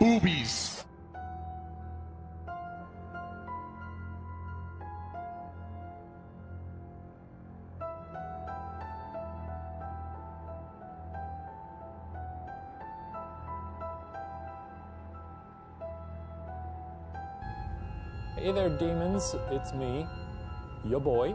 boobies. Hey there, demons. It's me, your boy.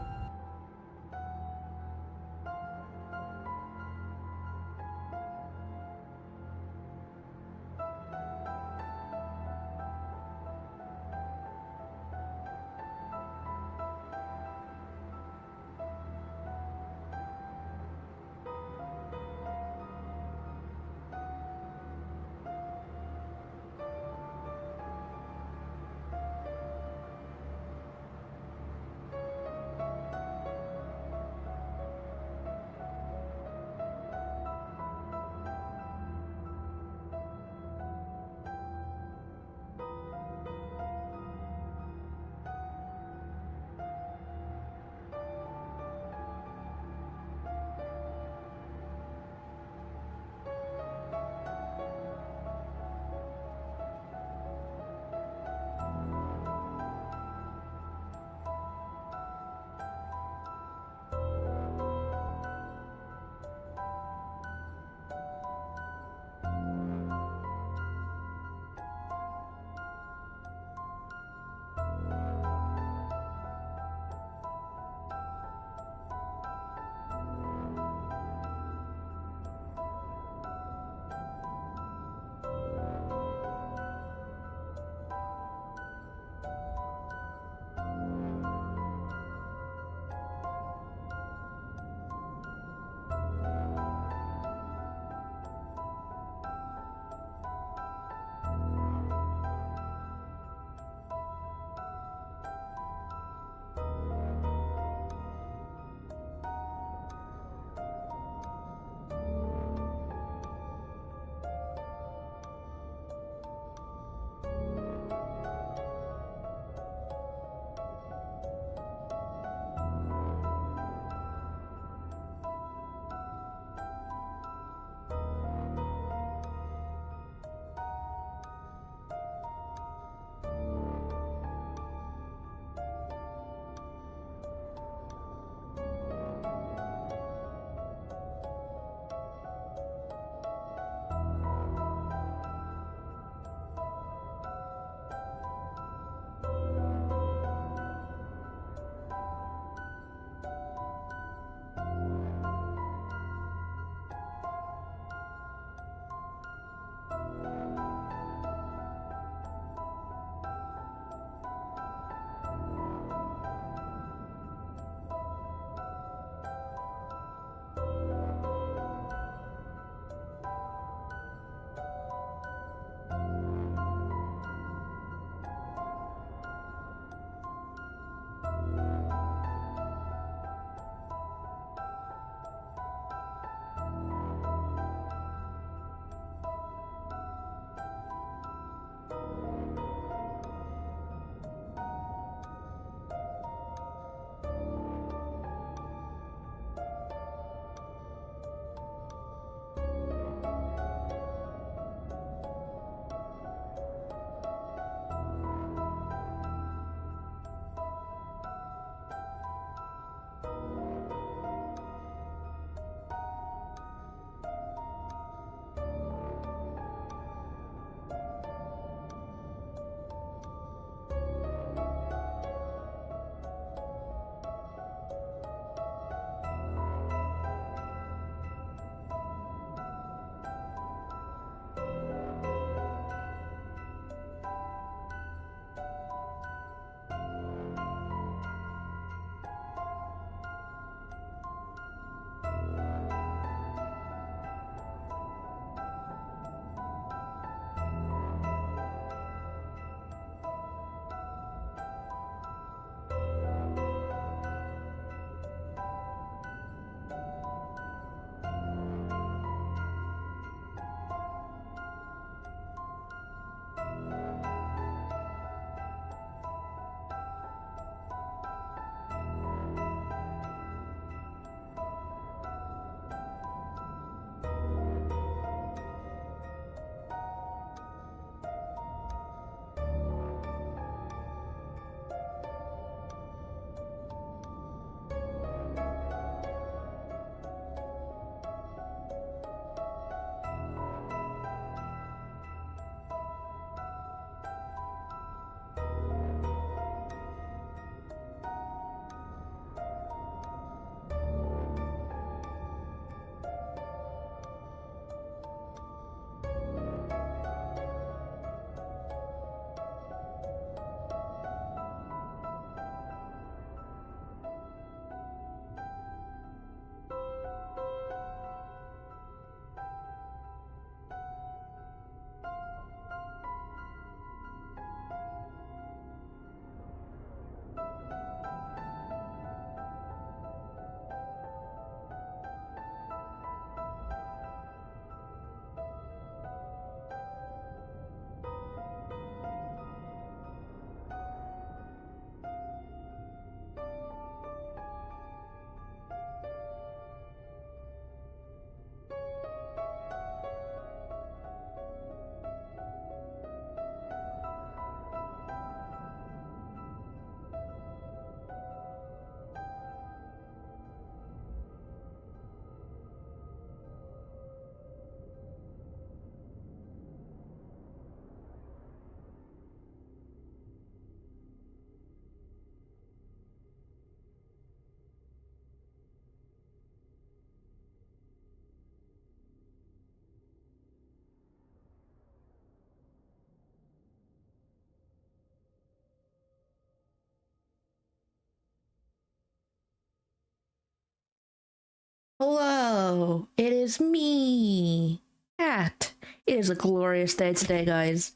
Hello, it is me, Cat. It is a glorious day today, guys.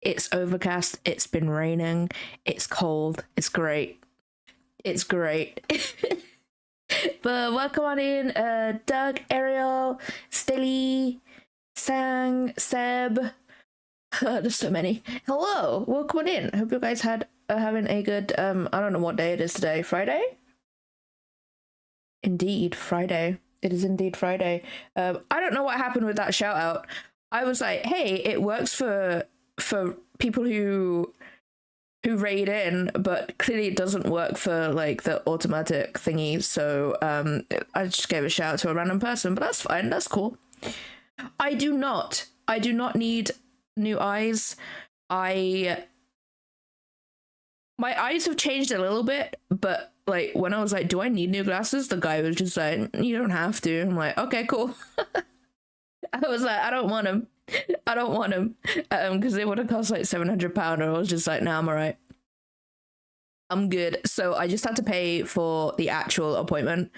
It's overcast, it's been raining, it's cold, it's great. It's great. But welcome on in, Doug, Ariel, Stilly, Sang, Seb. There's so many. Hello, welcome on in. Hope you guys are having a good, I don't know what day it is today. Friday? Indeed, Friday. It is indeed Friday. I don't know what happened with that shout out. I was like, hey, it works for people who raid in, but clearly it doesn't work for like the automatic thingy. So I just gave a shout out to a random person, but that's fine. That's cool. I do not need new eyes. My eyes have changed a little bit, but like when I was like, do I need new glasses? The guy was just like, you don't have to. I'm like, okay, cool. I was like, I don't want them. I don't want them. Because they would have cost like £700. I was just like, nah, I'm all right. I'm good. So I just had to pay for the actual appointment,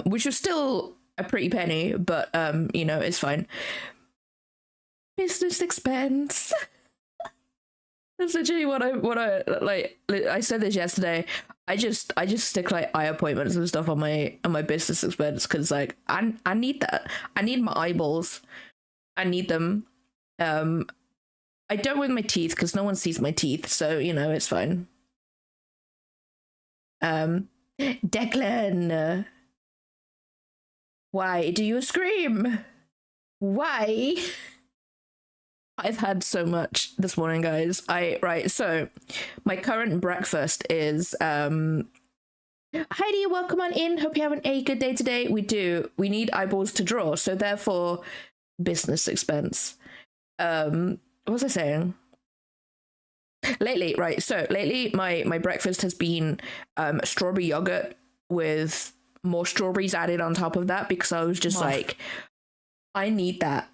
which was still a pretty penny, but you know, it's fine. Business expense. That's literally what I like. I said this yesterday. I just stick like eye appointments and stuff on my business expense because like I need that. I need my eyeballs. I need them. I don't with my teeth because no one sees my teeth, so you know it's fine. Declan, why do you scream? Why? I've had so much this morning, guys. So my current breakfast is Heidi, welcome on in. Hope you're having a good day today. We need eyeballs to draw, so therefore business expense. What was I saying? Lately, my breakfast has been strawberry yogurt with more strawberries added on top of that because I was just like, I need that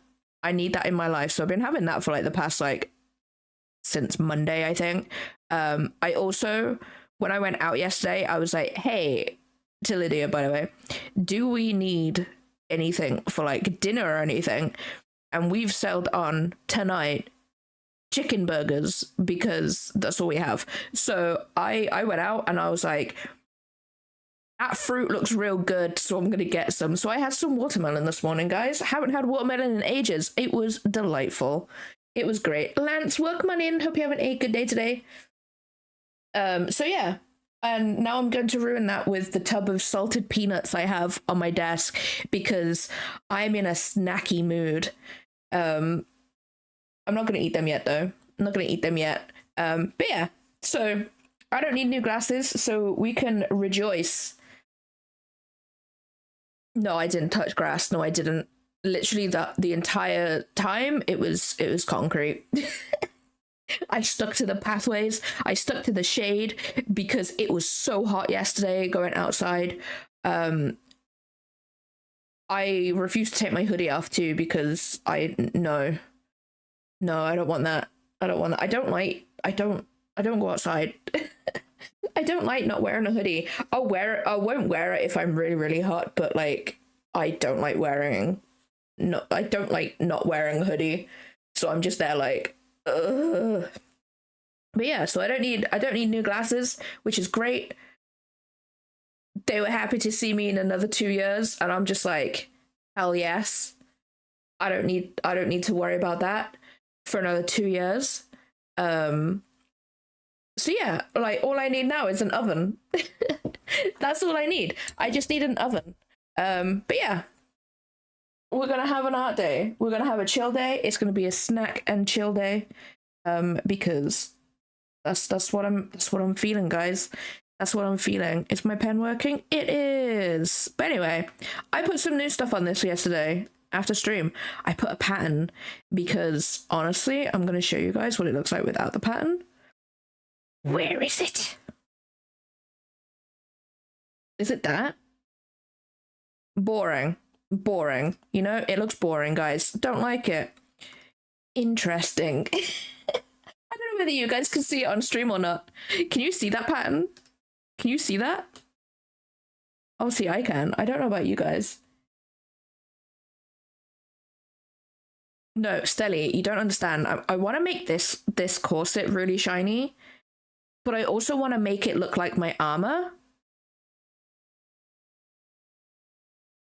in my life. So I've been having that for like the past like since Monday, I think. I also, when I went out yesterday, I was like, hey, to Lydia, by the way, do we need anything for like dinner or anything? And we've settled on tonight chicken burgers because that's all we have. So I went out and I was like, that fruit looks real good, so I'm gonna get some. So I had some watermelon this morning, guys. I haven't had watermelon in ages. It was delightful. It was great. Lance, welcome on in. Hope you're having a good day today. So yeah, and now I'm going to ruin that with the tub of salted peanuts I have on my desk because I'm in a snacky mood. I'm not gonna eat them yet though. I'm not gonna eat them yet. But yeah, so I don't need new glasses, so we can rejoice. No, I didn't touch grass. No, I didn't. Literally the entire time it was concrete. I stuck to the pathways. I stuck to the shade because it was so hot yesterday going outside. I refused to take my hoodie off too because no, I don't want that. I don't want that. I don't go outside. I don't like not wearing a hoodie. I won't wear it if I'm really, really hot, but like I don't like not wearing a hoodie. So I'm just there like, ugh. But yeah, so I don't need new glasses, which is great. They were happy to see me in another 2 years, and I'm just like, hell yes. I don't need to worry about that for another 2 years. So yeah, like all I need now is an oven. That's all I need. I just need an oven. But yeah, we're gonna have an art day. We're gonna have a chill day. It's gonna be a snack and chill day. Because that's what I'm feeling, guys. That's what I'm feeling. Is my pen working? It is. But anyway, I put some new stuff on this yesterday after stream. I put a pattern because honestly, I'm gonna show you guys what it looks like without the pattern. Where is it? Is it that? Boring. You know, it looks boring, guys. Don't like it. Interesting. I don't know whether you guys can see it on stream or not. Can you see that pattern? Can you see that? Obviously I can. I don't know about you guys. No, Stelly, you don't understand. I want to make this corset really shiny, but I also want to make it look like my armor.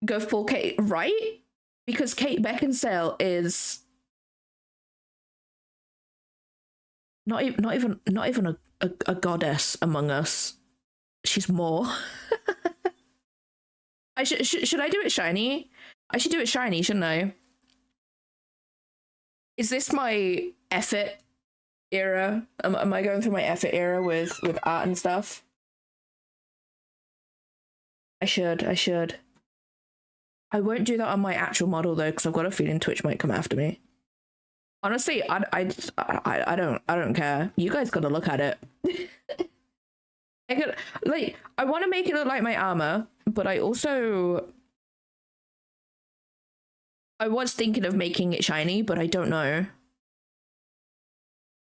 Go full Kate, right? Because Kate Beckinsale is not even a goddess among us. She's more. I should I do it shiny? I should do it shiny, shouldn't I? Is this my effort era? Am I going through my effort era with art and stuff? I should. I won't do that on my actual model though, because I've got a feeling Twitch might come after me. Honestly, I don't care. You guys gotta look at it. I want to make it look like my armor, but I was thinking of making it shiny, but I don't know.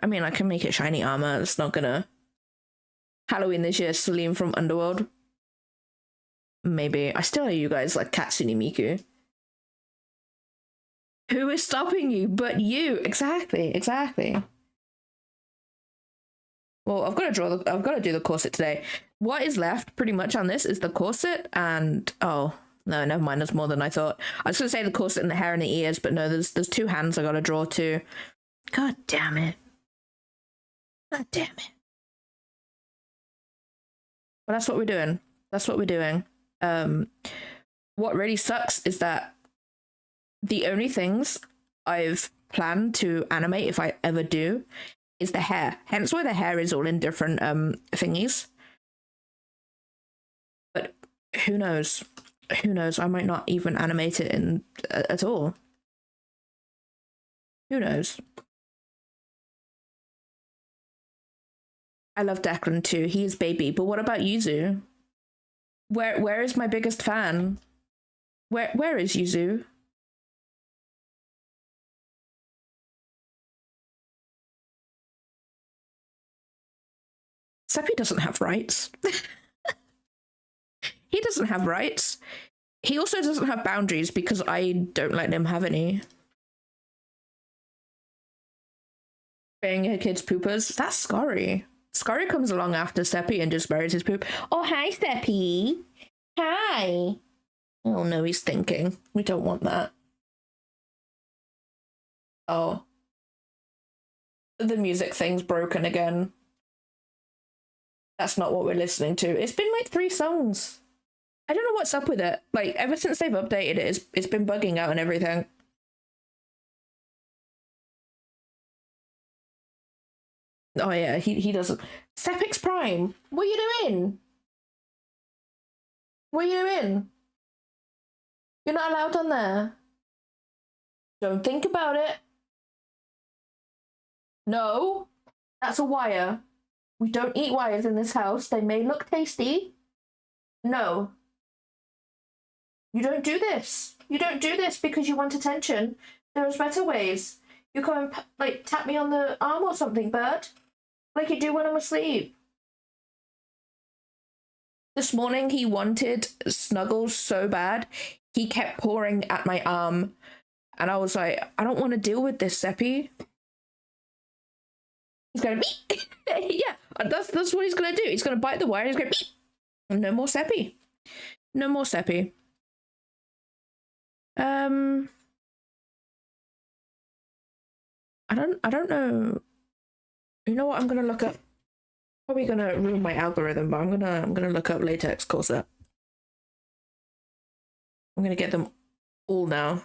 I mean, I can make it shiny armor. It's not gonna. Halloween this year, Celine from Underworld. Maybe. I still owe you guys like Katsune Miku. Who is stopping you but you? Exactly. Well, I've got to do the corset today. What is left pretty much on this is the corset and oh no, never mind, there's more than I thought. I was gonna say the corset and the hair and the ears, but no, there's two hands I gotta draw too. God damn it. But that's what we're doing. What really sucks is that the only things I've planned to animate, if I ever do, is the hair. Hence why the hair is all in different thingies. But who knows? I might not even animate it in at all. Who knows? I love Declan too. He is baby. But what about Yuzu? Where is my biggest fan? Where is Yuzu? Seppi doesn't have rights. He doesn't have rights. He also doesn't have boundaries because I don't let him have any. Burying her kids' poopers? That's Scary. Scary comes along after Seppi and just buries his poop. Oh, hi, Seppi. Hi. Oh, no, he's thinking. We don't want that. Oh. The music thing's broken again. That's not what we're listening to. It's been like 3 songs. I don't know what's up with it. Like, ever since they've updated it, it's been bugging out and everything. Oh yeah, he doesn't. Sepix Prime, what are you doing? What are you doing? You're not allowed on there. Don't think about it. No, that's a wire. We don't eat wires in this house. They may look tasty. No. You don't do this. You don't do this because you want attention. There's better ways. You come and like tap me on the arm or something, bird. Like you do when I'm asleep. This morning he wanted snuggles so bad. He kept pawing at my arm. And I was like, I don't want to deal with this, Seppi. He's going to beep. Yeah, that's what he's going to do. He's going to bite the wire and he's going to beep. No more Seppi. No more Seppi. I don't know. You know what I'm gonna look up? Probably gonna ruin my algorithm, but I'm gonna look up latex corset. I'm gonna get them all now.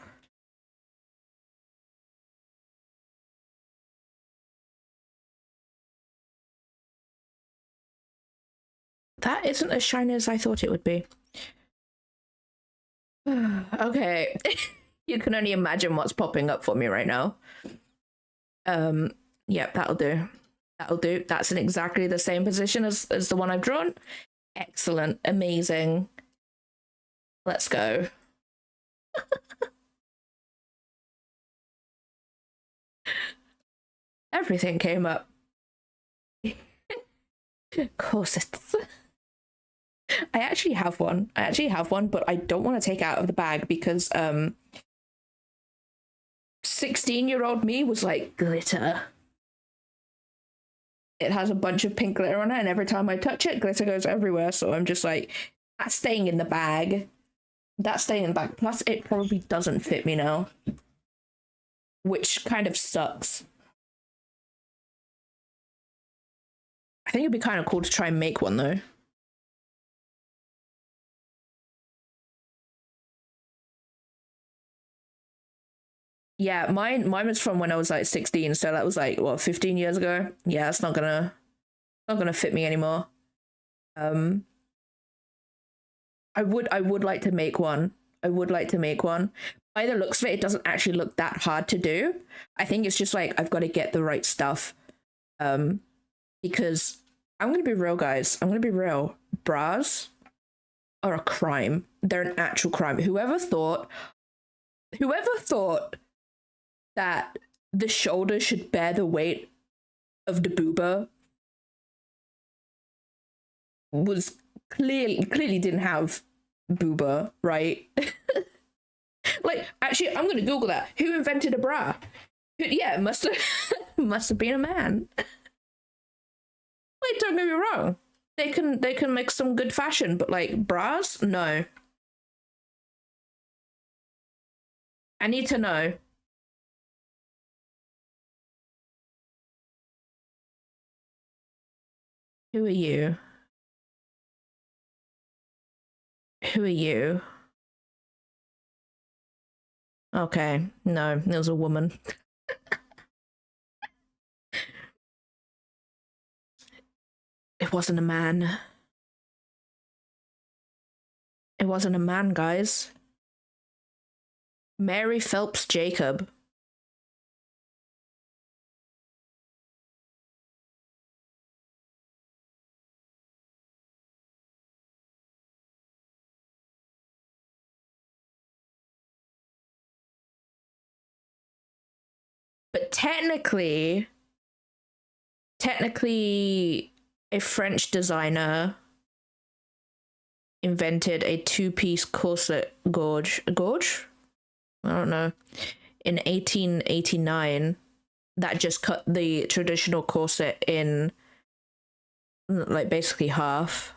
That isn't as shiny as I thought it would be. Okay. You can only imagine what's popping up for me right now. Yep, that'll do. That'll do. That's in exactly the same position as the one I've drawn. Excellent. Amazing. Let's go. Everything came up. Corsets. I actually have one, but I don't want to take it out of the bag because 16-year-old me was like, glitter. It has a bunch of pink glitter on it, and every time I touch it, glitter goes everywhere. So I'm just like, that's staying in the bag. That's staying in the bag. Plus, it probably doesn't fit me now, which kind of sucks. I think it'd be kind of cool to try and make one, though. Yeah, mine was from when I was like 16, so that was like what, 15 years ago. Yeah, it's not gonna fit me anymore. I would like to make one. I would like to make one. By the looks of it, it doesn't actually look that hard to do. I think it's just like I've got to get the right stuff. Because I'm gonna be real, guys. I'm gonna be real. Bras are a crime. They're an actual crime. Whoever thought that the shoulder should bear the weight of the boober was clearly didn't have boober, right? Like, actually, I'm gonna Google that. Who invented a bra? Yeah, it must have been a man. Like, don't get me wrong. They can make some good fashion, but like bras, no. I need to know. Who are you? Who are you? Okay, no, it was a woman. It wasn't a man. It wasn't a man, guys. Mary Phelps Jacob. But technically, a French designer invented a two-piece corset gorge. Gorge? I don't know. In 1889, that just cut the traditional corset in, like, basically half.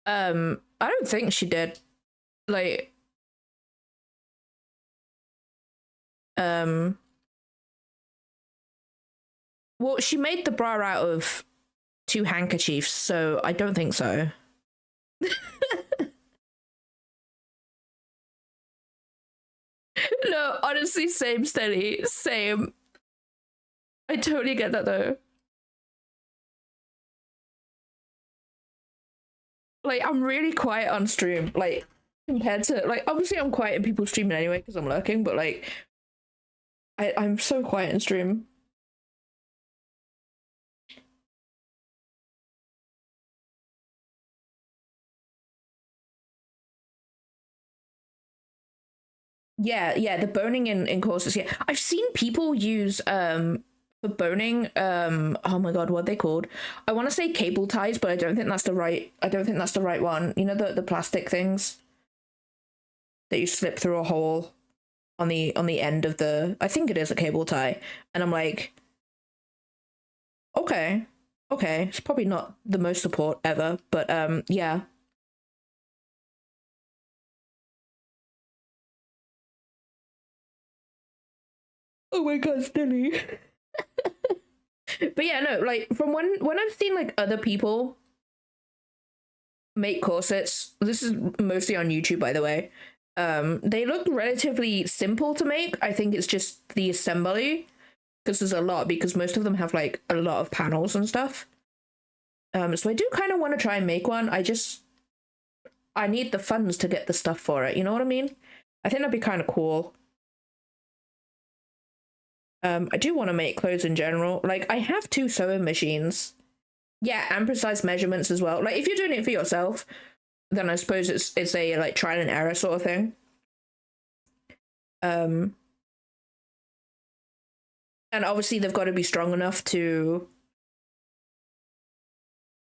I don't think she did. Like, well, she made the bra out of two handkerchiefs, so I don't think so. No, honestly, same, Steady. Same. I totally get that, though. Like, I'm really quiet on stream, like, compared to, like, obviously I'm quiet in people's streaming anyway, because I'm lurking, but, like, I'm so quiet in stream. Yeah, the boning in courses. Yeah, I've seen people use for boning. Oh my god, what are they called? I want to say cable ties, but I don't think that's the right. I don't think that's the right one. You know, the plastic things that you slip through a hole on the end of the. I think it is a cable tie, and I'm like, okay, it's probably not the most support ever, but yeah. Oh my god, Stilly. But yeah, no, like from when I've seen like other people make corsets, this is mostly on YouTube, by the way. They look relatively simple to make. I think it's just the assembly, because there's a lot, because most of them have like a lot of panels and stuff. So I do kind of want to try and make one. I need the funds to get the stuff for it. You know what I mean? I think that'd be kind of cool. I do want to make clothes in general. Like, I have 2 sewing machines. Yeah, and precise measurements as well. Like, if you're doing it for yourself, then I suppose it's a like trial and error sort of thing. And obviously they've got to be strong enough to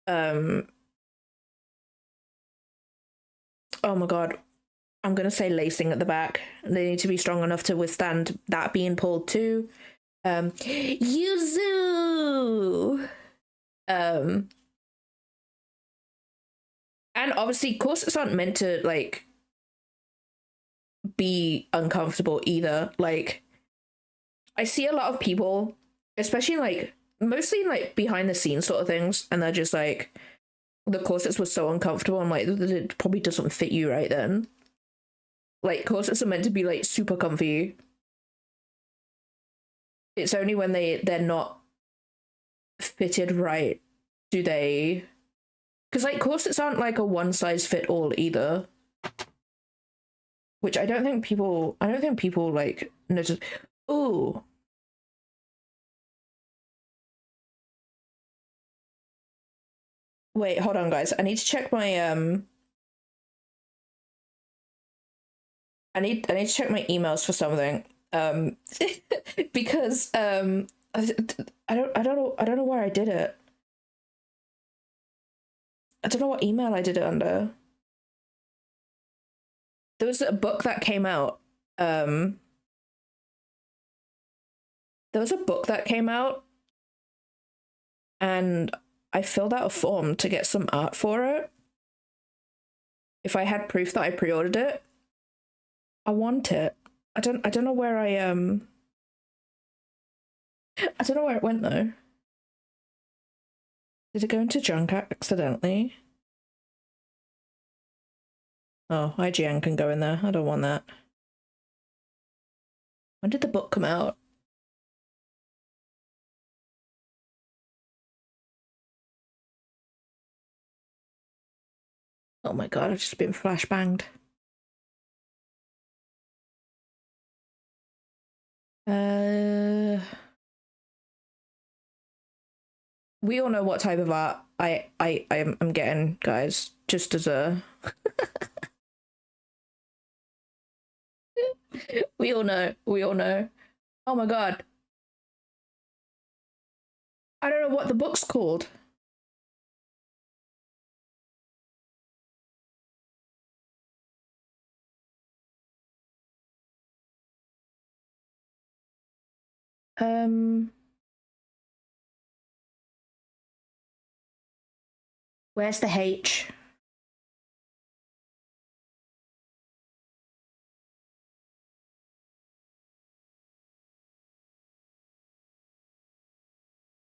oh my god, I'm gonna say lacing at the back. They need to be strong enough to withstand that being pulled too. Yuzu. And obviously corsets aren't meant to like be uncomfortable either. Like I see a lot of people, especially like mostly like behind the scenes sort of things, and they're just like the corsets were so uncomfortable. I'm like, it probably doesn't fit you right then. Like corsets are meant to be like super comfy. It's only when they're not fitted right do they, because like corsets aren't like a one size fit all either, which I don't think people like notice. Ooh, wait, hold on guys, I need to check my I need to check my emails for something. Because I don't know where I did it. I don't know what email I did it under. There was a book that came out. There was a book that came out, and I filled out a form to get some art for it. If I had proof that I pre-ordered it, I want it. I don't know where I don't know where it went though. Did it go into junk accidentally? Oh, IGN can go in there. I don't want that. When did the book come out? Oh my god, I've just been flashbanged. We all know what type of art I'm getting, guys. Just as a we all know. We all know. Oh my god. I don't know what the book's called. Where's the H?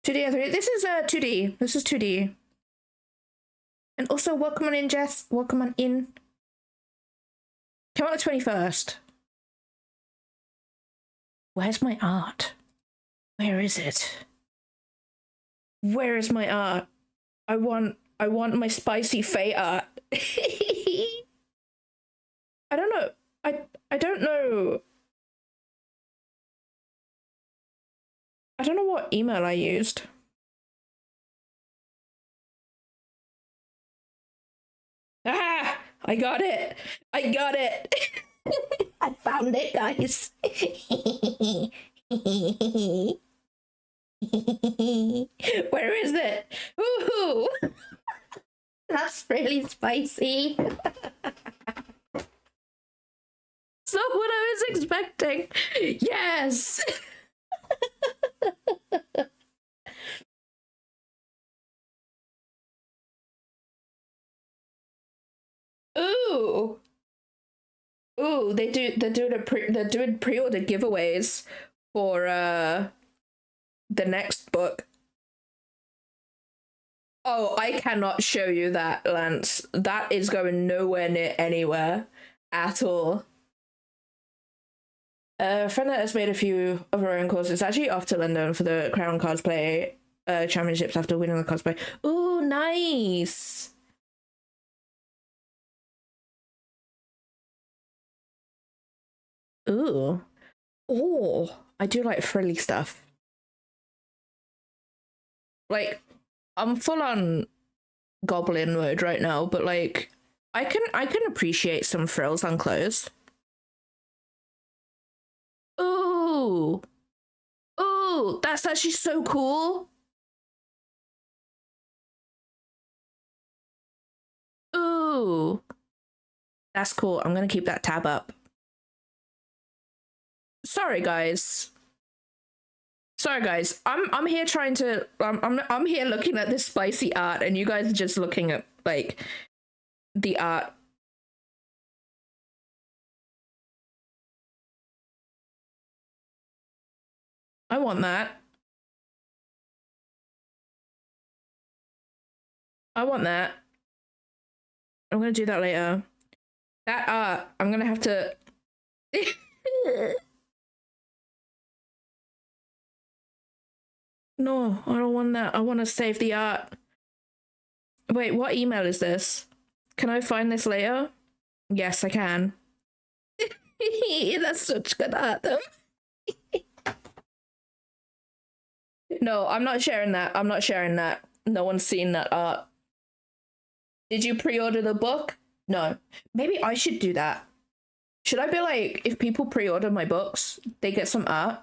Two D and 3D. This is 2D. This is 2D. And also, welcome on in, Jess. Welcome on in. Come on the 21st. Where's my art? Where is it? Where is my art? I want my spicy fate art. I don't know. I don't know. I don't know what email I used. Ah! I got it! I got it! I found it, guys! Where is it? Woohoo! That's really spicy. It's not what I was expecting. Yes! Ooh. Ooh, they're doing pre-order giveaways for the next book. Oh, I cannot show you that, Lance. That is going nowhere near anywhere at all. A friend that has made a few of her own courses, actually off to London for the Crown Cosplay Championships after winning the cosplay. Ooh, nice. Ooh. Oh, I do like frilly stuff. Like, I'm full on goblin mode right now, but like I can appreciate some frills on clothes. Ooh. Ooh, that's actually so cool. Ooh. That's cool. I'm gonna keep that tab up. Sorry, guys. Sorry, guys. I'm here trying to. I'm here looking at this spicy art, and you guys are just looking at like the art. I want that. I want that. I'm gonna do that later. That art, I'm gonna have to. No, I don't want that. I want to save the art. Wait, what email is this? Can I find this later? Yes, I can. That's such good art, though. No, I'm not sharing that. I'm not sharing that. No one's seen that art. Did you pre-order the book? No. Maybe I should do that. Should I be like, if people pre-order my books, they get some art?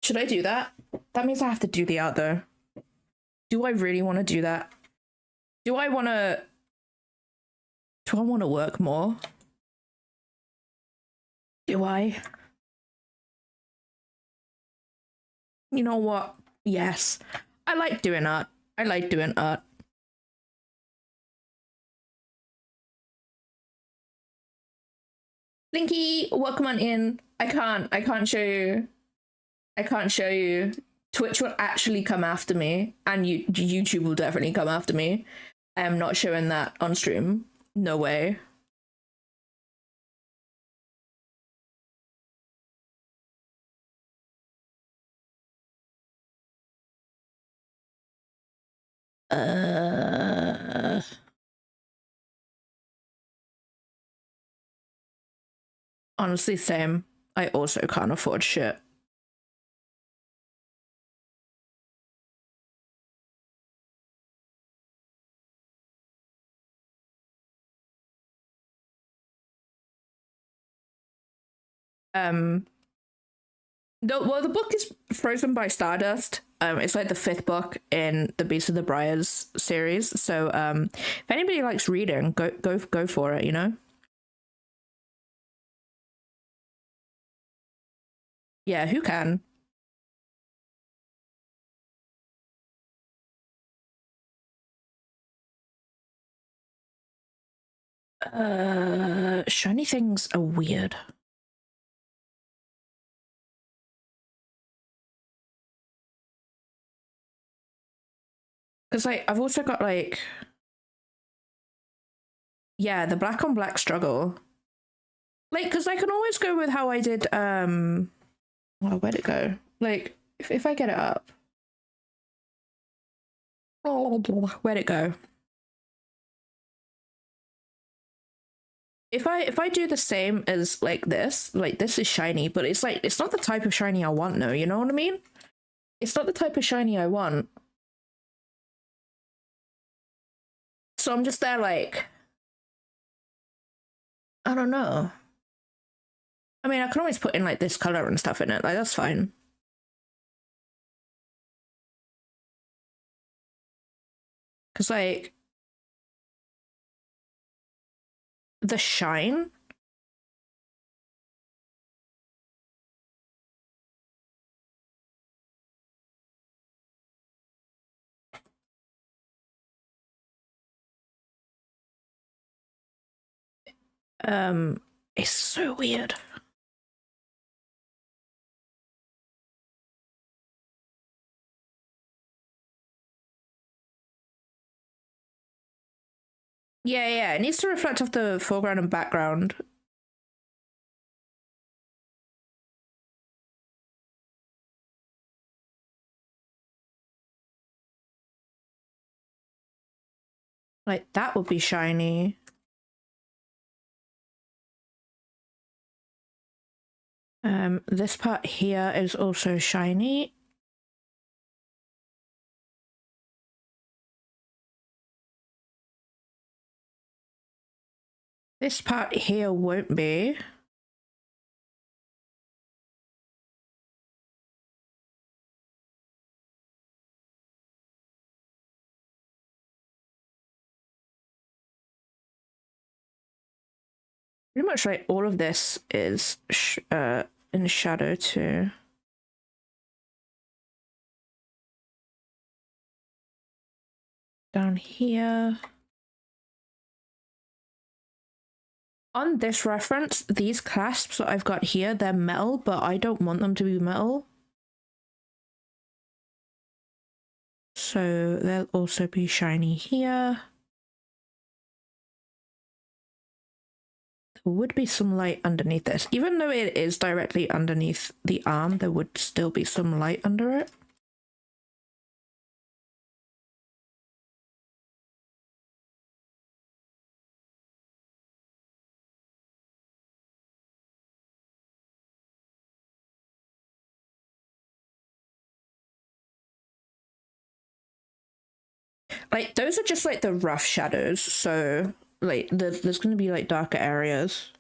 Should I do that? That means I have to do the art, though. Do I really want to do that? Do I want to work more? Do I? You know what? Yes. I like doing art. I like doing art. Linky, welcome on in. I can't show you. I can't show you. Twitch will actually come after me, and YouTube will definitely come after me. I am not showing that on stream. No way. Honestly, same. I also can't afford shit. No, well, the book is Frozen by Stardust. It's like the 5th book in the Beast of the Briars series. So, if anybody likes reading, go for it. You know. Yeah, who can? Shiny things are weird. Because like I've also got like, yeah, the black on black struggle. Like, because I can always go with how I did. Well, where'd it go? Like, if I get it up, where'd it go? If I do the same as like this is shiny, but it's like it's not the type of shiny I want though, you know what I mean? It's not the type of shiny I want. So I'm just there like, I don't know. I mean, I can always put in like this color and stuff in it, like that's fine. Cause like the shine is so weird. Yeah, it needs to reflect off the foreground and background. Like that would be shiny. This part here is also shiny. This part here won't be. Pretty much like all of this is in shadow too. Down here. On this reference, these clasps that I've got here, they're metal, but I don't want them to be metal. So they'll also be shiny here. There would be some light underneath this. Even though it is directly underneath the arm, there would still be some light under it. Like, those are just like the rough shadows, so like there's going to be like darker areas.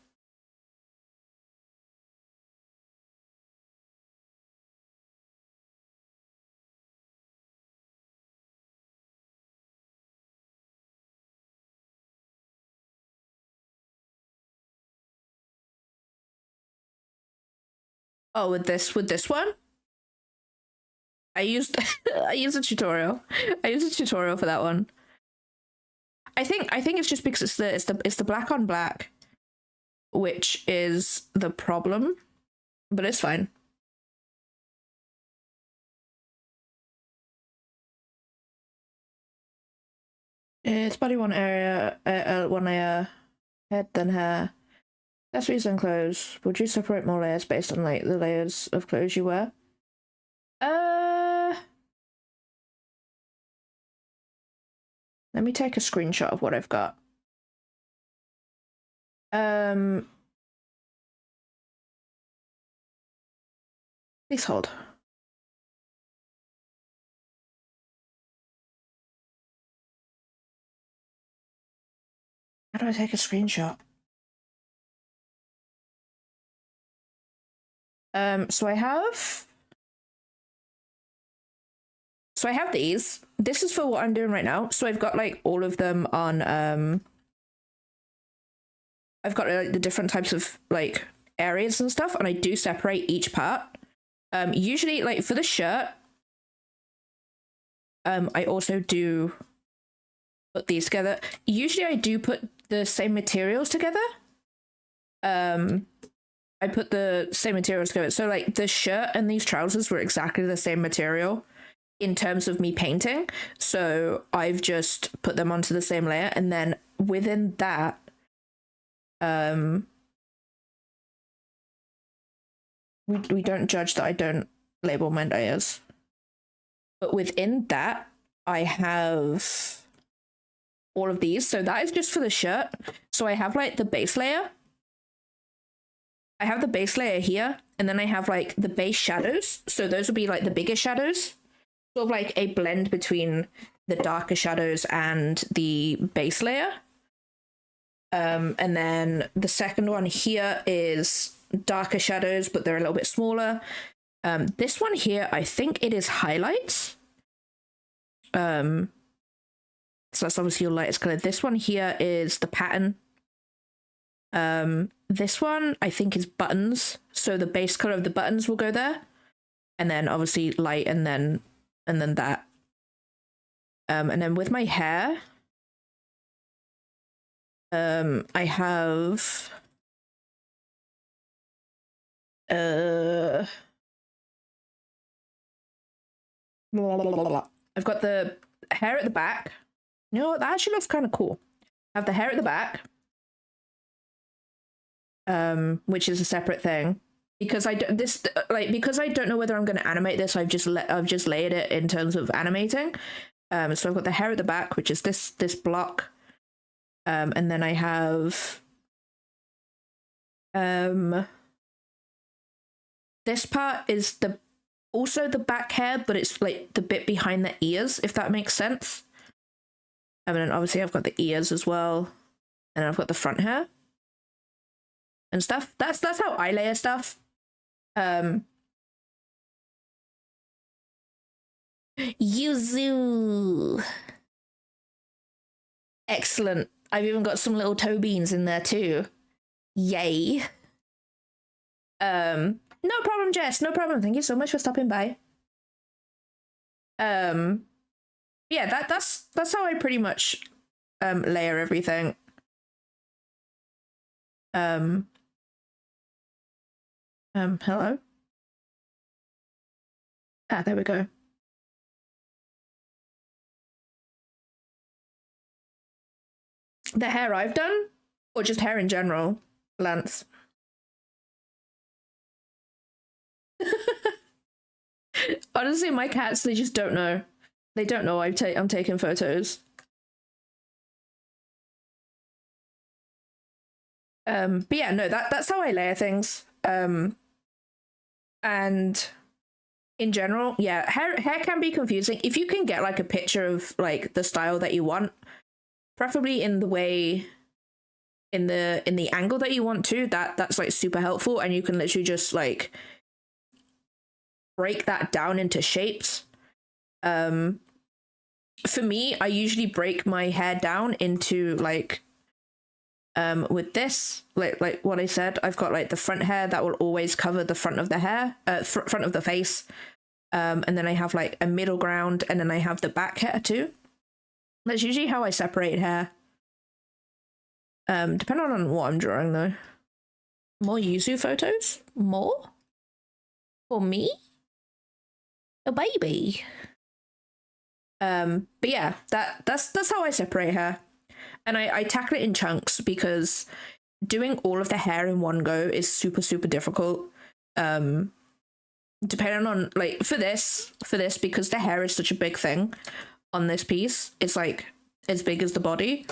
Oh, with this one? I used I used a tutorial. I used a tutorial for that one. I think it's just because it's the black on black, which is the problem, but it's fine. It's body one area, one layer, head then hair. Accessories and clothes. Would you separate more layers based on like the layers of clothes you wear? Let me take a screenshot of what I've got. Please hold. How do I take a screenshot? So I have these. This is for what I'm doing right now. So I've got like all of them on I've got like the different types of like areas and stuff, and I do separate each part. Usually like for the shirt, I also do put these together. Usually I do put the same materials together. I put the same materials together. So like the shirt and these trousers were exactly the same material in terms of me painting. So I've just put them onto the same layer, and then within that, we don't judge that I don't label my layers. But within that, I have all of these. So that is just for the shirt. So I have like the base layer. I have the base layer here, and then I have like the base shadows. So those will be like the biggest shadows, sort of like a blend between the darker shadows and the base layer. And then the second one here is darker shadows, but they're a little bit smaller. This one here, I think it is highlights. So that's obviously your lightest color. This one here is the pattern. This one I think is buttons, so the base color of the buttons will go there, and then obviously light, and then that. And then with my hair, I have I've got the hair at the back. You know what? That actually looks kind of cool. I have the hair at the back, which is a separate thing, because because I don't know whether I'm going to animate this. I've just layered it in terms of animating. So I've got the hair at the back, which is this block, and then I have this part is also the back hair, but it's like the bit behind the ears, if that makes sense. And then obviously I've got the ears as well, and I've got the front hair and stuff. That's how I layer stuff. Yuzu. Excellent. I've even got some little toe beans in there too. Yay. No problem, Jess. No problem. Thank you so much for stopping by. Yeah, that's how I pretty much layer everything. Hello? Ah, there we go. The hair I've done? Or just hair in general, Lance? Honestly, my cats, they just don't know. They don't know I'm taking photos. But yeah, no, that's how I layer things. And in general, yeah, hair can be confusing. If you can get like a picture of like the style that you want, preferably in the way in the angle that you want to, that's like super helpful, and you can literally just like break that down into shapes. For me, I usually break my hair down into like with this, like what I said, I've got like the front hair that will always cover the front of the hair, front of the face, and then I have like a middle ground, and then I have the back hair too. That's usually how I separate hair. Depending on what I'm drawing though. More yuzu photos? More? For me? A baby. But yeah, that's how I separate hair. And I tackle it in chunks because doing all of the hair in one go is super, super difficult. Depending on like for this, because the hair is such a big thing on this piece, it's like as big as the body.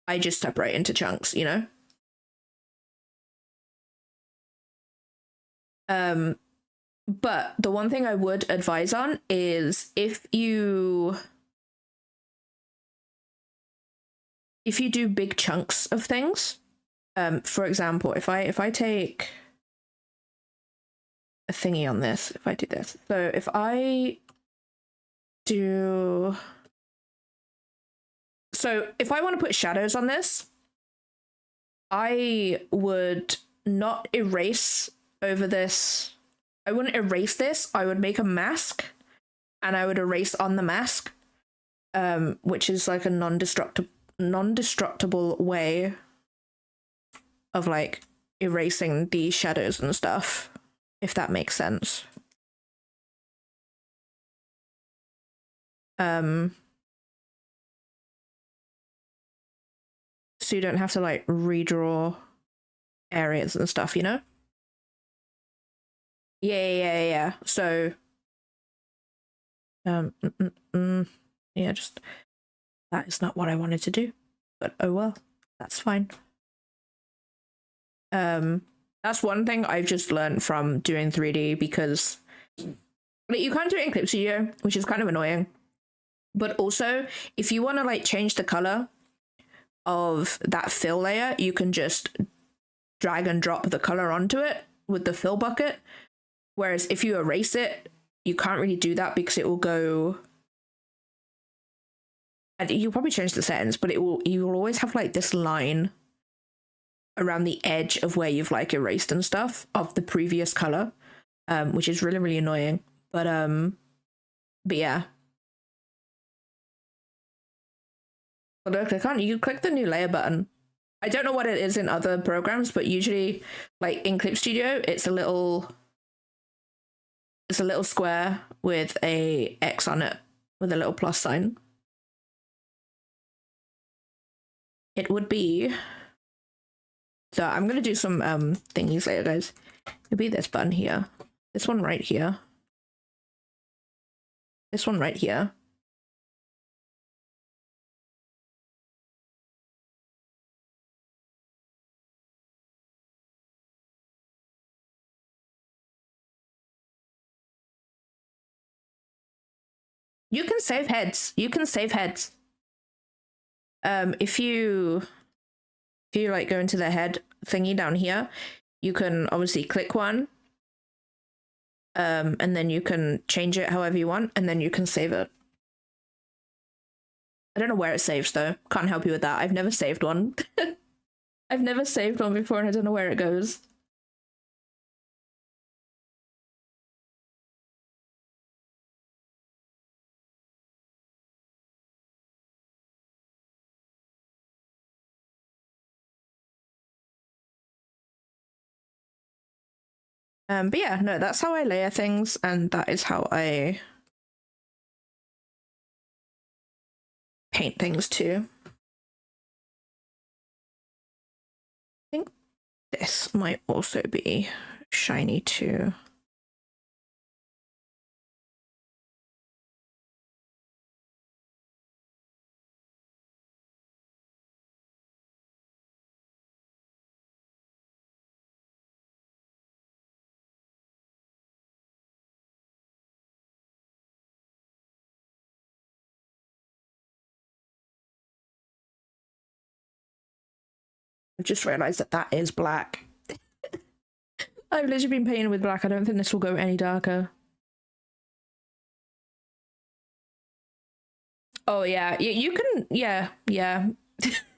I just separate into chunks, you know? But the one thing I would advise on is if you do big chunks of things, for example, if I take a thingy on this, if I do this, so if I do, so if I want to put shadows on this, I would not erase over this. I wouldn't erase this. I would make a mask, and I would erase on the mask, which is like a non-destructible way of like erasing the shadows and stuff, if that makes sense. So you don't have to like redraw areas and stuff, you know? Yeah. So yeah, just that is not what I wanted to do, but oh well, that's fine. That's one thing I've just learned from doing 3D, because like you can't do it in Clip Studio, which is kind of annoying. But also, if you want to like change the color of that fill layer, you can just drag and drop the color onto it with the fill bucket. Whereas if you erase it, you can't really do that because it will go. You'll probably change the settings, but you will always have like this line around the edge of where you've like erased and stuff of the previous color, which is really, really annoying. But yeah. But look, you click the new layer button. I don't know what it is in other programs, but usually like in Clip Studio, it's a little square with a X on it with a little plus sign. It would be, so I'm gonna do some thingies later, guys. It'd be this button here, this one right here, this one right here. You can save heads. If you like go into the head thingy down here, you can obviously click one, and then you can change it however you want, and then you can save it. I don't know where it saves though. Can't help you with that. I've never saved one. I've never saved one before and I don't know where it goes. But yeah, no, that's how I layer things, and that is how I paint things too. I think this might also be shiny too. I've just realized that that is black. I've literally been painting with black. I don't think this will go any darker. Oh yeah, you can, yeah.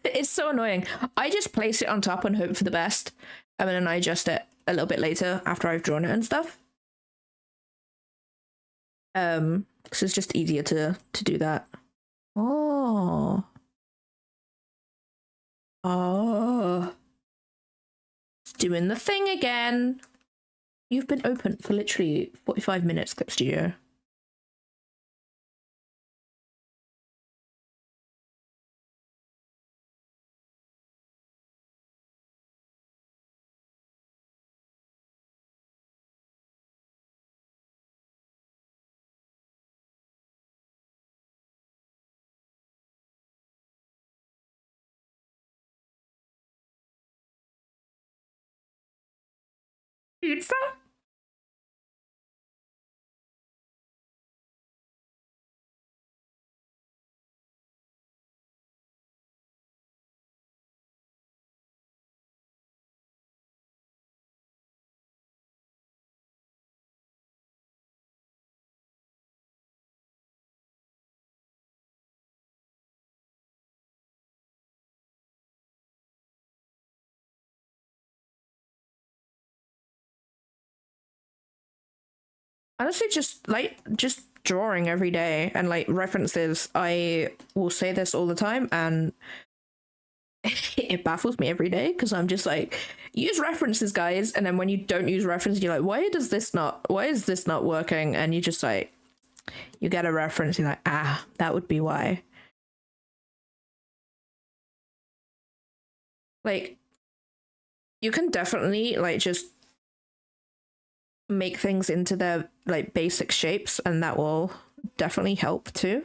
It's so annoying. I just place it on top and hope for the best, and then I adjust it a little bit later after I've drawn it and stuff. Because it's just easier to do that. Oh. It's doing the thing again. You've been open for literally 45 minutes, Clip Studio. Pizza? Honestly, just drawing every day and like references. I will say this all the time, and it baffles me every day because I'm just like, use references, guys. And then when you don't use references, you're like, why is this not working? And you just like, you get a reference, you're like, that would be why. Like, you can definitely like just make things into their like basic shapes, and that will definitely help too.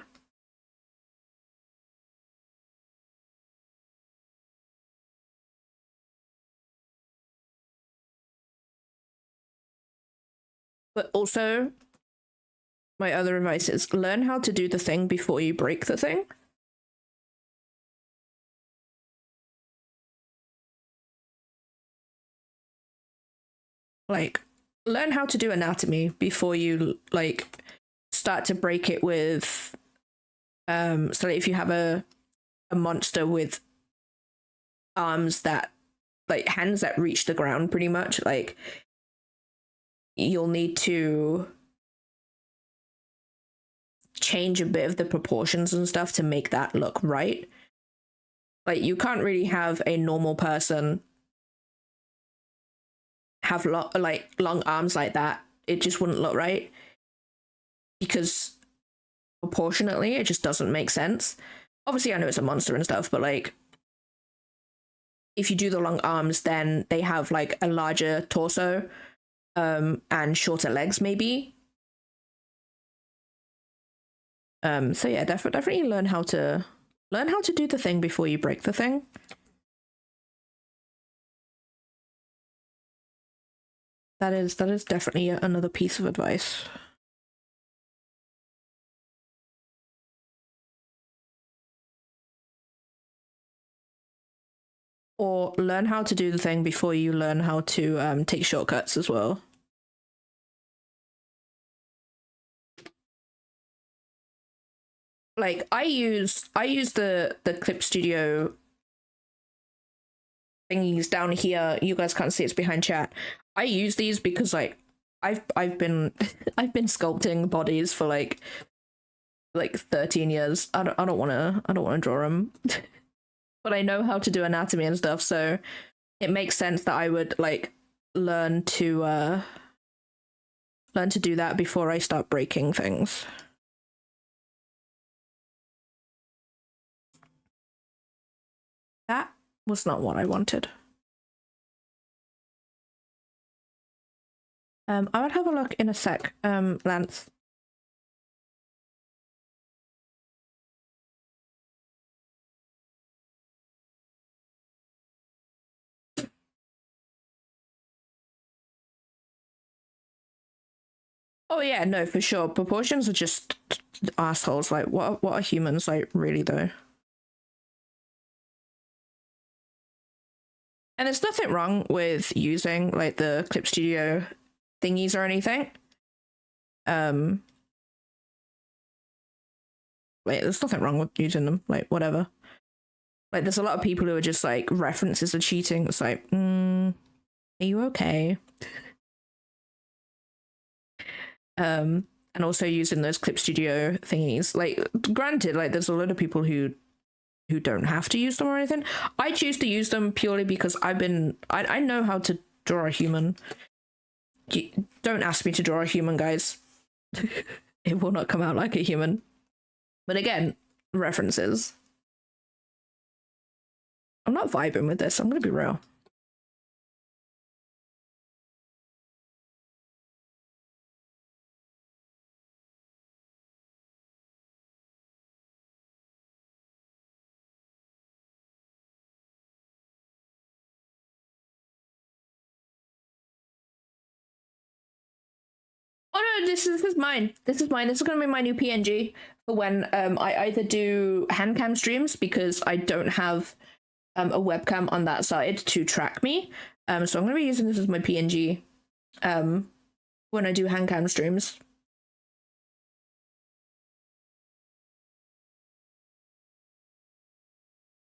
But also, my other advice is learn how to do the thing before you break the thing. Like, learn how to do anatomy before you like start to break it with so if you have a monster with arms that like hands that reach the ground pretty much, like you'll need to change a bit of the proportions and stuff to make that look right. Like you can't really have a normal person have long arms like that. It just wouldn't look right because proportionately it just doesn't make sense. Obviously I know it's a monster and stuff, but like if you do the long arms, then they have like a larger torso and shorter legs maybe. So yeah, definitely learn how to do the thing before you break the thing. That is definitely another piece of advice. Or learn how to do the thing before you learn how to take shortcuts as well. Like I use the Clip Studio thingies down here. You guys can't see it's behind chat. I use these because like I've been I've been sculpting bodies for like 13 years. I don't want to draw them. But I know how to do anatomy and stuff, so it makes sense that I would like learn to do that before I start breaking things. That was not what I wanted. I would have a look in a sec, Lance. Oh yeah, no, for sure. Proportions are just assholes. Like, what are humans like, really though? And there's nothing wrong with using like the Clip Studio thingies or anything. Like, there's nothing wrong with using them. Like, whatever. Like, there's a lot of people who are just like, references are cheating. It's like, are you okay? And also using those Clip Studio thingies. Like, granted, like, there's a lot of people who don't have to use them or anything. I choose to use them purely because I know how to draw a human. Don't ask me to draw a human, guys. It will not come out like a human. But again, references. I'm not vibing with this, I'm gonna be real. Oh no, this is mine. This is mine. This is gonna be my new PNG for when I either do hand cam streams because I don't have a webcam on that side to track me. So I'm gonna be using this as my PNG when I do hand cam streams.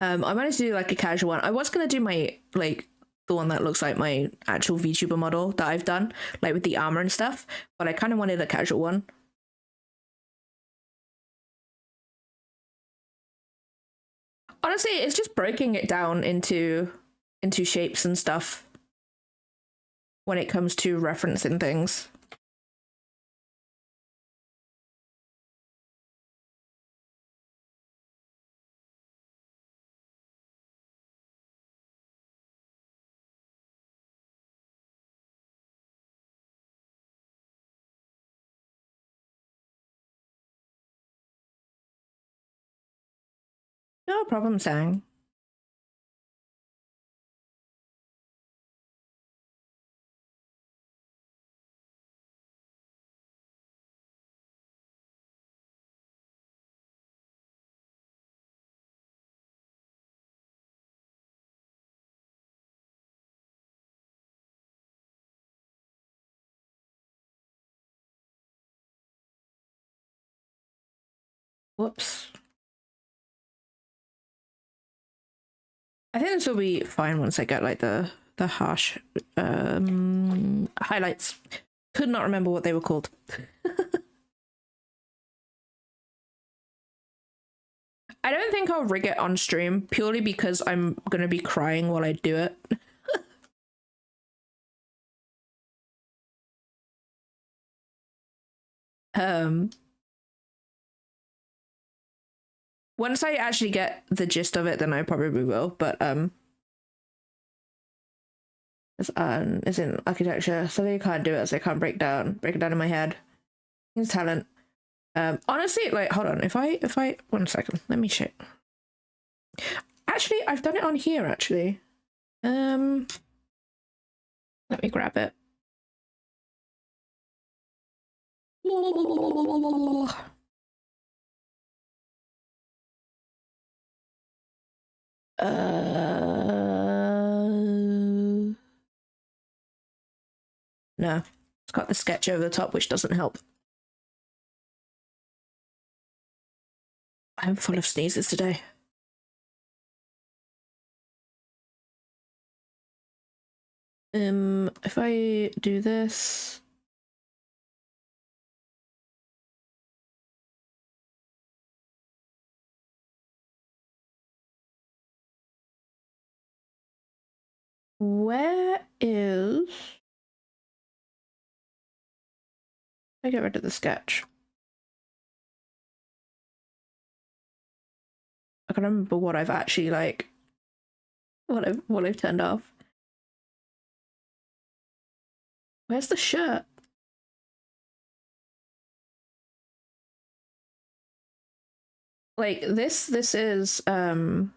I wanted to do like a casual one. I was gonna do my like the one that looks like my actual VTuber model that I've done, like with the armor and stuff, but I kind of wanted a casual one. Honestly, it's just breaking it down into shapes and stuff when it comes to referencing things. No problem, Sang. Whoops. I think this will be fine once I get like the harsh highlights. Could not remember what they were called. I don't think I'll rig it on stream purely because I'm gonna be crying while I do it. Once I actually get the gist of it, then I probably will. But it's in architecture, so they can't do it, so I can't break it down in my head. It's talent. Honestly, like, hold on. If I 1 second, let me check. Actually, I've done it on here. Actually, let me grab it. No, it's got the sketch over the top, which doesn't help. I'm full of sneezes today. If I do this. Where is... I get rid of the sketch. I can't remember what I've actually like what I've turned off. Where's the shirt? Like this is oh,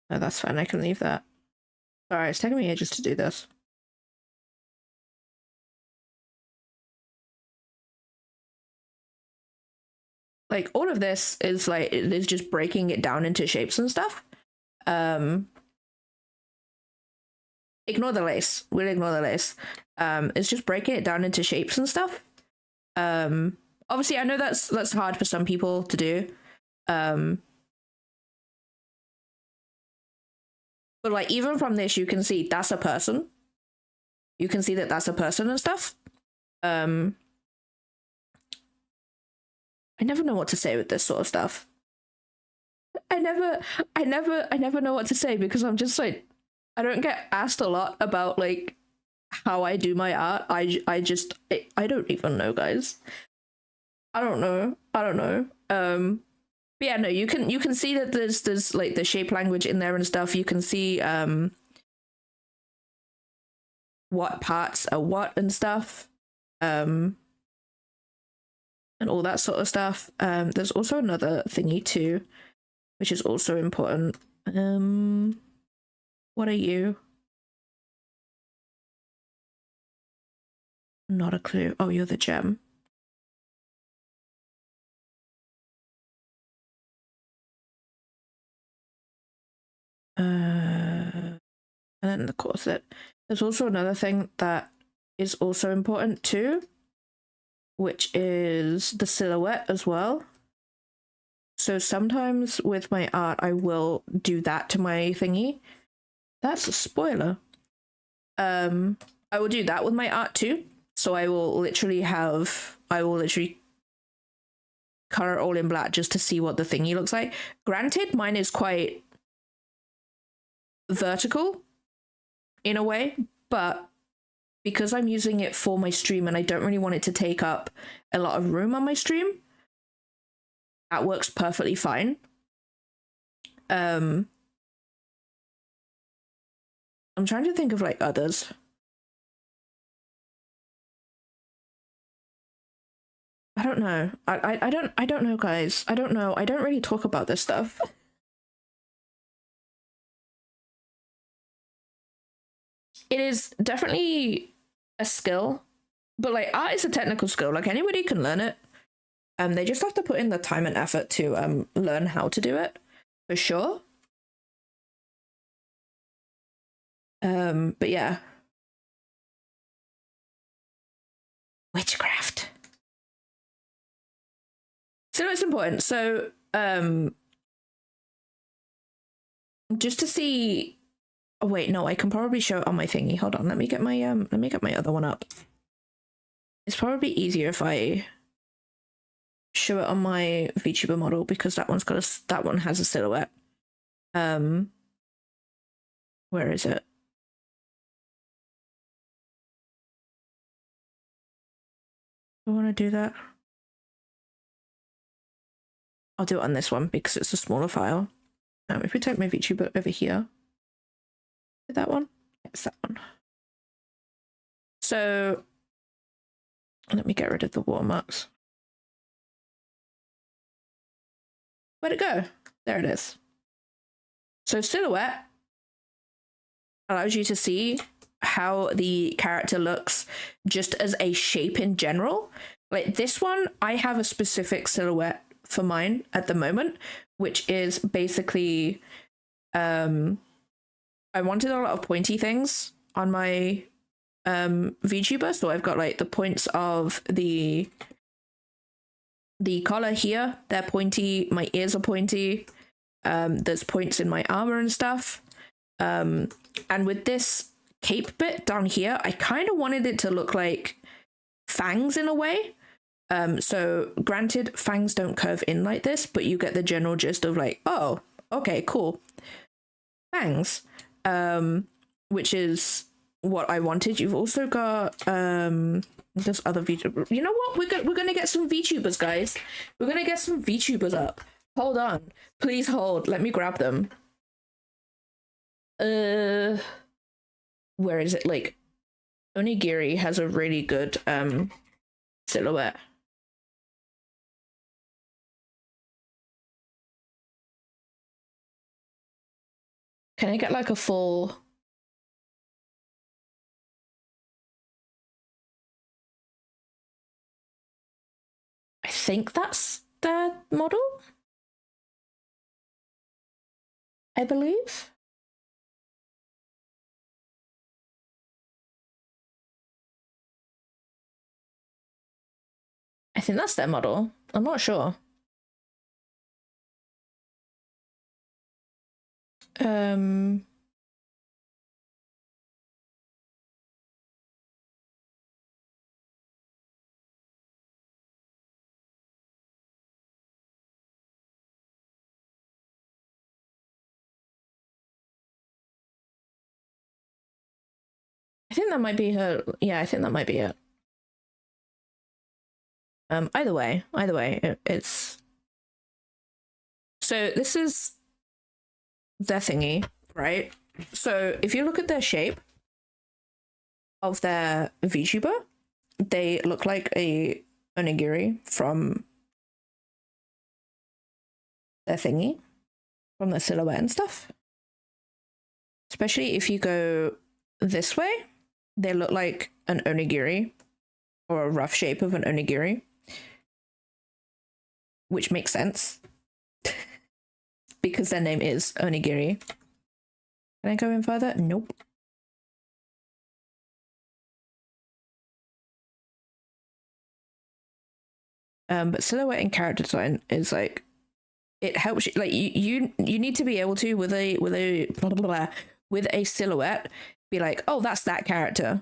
that's fine, I can leave that. Sorry, it's taking me ages to do this. Like all of this is like it is just breaking it down into shapes and stuff. Ignore the lace. We'll ignore the lace. It's just breaking it down into shapes and stuff. Obviously I know that's hard for some people to do. But like even from this you can see that's a person. You can see that that's a person and stuff. I never know what to say with this sort of stuff. I never know what to say because I'm just like I don't get asked a lot about like how I do my art. I don't even know, guys. I don't know. But yeah, no, you can see that there's like the shape language in there and stuff. You can see what parts are what and stuff. And all that sort of stuff. There's also another thingy too, which is also important. What are you? Not a clue. Oh, you're the gem. And then the corset. There's also another thing that is also important too, which is the silhouette as well. So sometimes with my art, I will do that to my thingy. That's a spoiler. I will do that with my art too. So I will literally color it all in black just to see what the thingy looks like. Granted, mine is quite vertical in a way, but because I'm using it for my stream and I don't really want it to take up a lot of room on my stream, that works perfectly fine. I'm trying to think of like others. I don't know. I don't know, guys. I don't know. I don't really talk about this stuff. It is definitely a skill, but like art is a technical skill. Like anybody can learn it. They just have to put in the time and effort to learn how to do it, for sure. But yeah. Witchcraft. So it's important. So just to see. Oh wait, no, I can probably show it on my thingy. Hold on, let me get my other one up. It's probably easier if I show it on my VTuber model because that one has a silhouette. Where is it? I want to do that. I'll do it on this one because it's a smaller file. If we take my VTuber over here, that one, it's that one. So let me get rid of the watermarks. Where'd it go? There it is. So silhouette allows you to see how the character looks just as a shape in general. Like this one, I have a specific silhouette for mine at the moment, which is basically I wanted a lot of pointy things on my VTuber, so I've got like the points of the collar here, they're pointy, my ears are pointy, There's points in my armor and stuff. And with this cape bit down here, I kind of wanted it to look like fangs in a way. So granted, fangs don't curve in like this, but you get the general gist of like, oh, okay, cool. Fangs. Which is what I wanted. You've also got there's other VTubers. You know what? We're gonna get some VTubers, guys. We're gonna get some VTubers up. Hold on. Please hold. Let me grab them. Where is it? Like, Onigiri has a really good silhouette. Can I get like a full? I think that's the model. I believe. I think that's their model. I'm not sure. I think that might be her. Yeah, I think that might be it. Either way, it's. So this is their thingy, right? So if you look at their shape of their VTuber, they look like a onigiri from their thingy, from their silhouette and stuff. Especially if you go this way, they look like an onigiri or a rough shape of an onigiri, which makes sense because their name is onigiri. Can I go in further? Nope. But silhouette and character design is like, it helps you, like you need to be able to with a blah, blah, blah, with a silhouette be like, oh, that's that character,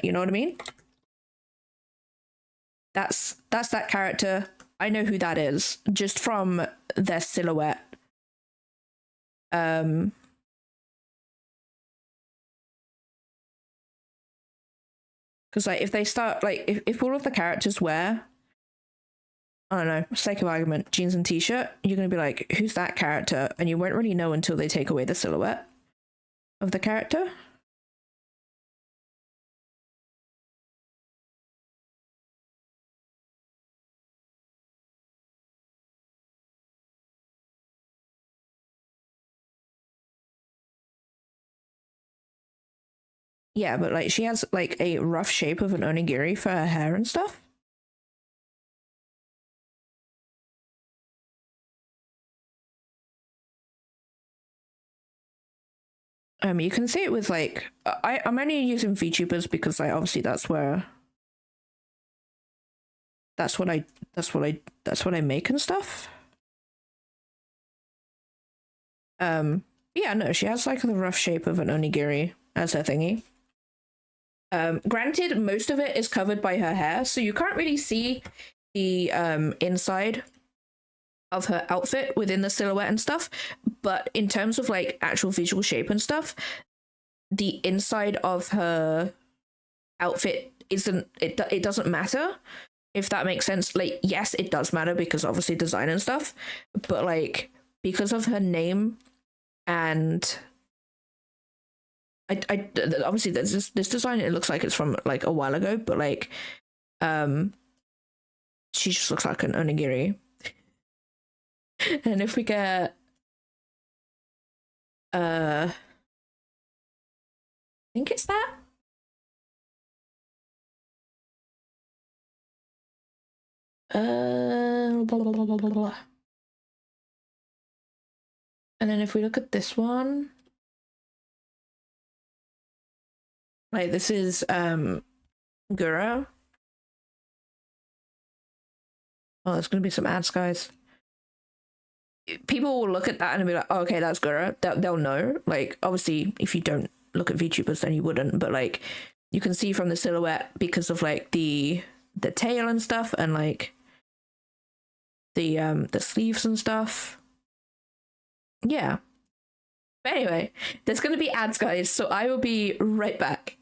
you know what I mean? That's that character. I know who that is just from their silhouette. Because like if they start like if all of the characters wear, I don't know, sake of argument, jeans and t-shirt, you're gonna be like, who's that character? And you won't really know until they take away the silhouette of the character. Yeah, but like she has like a rough shape of an onigiri for her hair and stuff. You can see it with like I'm only using VTubers because like obviously that's what I make and stuff. Yeah, no, she has like the rough shape of an onigiri as her thingy. Granted, most of it is covered by her hair, so you can't really see the inside of her outfit within the silhouette and stuff. But in terms of like actual visual shape and stuff, the inside of her outfit it doesn't matter, if that makes sense. Like, yes, it does matter because obviously design and stuff, but like because of her name and I obviously there's this design, it looks like it's from like a while ago, but like she just looks like an onigiri. And if we get I think it's that. Blah, blah, blah, blah, blah. And then if we look at this one, like this is Guro. Oh, there's gonna be some ads, guys. people will look at that and be like, oh, okay, that's Gura. They'll know. Like, obviously, if you don't look at VTubers, then you wouldn't. But like, you can see from the silhouette because of like the tail and stuff, and like the sleeves and stuff. Yeah. But anyway, there's gonna be ads, guys, so I will be right back.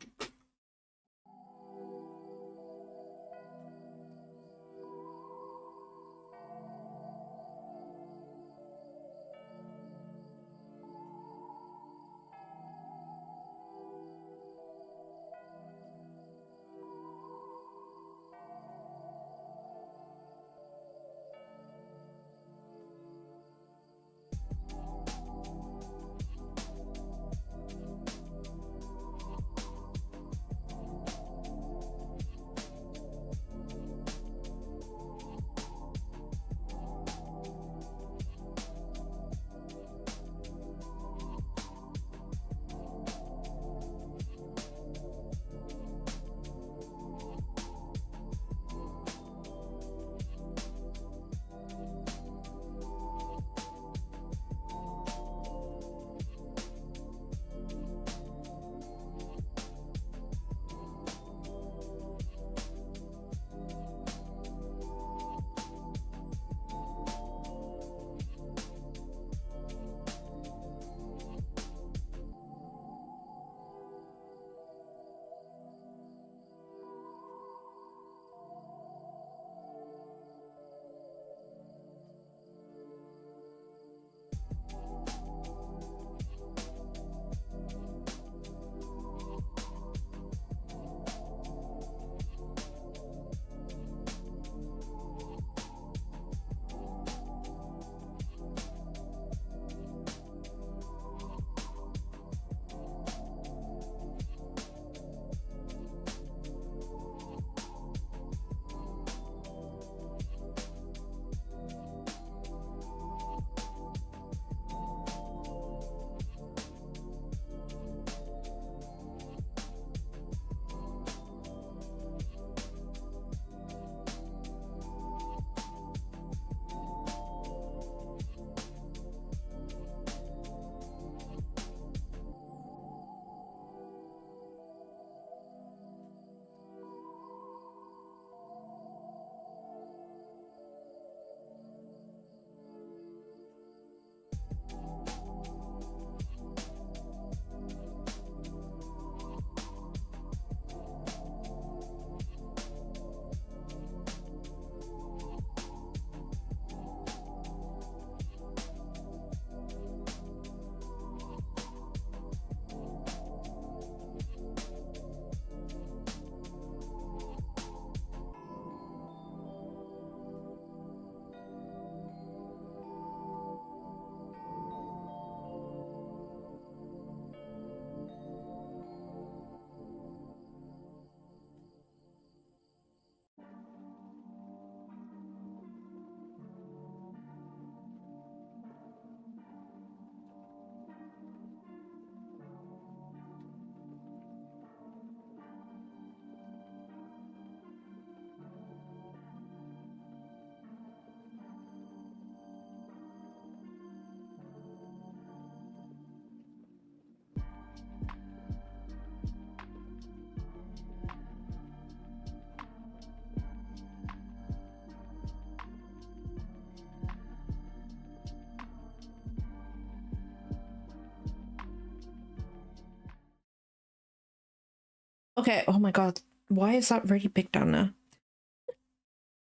Okay, oh my god, why is that really big down there?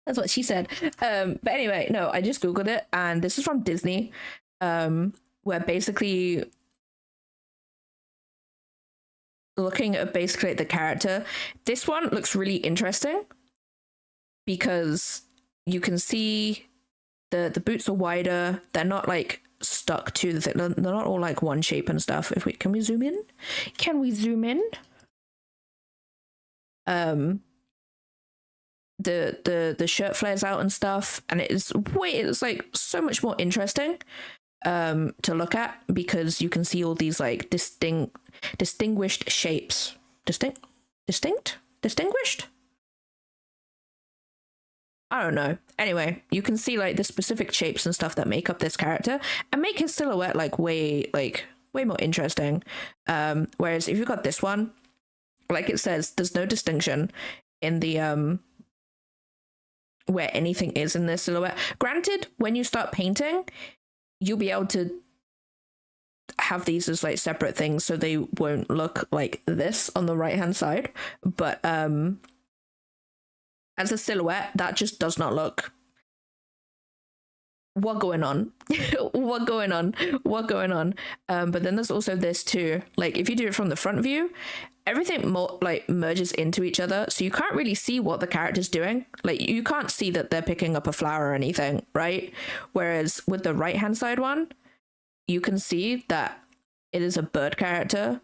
That's what she said. But anyway, no, I just googled it, and this is from Disney, where basically looking at basically the character, this one looks really interesting because you can see the boots are wider. They're not like stuck to the thing. They're not all like one shape and stuff. If we can we zoom in? Can we zoom in? The shirt flares out and stuff, and it's like so much more interesting to look at because you can see all these like distinguished shapes. Distinguished. I don't know. Anyway, you can see like the specific shapes and stuff that make up this character and make his silhouette way more interesting. Whereas if you've got this one, like it says, there's no distinction in the where anything is in this silhouette. Granted, when you start painting, you'll be able to have these as like separate things so they won't look like this on the right hand side, but as a silhouette that just does not look. What going on? What going on? But then there's also this too, like if you do it from the front view, everything more like merges into each other, so you can't really see what the character's doing. Like you can't see that they're picking up a flower or anything, right? Whereas with the right hand side one, you can see that it is a bird character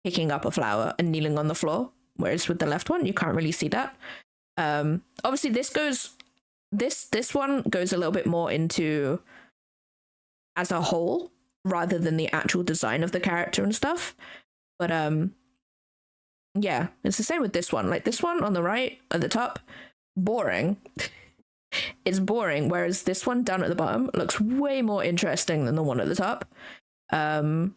picking up a flower and kneeling on the floor. Whereas with the left one, you can't really see that. Obviously, this one goes a little bit more into as a whole rather than the actual design of the character and stuff. But yeah, it's the same with this one. Like this one on the right at the top, boring. It's boring, whereas this one down at the bottom looks way more interesting than the one at the top. And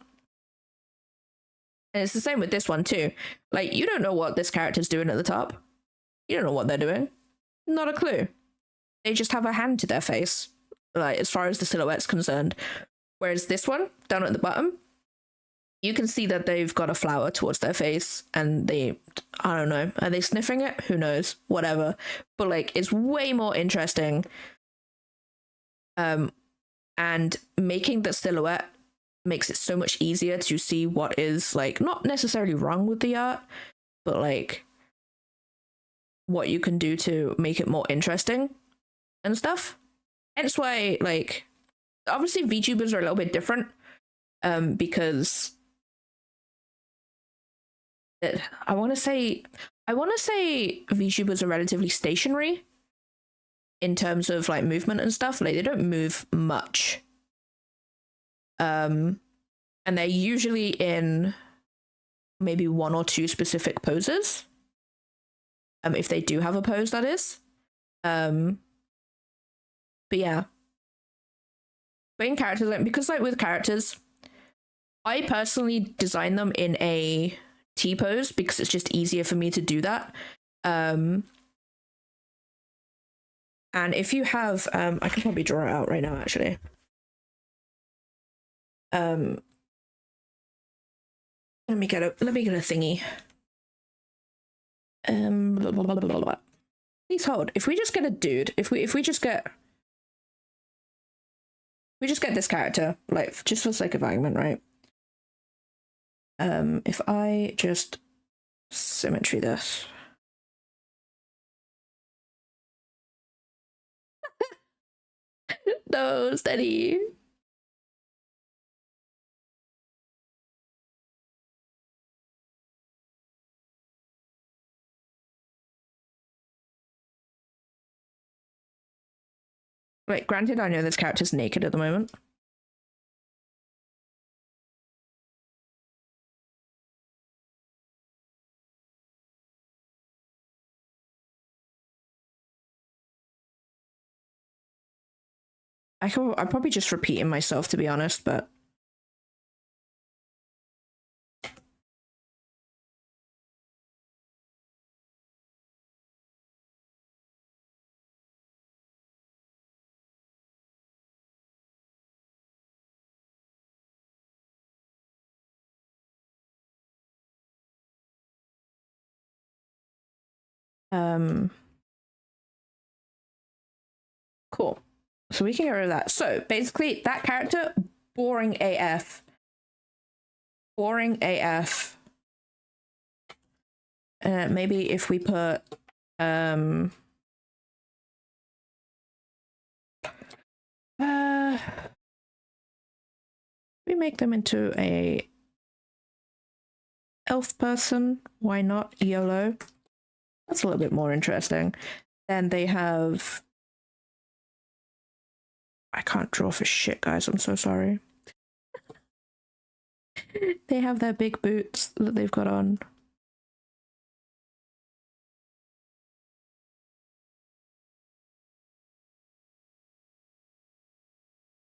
it's the same with this one too. Like you don't know what this character's doing at the top. You don't know what they're doing. Not a clue. They just have a hand to their face, like as far as the silhouette's concerned. Whereas this one down at the bottom, you can see that they've got a flower towards their face and I don't know, are they sniffing it? Who knows? Whatever. But like, it's way more interesting. And making the silhouette makes it so much easier to see what is like, not necessarily wrong with the art, but like what you can do to make it more interesting and stuff. Hence why, like, obviously VTubers are a little bit different, because I want to say VTubers are relatively stationary in terms of like movement and stuff. Like they don't move much, and they're usually in maybe one or two specific poses. If they do have a pose, that is. But yeah, but in characters, like, because like with characters, I personally design them in a T pose because it's just easier for me to do that. And if you have, I can probably draw it out right now, actually. Let me get a thingy. Blah, blah, blah, blah, blah. Please hold. If we just get a dude, if we just get this character, like just for the sake of argument, right? If I just symmetry this. No, steady. Wait, granted, I know this character's naked at the moment. I'm probably just repeating myself, to be honest, but cool. So we can get rid of that. So basically, that character, boring AF. Boring AF. Maybe if we put we make them into a elf person. Why not? YOLO. That's a little bit more interesting. Then they have, I can't draw for shit, guys. I'm so sorry. They have their big boots that they've got on.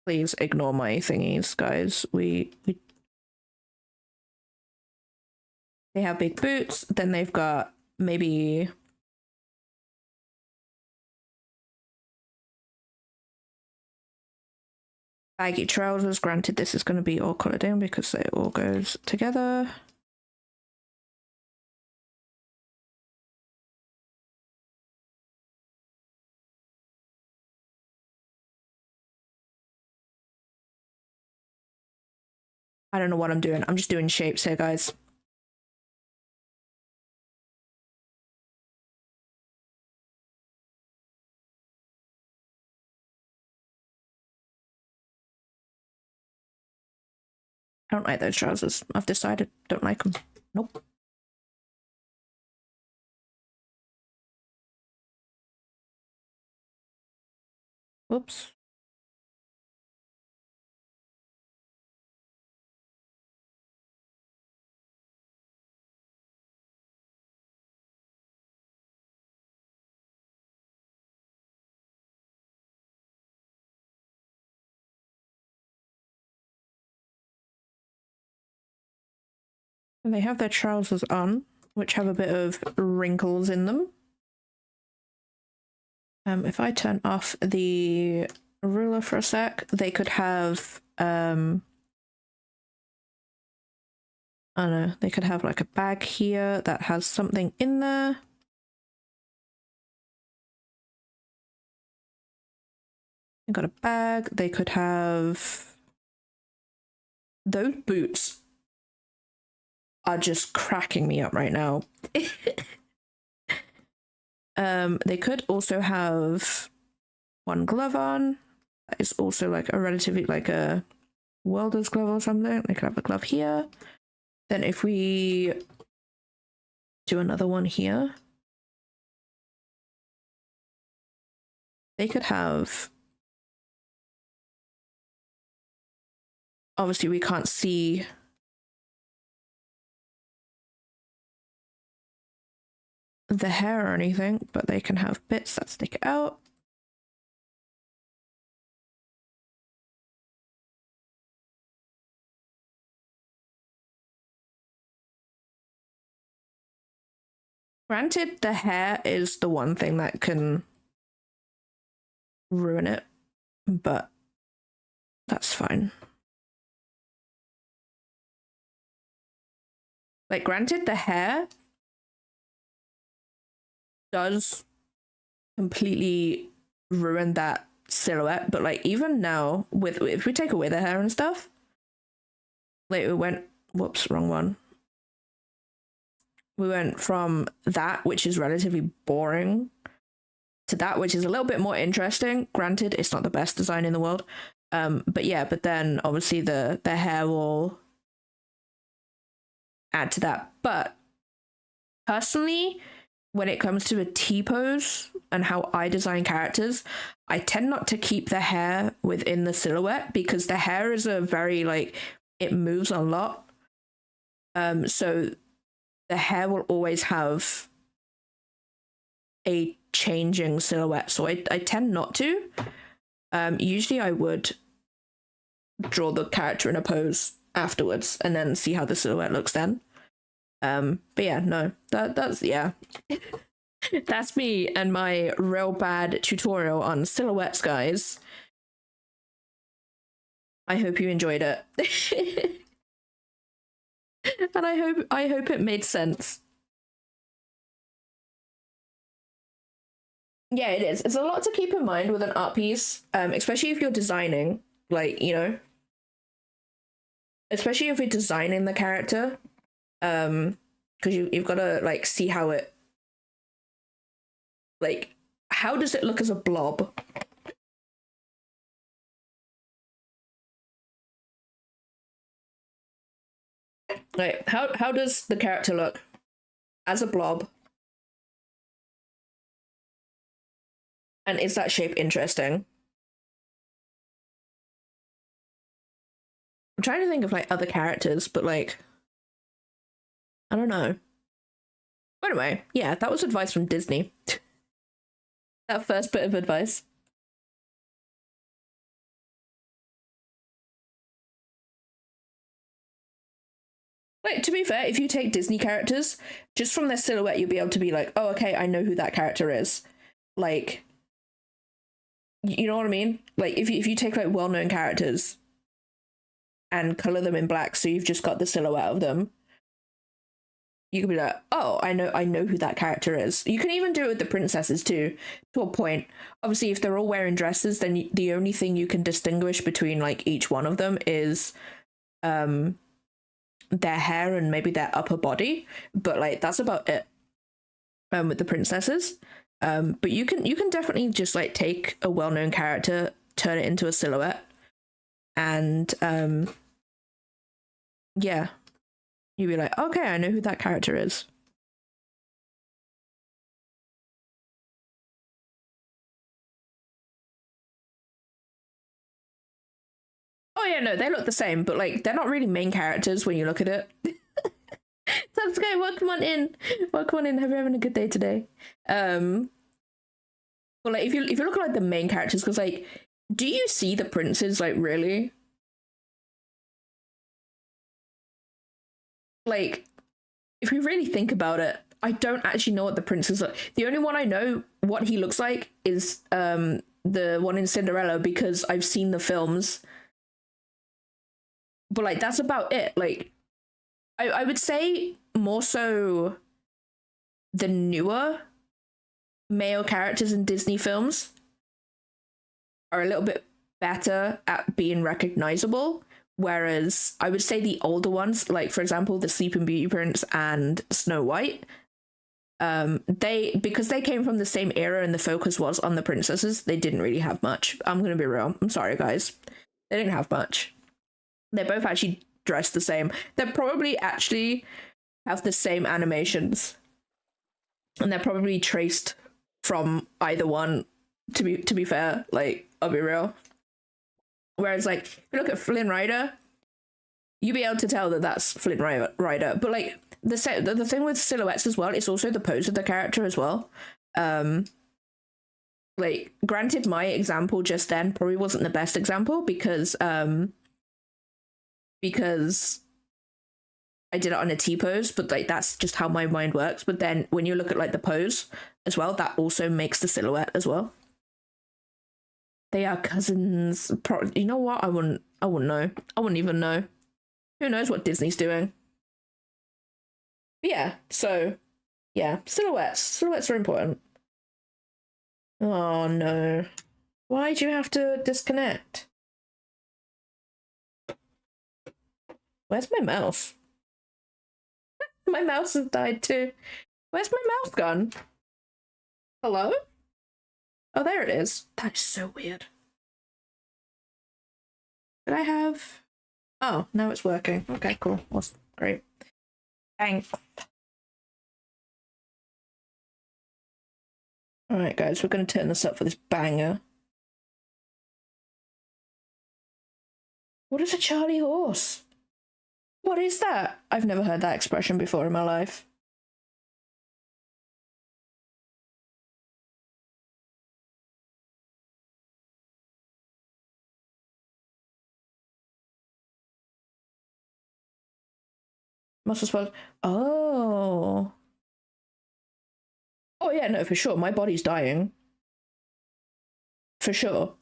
Please ignore my thingies, guys. They have big boots, then they've got maybe baggy trousers. Granted, this is going to be all coloured in because it all goes together. I don't know what I'm doing. I'm just doing shapes here, guys. I don't like those trousers. I've decided don't like them. Nope. Whoops. And they have their trousers on, which have a bit of wrinkles in them. If I turn off the ruler for a sec, they could have I don't know, they could have like a bag here that has something in there. They got a bag. They could have those boots are just cracking me up right now. They could also have one glove on. That is also like a relatively like a welder's glove or something. They could have a glove here. Then if we do another one here, they could have, obviously we can't see the hair or anything, but they can have bits that stick out. Granted, the hair is the one thing that can ruin it, but that's fine. Like, granted, the hair does completely ruin that silhouette, but like even now, with if we take away the hair and stuff, like we went, whoops, wrong one. We went from that, which is relatively boring, to that, which is a little bit more interesting. Granted, it's not the best design in the world, but yeah. But then obviously the hair will add to that. But personally, when it comes to a T-pose and how I design characters, I tend not to keep the hair within the silhouette because the hair is a very like it moves a lot. So the hair will always have a changing silhouette. So I tend not to. Usually I would draw the character in a pose afterwards and then see how the silhouette looks then. But yeah, no, that's yeah. That's me and my real bad tutorial on silhouettes, guys. I hope you enjoyed it. And I hope it made sense. Yeah, it is. It's a lot to keep in mind with an art piece, especially if you're designing, like, you know, especially if you're designing the character, because you've got to like see how it, like, how does it look as a blob? Like, how does the character look as a blob? And is that shape interesting? I'm trying to think of like other characters, but like, I don't know. Anyway, yeah, that was advice from Disney. That first bit of advice. Like, to be fair, if you take Disney characters, just from their silhouette, you'll be able to be like, oh, okay, I know who that character is. Like, you know what I mean? Like, if you take like well-known characters and color them in black, so you've just got the silhouette of them, you could be like, oh, I know who that character is. You can even do it with the princesses too, to a point. Obviously, if they're all wearing dresses, then the only thing you can distinguish between like each one of them is their hair and maybe their upper body. But like that's about it. With the princesses. But you can definitely just like take a well-known character, turn it into a silhouette, and yeah, you'd be like, okay, I know who that character is. Oh yeah, no, they look the same, but like they're not really main characters when you look at it. That's okay. Welcome on in. Welcome on in. Hope you're having a good day today. But like if you look at like the main characters, because like, do you see the princes like really? Like, if you really think about it, I don't actually know what the princes look. The only one I know what he looks like is the one in Cinderella because I've seen the films. But like that's about it. Like I would say more so the newer male characters in Disney films are a little bit better at being recognizable. Whereas I would say the older ones, like for example, the Sleeping Beauty Prince and Snow White, they because they came from the same era and the focus was on the princesses, they didn't really have much. I'm gonna be real. I'm sorry, guys. They didn't have much. They're both actually dressed the same. They probably actually have the same animations, and they're probably traced from either one. To be fair, like I'll be real. Whereas like if you look at Flynn Rider, you'll be able to tell that that's Flynn Rider. But like the thing with silhouettes as well, it's also the pose of the character as well. Like granted, my example just then probably wasn't the best example because I did it on a T pose, but like that's just how my mind works. But then when you look at like the pose as well, that also makes the silhouette as well. They are cousins. You know what? I wouldn't know. I wouldn't even know. Who knows what Disney's doing? But yeah. So yeah, silhouettes. Silhouettes are important. Oh no! Why'd you have to disconnect? Where's my mouse? My mouse has died too. Where's my mouse gone? Hello? Oh, there it is. That is so weird. Did I have... Oh, now it's working. Okay, cool. That's great. Thanks. Alright, guys, we're going to turn this up for this banger. What is a Charlie horse? What is that? I've never heard that expression before in my life. Must as well. Oh. Oh, yeah, no, for sure. My body's dying. For sure.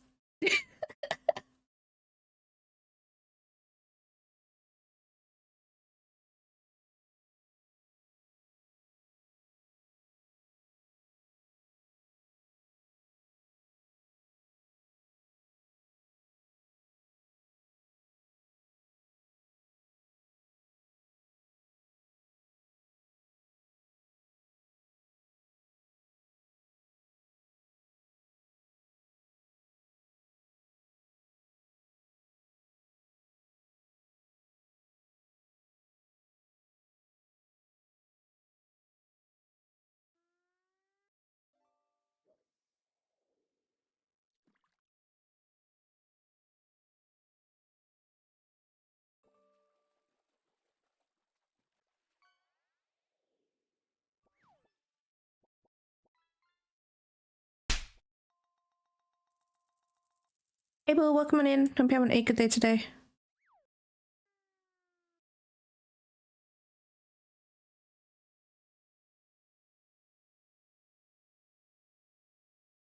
Hey, Bill, welcome on in. Hope you having a good day today.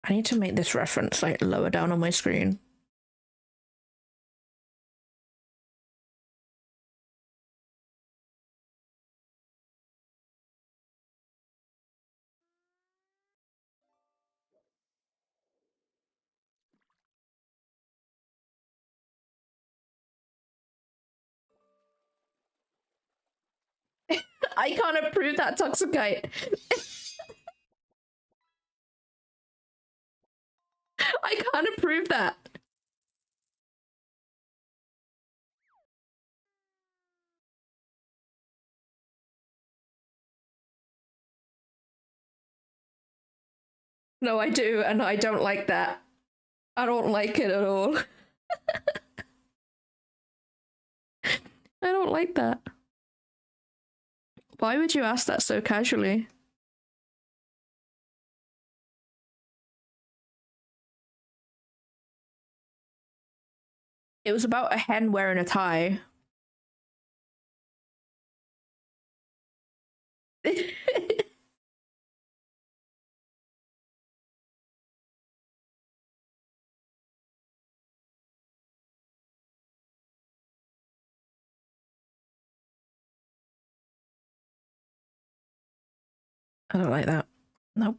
I need to make this reference like lower down on my screen. I can't approve that toxicite. I can't approve that. No, I do, and I don't like that. I don't like it at all. I don't like that. Why would you ask that so casually? It was about a hen wearing a tie. I don't like that. Nope.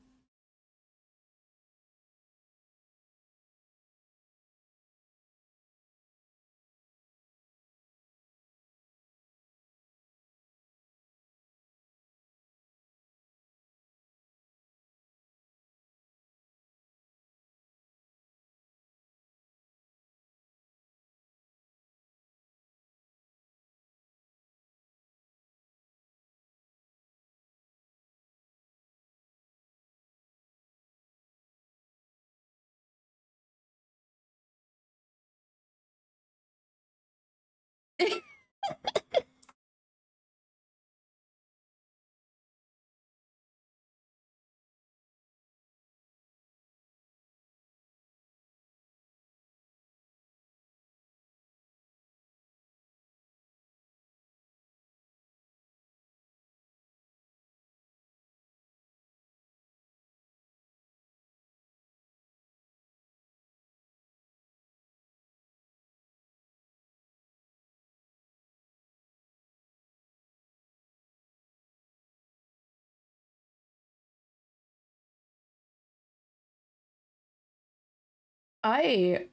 I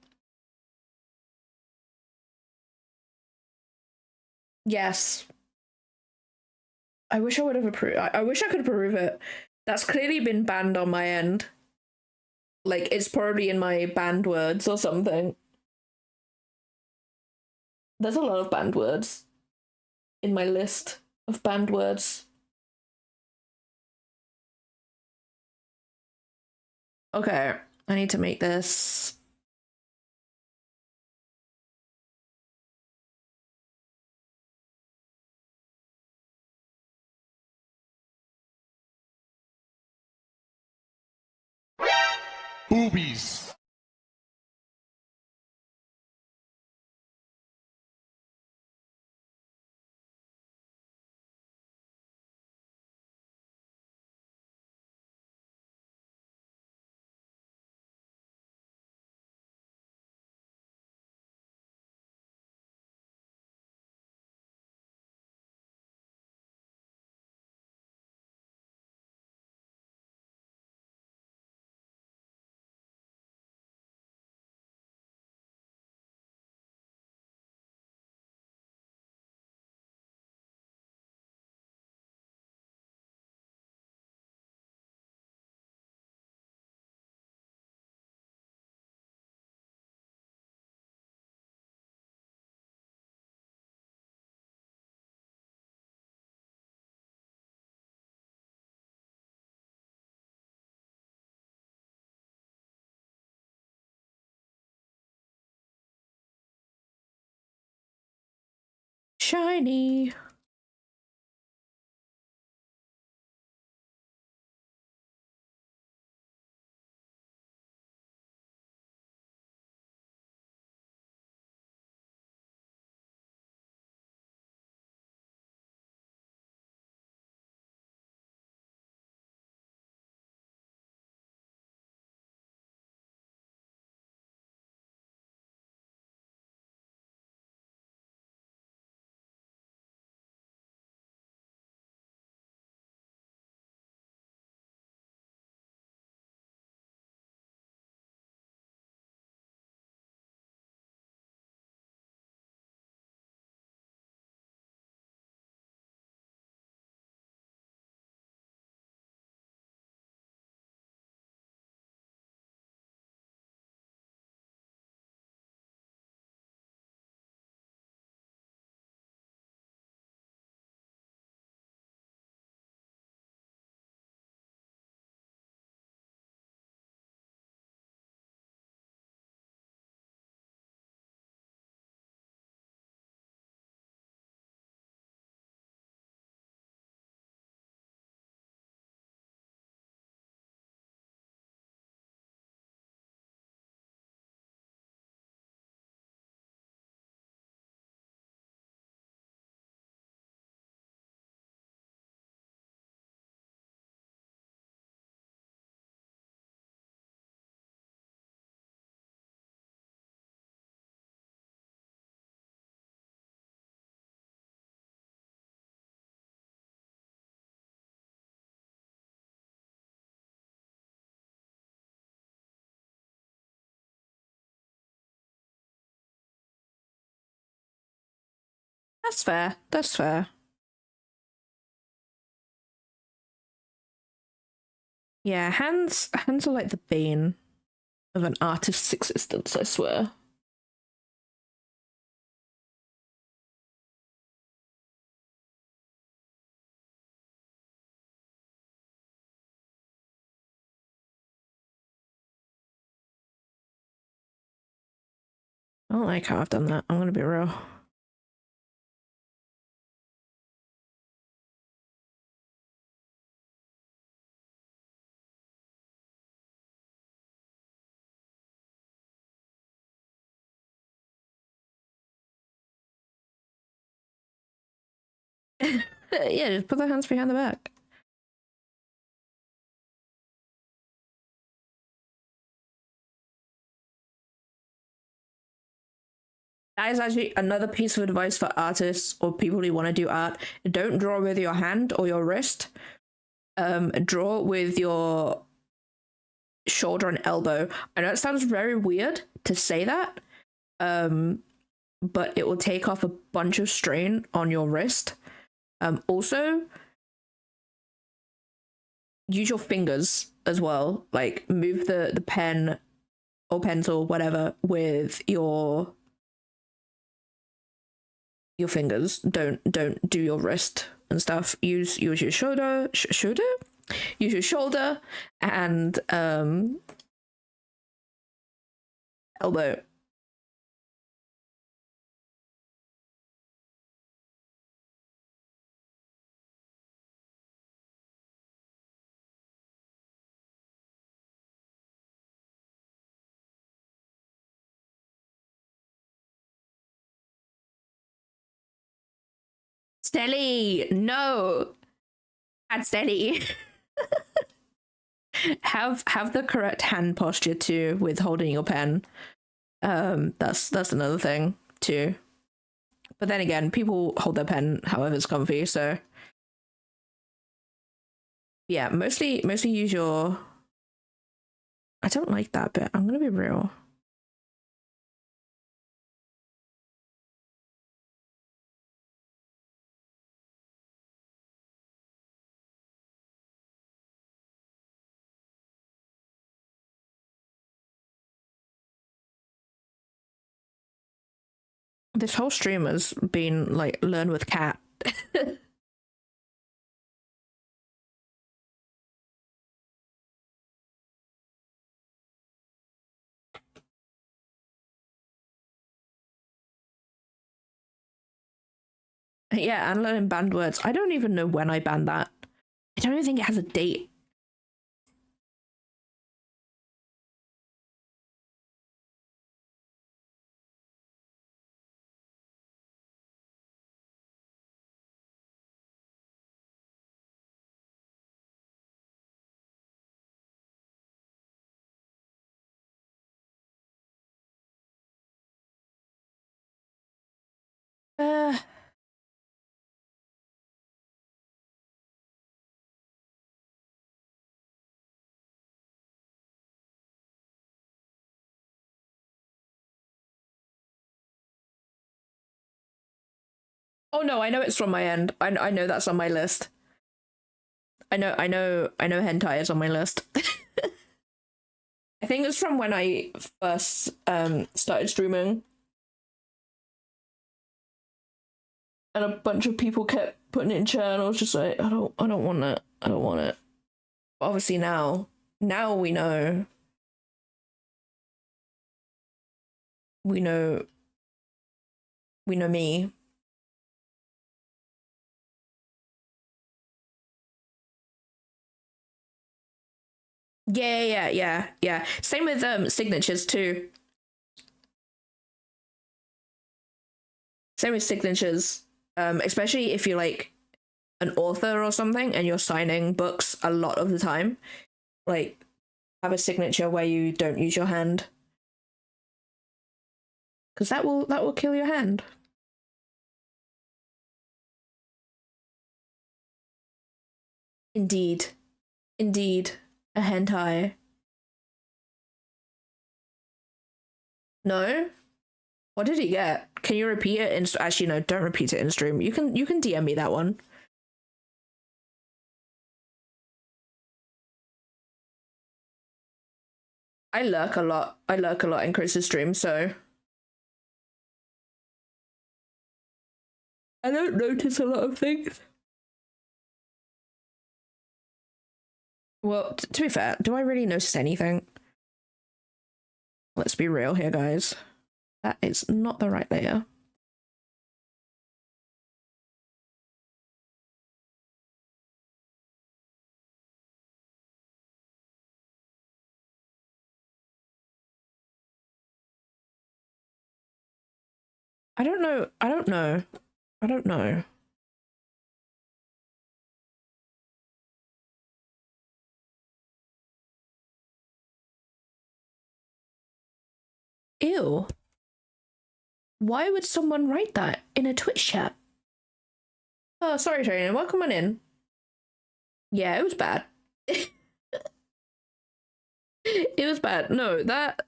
yes. I wish I would have approved. I wish I could approve it. That's clearly been banned on my end. Like it's probably in my banned words or something. There's a lot of banned words in my list of banned words. Okay, I need to make this. Boobies. Shiny. That's fair. That's fair. Yeah, hands are like the bane of an artist's existence, I swear. I don't like how I've done that. I'm gonna be real. Yeah, just put the hands behind the back. That is actually another piece of advice for artists or people who want to do art. Don't draw with your hand or your wrist. Draw with your shoulder and elbow. I know it sounds very weird to say that, but it will take off a bunch of strain on your wrist. Also, use your fingers as well. Like move the pen or pencil, whatever, with your fingers. Don't do your wrist and stuff. Use your shoulder. Use your shoulder and elbow. Steady. No. Add steady. have the correct hand posture too with holding your pen. That's another thing too. But then again, people hold their pen however's comfy, so yeah, mostly use your. I don't like that bit. I'm gonna be real. This whole stream has been like learn with cat. Yeah, and learning banned words. I don't even know when I banned that. I don't even think it has a date. Uh, oh no, I know it's from my end. I know that's on my list. I know hentai is on my list. I think it's from when I first started streaming. And a bunch of people kept putting it in chat and I was just like, I don't want it. I don't want it. But obviously now we know. We know me. Yeah. Same with signatures too. Same with signatures. Especially if you're like an author or something and you're signing books a lot of the time. Like have a signature where you don't use your hand. Because that will kill your hand. Indeed. A hentai. No? What did he get? Can you repeat it? Actually, no, don't repeat it in stream. You can DM me that one. I lurk a lot. I lurk a lot in Chris's stream, so I don't notice a lot of things. Well, to be fair, do I really notice anything? Let's be real here, guys. That is not the right layer. I don't know. I don't know. I don't know. Ew. Why would someone write that in a Twitch chat? Oh, sorry, Trainer. Welcome on in. Yeah, it was bad. It was bad. No,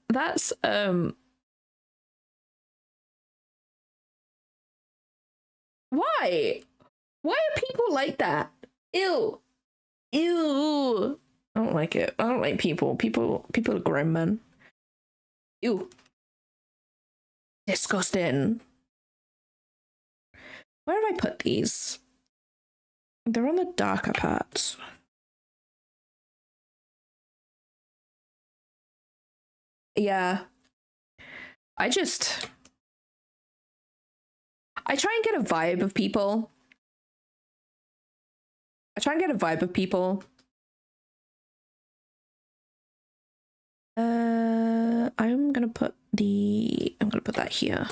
that's why? Why are people like that? Ew. Ew. I don't like it. I don't like people. People are grown men. Ew. Disgusting. Where have I put these? They're on the darker parts. Yeah. I try and get a vibe of people. I'm gonna put that here.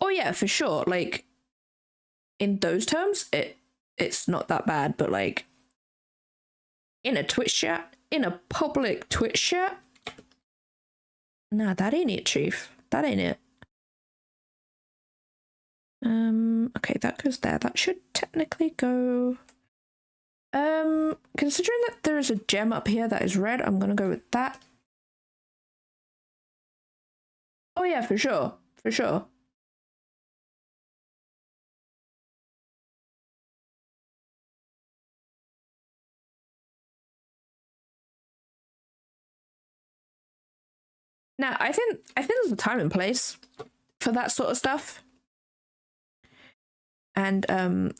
Oh yeah, for sure. Like in those terms, it's not that bad, but like in a Twitch chat, in a public Twitch chat, nah, that ain't it, Chief. That ain't it. Okay, that goes there. That should technically go. Considering that there is a gem up here that is red, I'm gonna go with that. Oh yeah, for sure. For sure. Now, I think there's a time and place for that sort of stuff. And that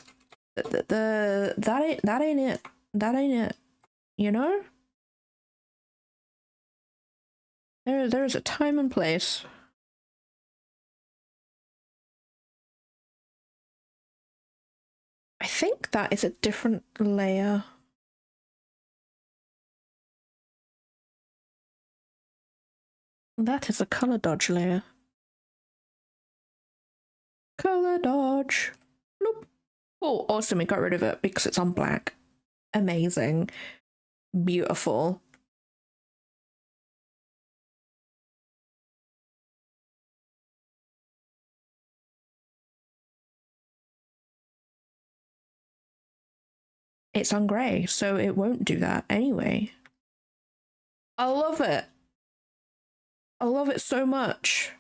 ain't it. That ain't it. You know? There is a time and place. I think that is a different layer. That is a color dodge layer. Color dodge. Bloop. Oh, awesome. We got rid of it because it's on black. Amazing. Beautiful. It's on grey, so it won't do that anyway. I love it. I love it so much.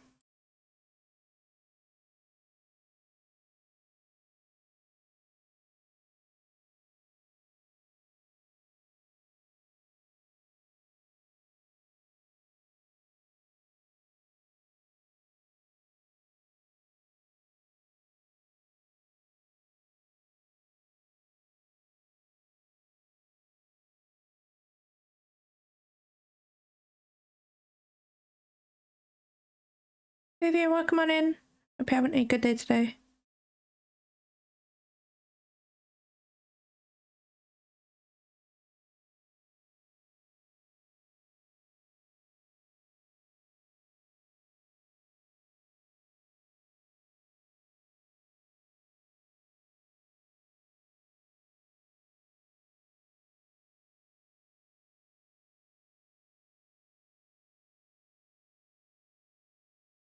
Vivian, welcome on in. Hope you're having a good day today.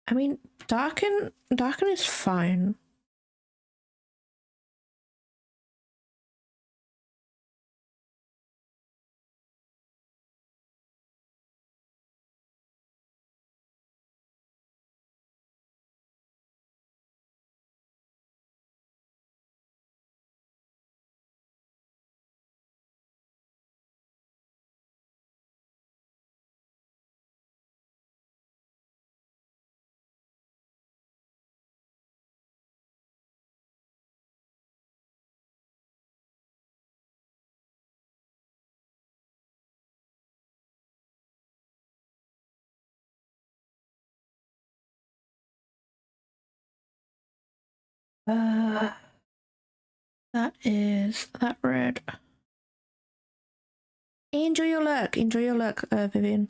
I mean, darken is fine. That is that red. Enjoy your luck. Enjoy your luck, Vivian.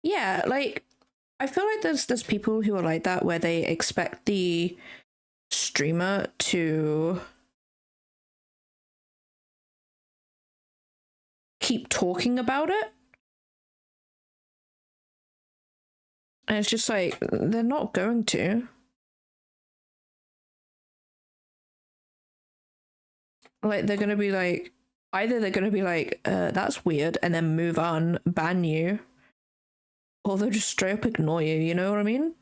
Yeah, like I feel like there's people who are like that where they expect the streamer to keep talking about it. And it's just like they're not going to. Like they're gonna be like either they're gonna be like, that's weird, and then move on, ban you, or they'll just straight up ignore you, you know what I mean?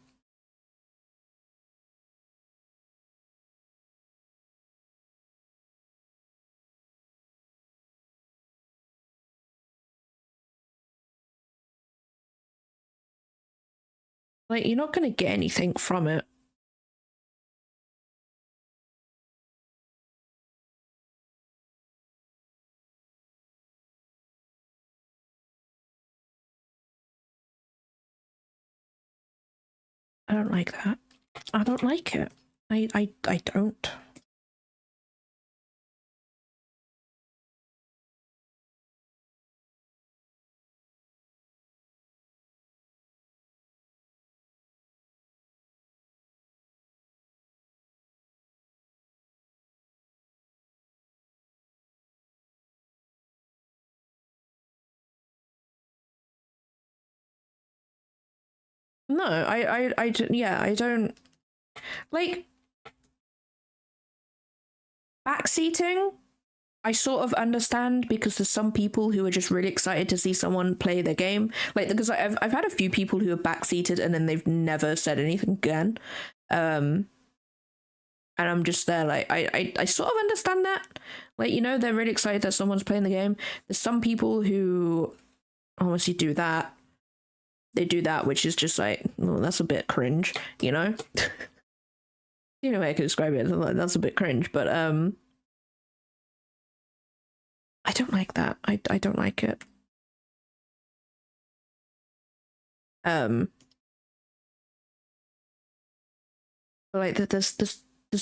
Like you're not gonna get anything from it. I don't like that. I don't like it. I don't. No, yeah, I don't like backseating. I sort of understand because there's some people who are just really excited to see someone play their game. Like because I've had a few people who are backseated and then they've never said anything again. And I'm just there like I sort of understand that. Like, you know, they're really excited that someone's playing the game. There's some people who obviously do that. They do that, which is just like, oh, that's a bit cringe, you know? You know way I could describe it. Like, that's a bit cringe, but I don't like that. I don't like it. Like there's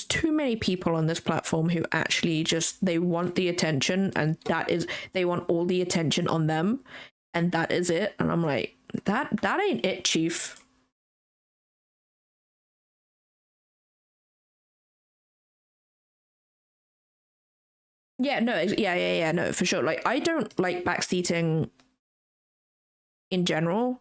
too many people on this platform who actually just they want the attention, and that is they want all the attention on them, and that is it. And I'm like, that ain't it, chief. Yeah, no, yeah, no, for sure. Like I don't like backseating in general.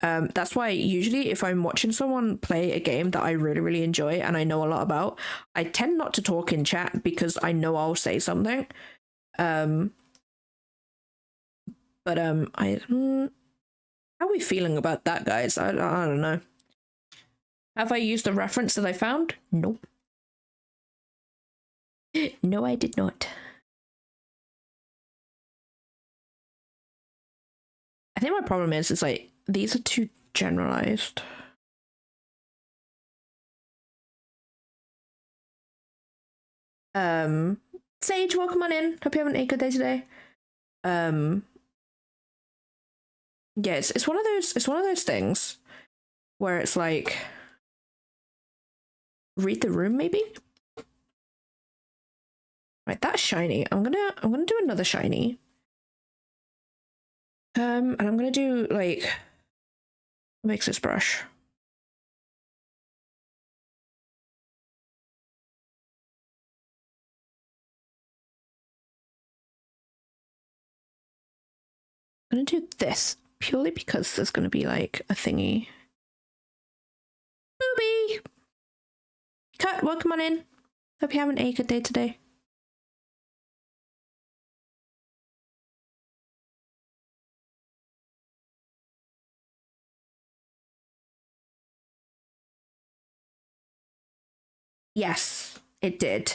That's why usually if I'm watching someone play a game that I really, really enjoy and I know a lot about, I tend not to talk in chat because I know I'll say something. Um, but how are we feeling about that, guys? I don't know. Have I used the reference that I found? Nope. No, I did not. I think my problem is like these are too generalized. Sage, welcome on in. Hope you're having a good day today. Yeah, it's one of those things where it's like read the room maybe. Right, that's shiny. I'm gonna do another shiny. And I'm gonna do like makes this brush. I'm gonna do this purely because there's gonna be like a thingy. Booby! Cut, welcome on in. Hope you're having a good day today. Yes, it did.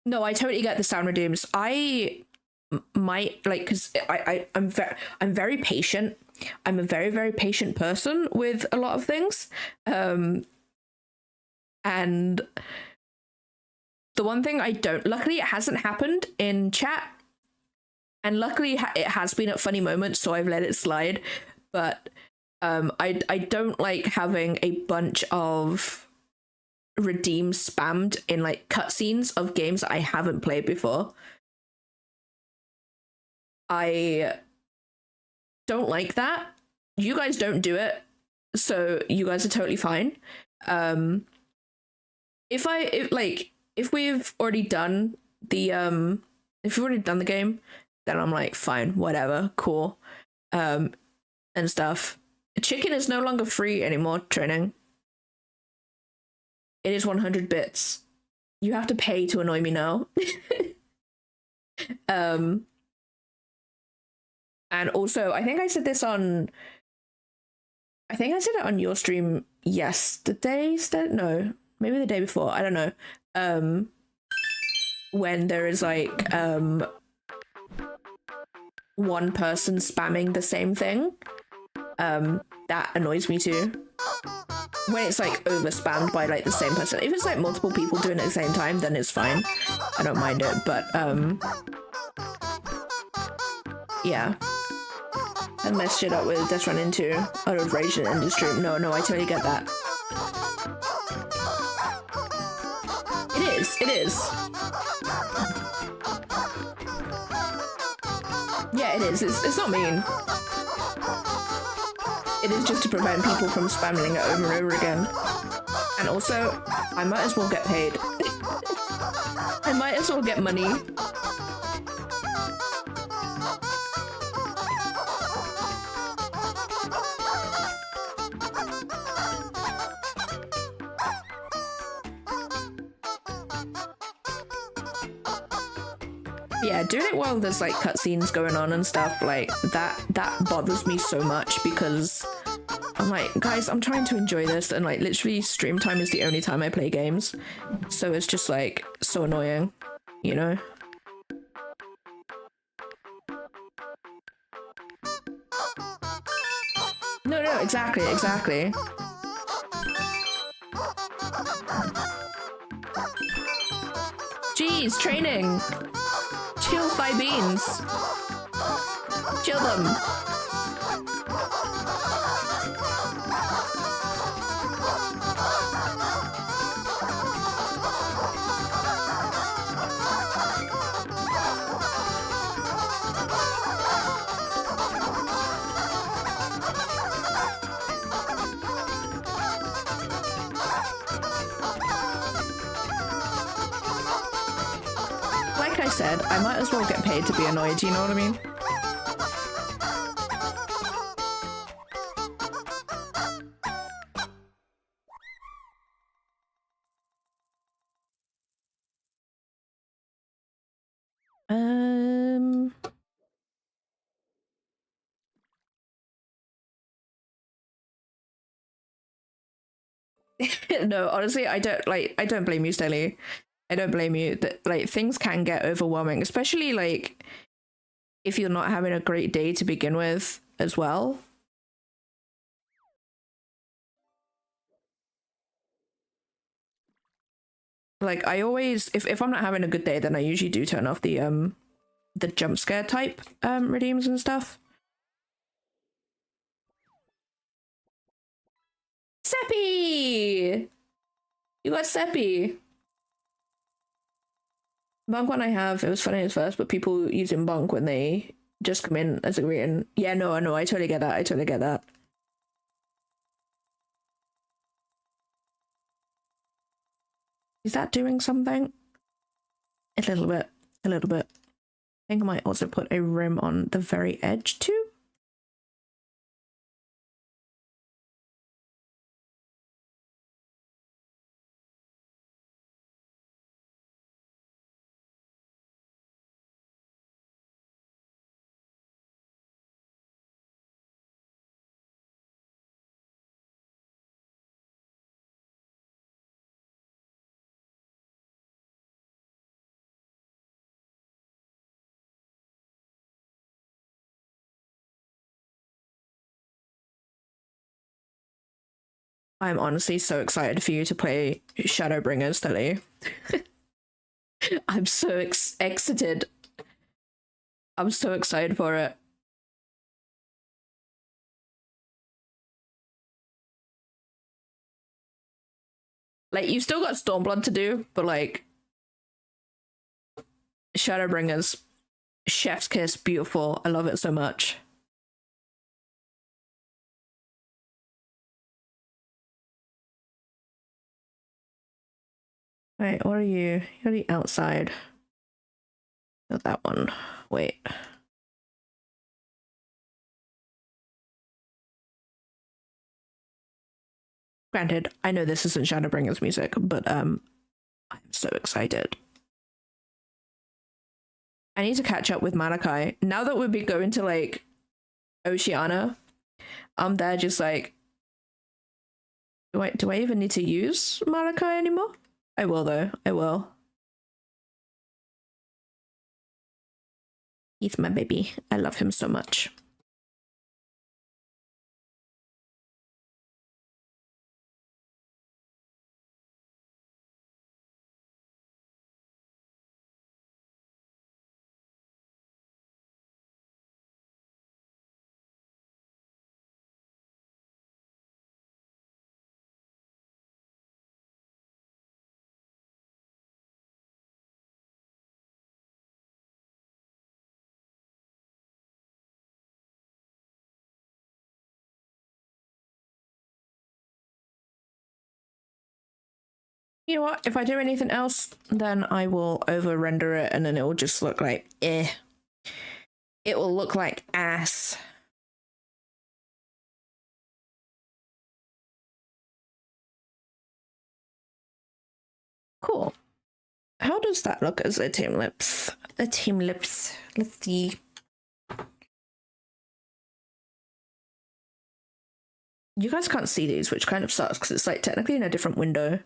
No, I totally get the sound redeems. I might like because I'm very patient. I'm a very patient person with a lot of things. And the one thing I don't, luckily it hasn't happened in chat, and luckily it has been at funny moments, so I've let it slide. But I don't like having a bunch of redeems spammed in like cutscenes of games that I haven't played before. I don't like that. You guys don't do it, so you guys are totally fine. If we've already done the if we've already done the game, then I'm like fine, whatever, cool. And stuff. Chicken is no longer free anymore, training. It is 100 bits. You have to pay to annoy me now. And also, I think I said it on your stream yesterday. No, maybe the day before. I don't know. When there is like one person spamming the same thing, that annoys me too. When it's like over spammed by like the same person. If it's like multiple people doing it at the same time, then it's fine. I don't mind it, but yeah. I messed shit up with Death Run into out of rage in the industry. No, I totally get that. It is. Yeah, it is. It's not mean. It is just to prevent people from spamming it over and over again. And also, I might as well get paid. I might as well get money. Yeah, doing it while there's like cutscenes going on and stuff like that bothers me so much because I'm like, guys, I'm trying to enjoy this, and like literally stream time is the only time I play games, so it's just like so annoying, you know? No, exactly. Jeez, training. Chill 5 beans. Chill them. Like I said, I might as well get paid to be annoyed, you know what I mean? No, honestly, I don't blame you, Stelly. I don't blame you. That like things can get overwhelming, especially like if you're not having a great day to begin with as well. Like I always if I'm not having a good day, then I usually do turn off the jump scare type redeems and stuff. Seppi! You got Seppi. Bunk one I have, it was funny at first, but people using bunk when they just come in as a green. Yeah, no, I totally get that. I totally get that. Is that doing something? A little bit. A little bit. I think I might also put a rim on the very edge too. I'm honestly so excited for you to play Shadowbringers, Tilly. I'm so excited. I'm so excited for it. Like, you've still got Stormblood to do, but like, Shadowbringers, Chef's Kiss, beautiful. I love it so much. Right, what are you? You're the outside. Not that one. Wait. Granted, I know this isn't Shadowbringers music, but I'm so excited. I need to catch up with Malachi. Now that we've been going to like Oceania, I'm there just like, do I even need to use Malachi anymore? I will though. I will. He's my baby. I love him so much. You know what? If I do anything else, then I will over render it and then it will just look like eh. It will look like ass. Cool. How does that look as a team lips? A team lips. Let's see. You guys can't see these, which kind of sucks because it's like technically in a different window.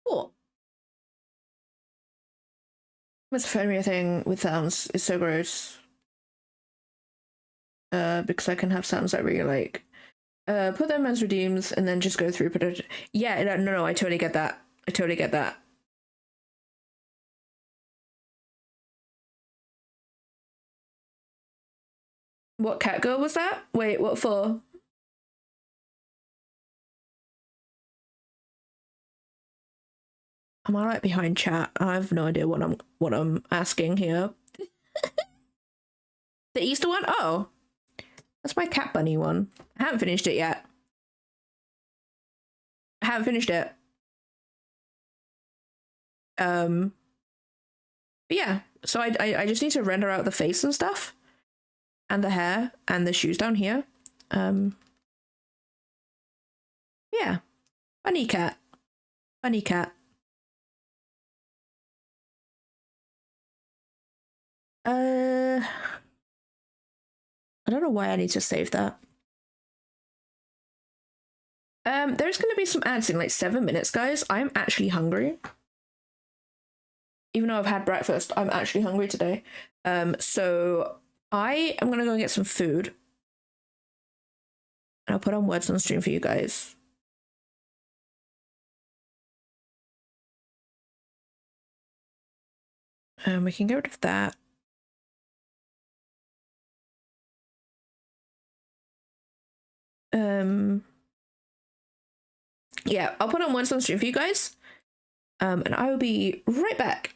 Cool. What's funny thing with sounds is so gross. Because I can have sounds that really like put them as redeems and then just go through yeah, no, I totally get that. I totally get that. What cat girl was that? Wait, what for? Am I right behind chat? I have no idea what I'm asking here. The Easter one? Oh. That's my cat bunny one. I haven't finished it yet. I haven't finished it. But yeah, so I just need to render out the face and stuff. And the hair and the shoes down here. Yeah. Bunny cat. Bunny cat. I don't know why I need to save that. There's going to be some ads in like 7 minutes, guys. I'm actually hungry. Even though I've had breakfast, I'm actually hungry today. So I am going to go and get some food. And I'll put on words on the stream for you guys. We can get rid of that. Yeah, I'll put on words on the stream for you guys. And I will be right back.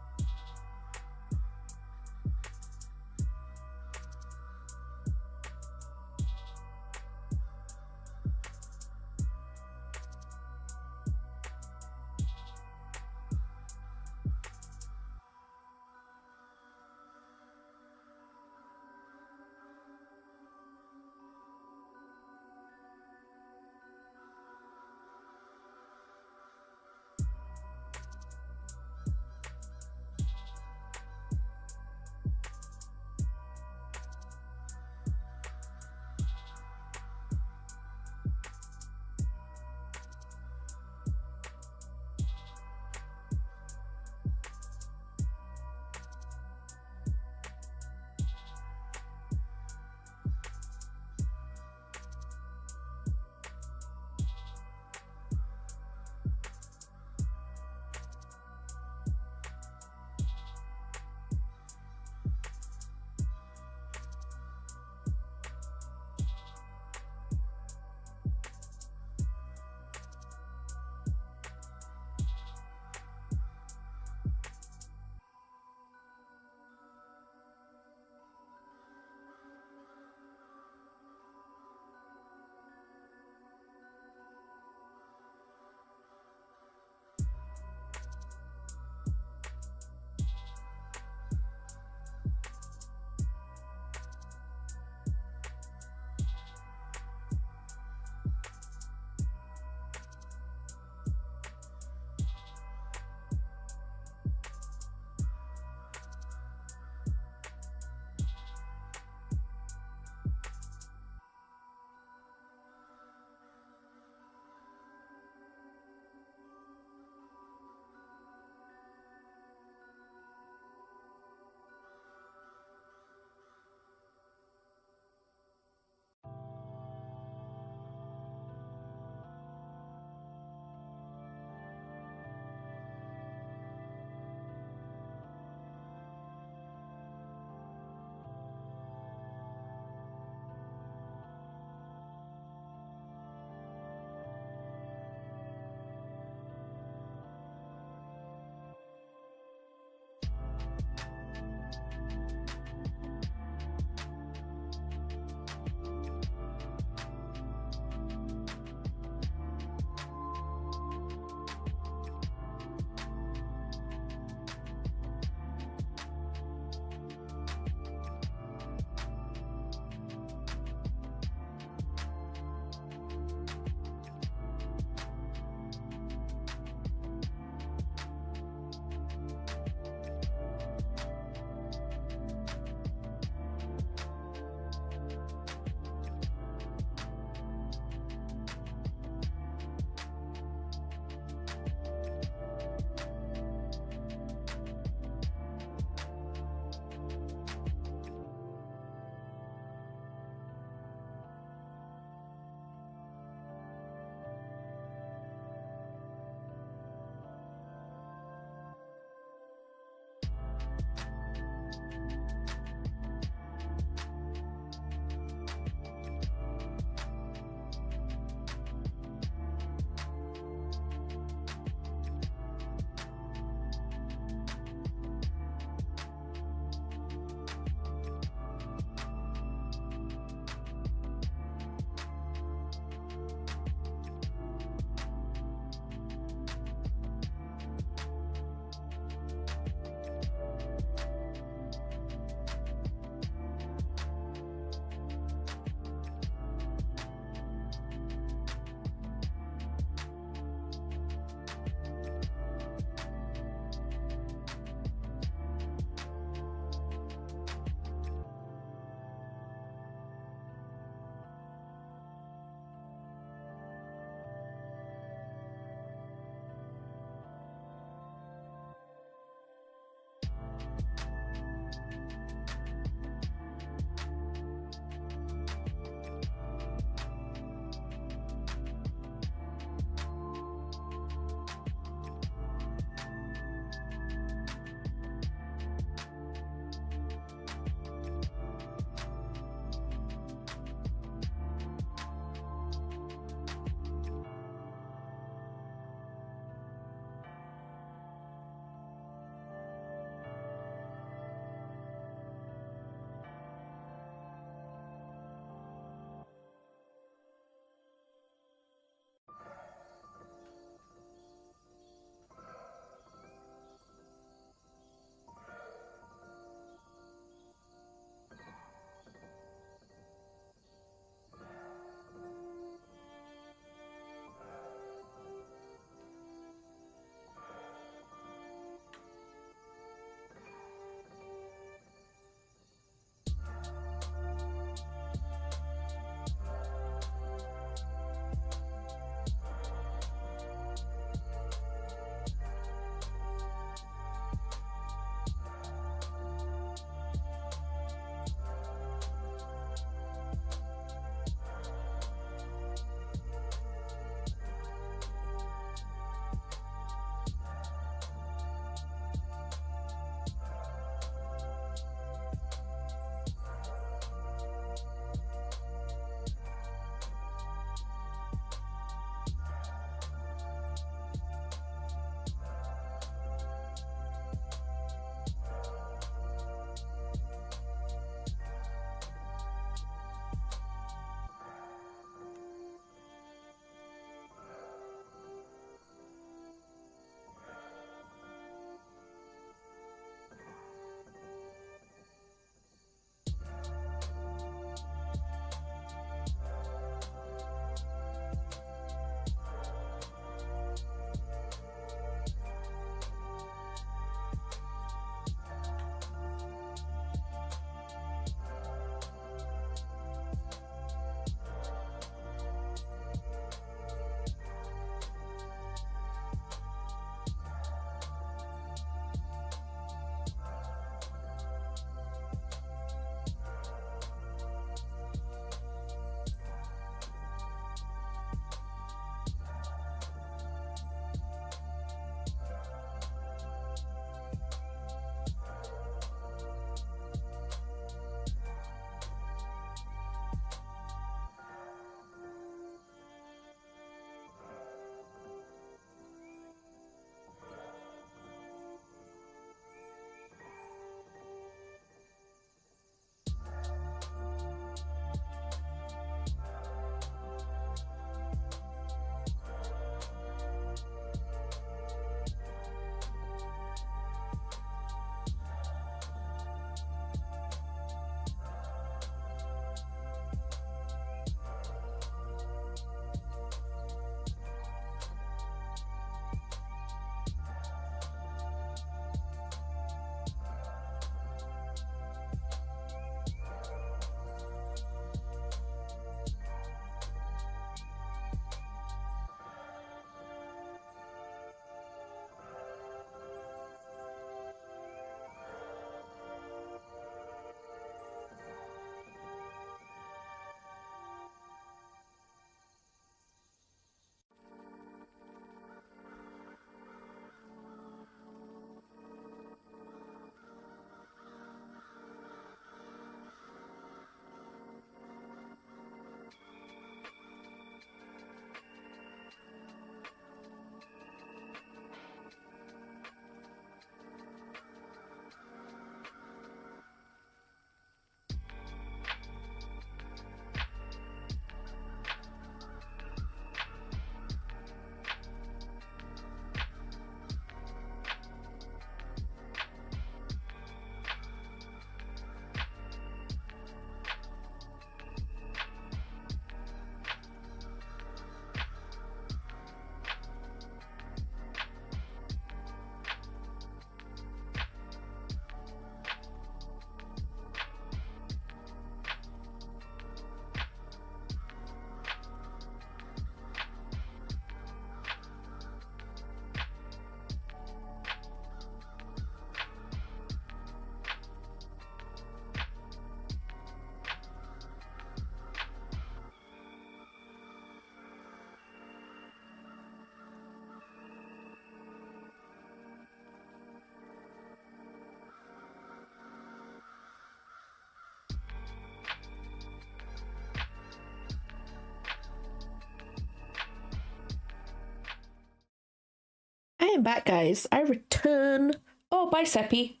am back, guys. I return. Oh, bye, Seppi.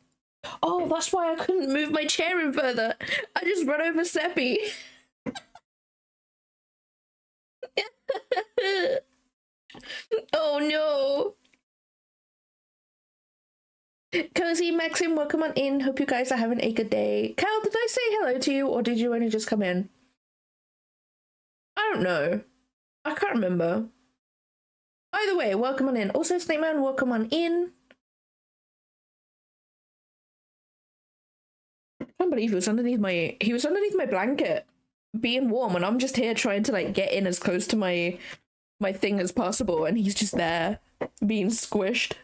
Oh, that's why I couldn't move my chair in further. I just run over Seppi. Oh no. Cozy, Maxim, welcome on in. Hope you guys are having a good day. Cal, did I say hello to you or did you only just come in? I don't know. I can't remember. Either way, welcome on in. Also, Snake Man, welcome on in. I can't believe he was underneath my blanket, being warm, and I'm just here trying to like get in as close to my thing as possible, and he's just there being squished.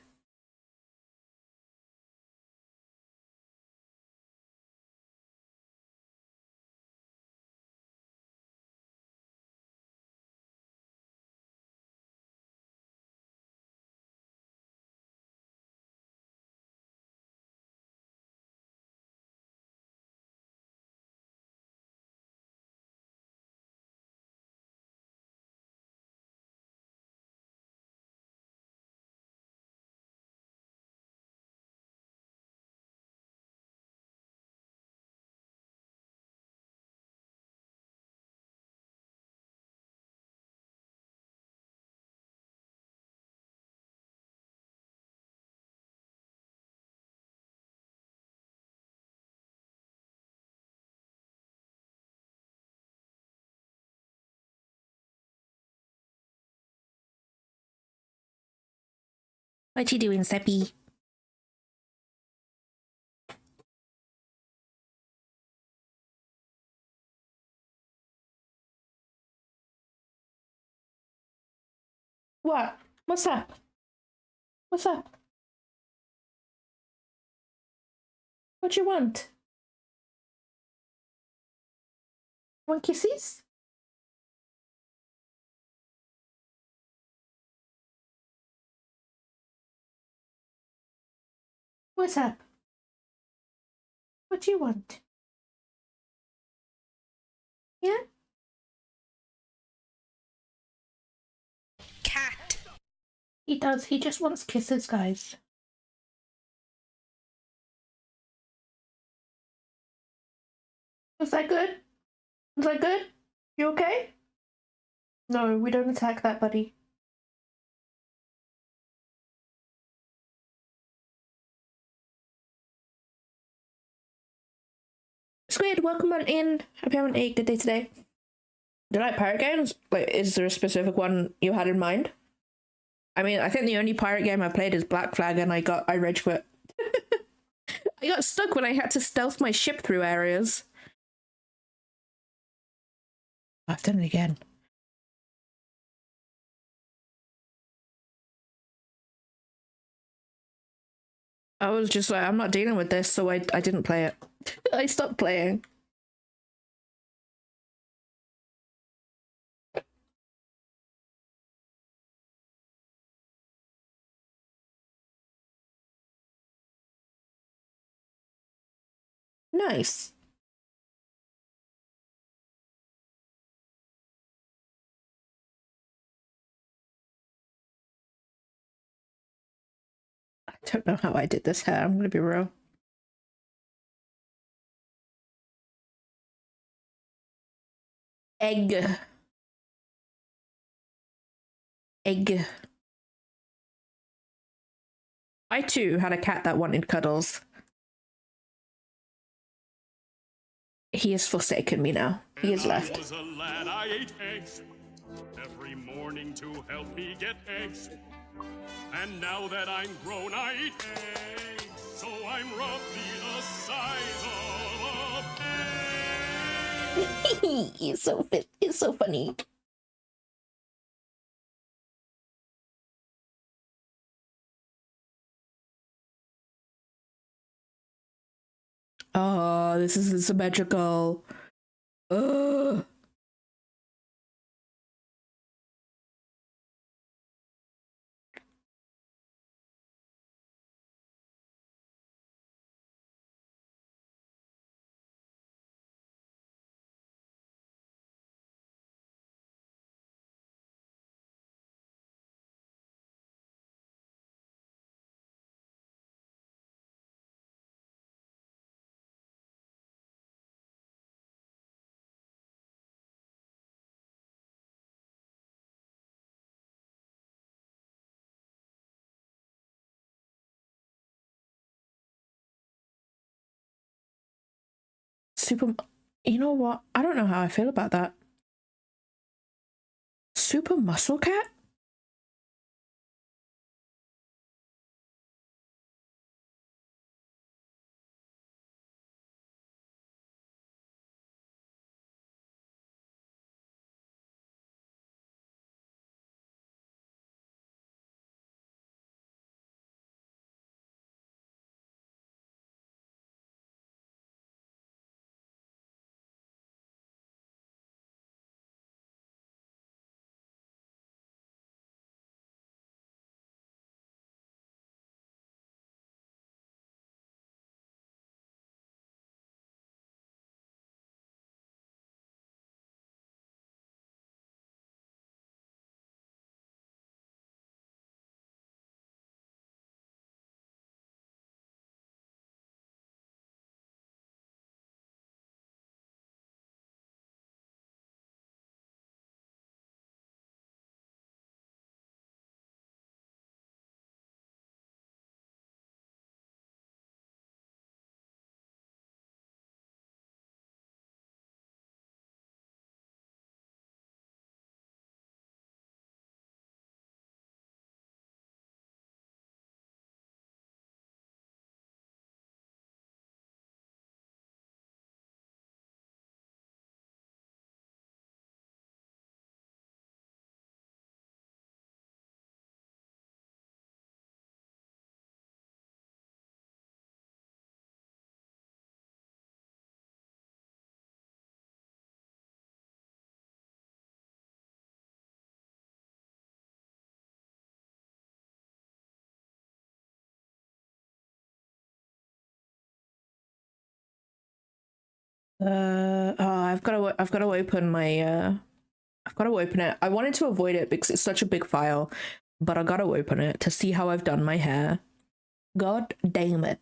What you doing, Seppi? What? What's up? What's up? What you want? Want kisses? What's up? What you want? Yeah? Cat. He does. He just wants kisses, guys. Was that good? Was that good? You okay? No, we don't attack that, buddy. Squid, welcome on in. Hope you're having a good day today. Do you like pirate games? Like, is there a specific one you had in mind? I mean, I think the only pirate game I played is Black Flag, and I rage quit. I got stuck when I had to stealth my ship through areas. I've done it again. I was just like, I'm not dealing with this, so I didn't play it. I stopped playing. Nice. I don't know how I did this hair, I'm gonna be real. Egg. Egg. I too had a cat that wanted cuddles. He has forsaken me now. He has left. I was a lad, I ate eggs every morning to help me get eggs. And now that I'm grown, I eat eggs, so I'm roughly the size of a egg. He's so fit. He's so funny. Oh, this is symmetrical. Ugh. Super. You know what? I don't know how I feel about that. Super muscle cat? I've got to open my I've got to open it. I wanted to avoid it because it's such a big file, but I got to open it to see how I've done my hair. God damn it.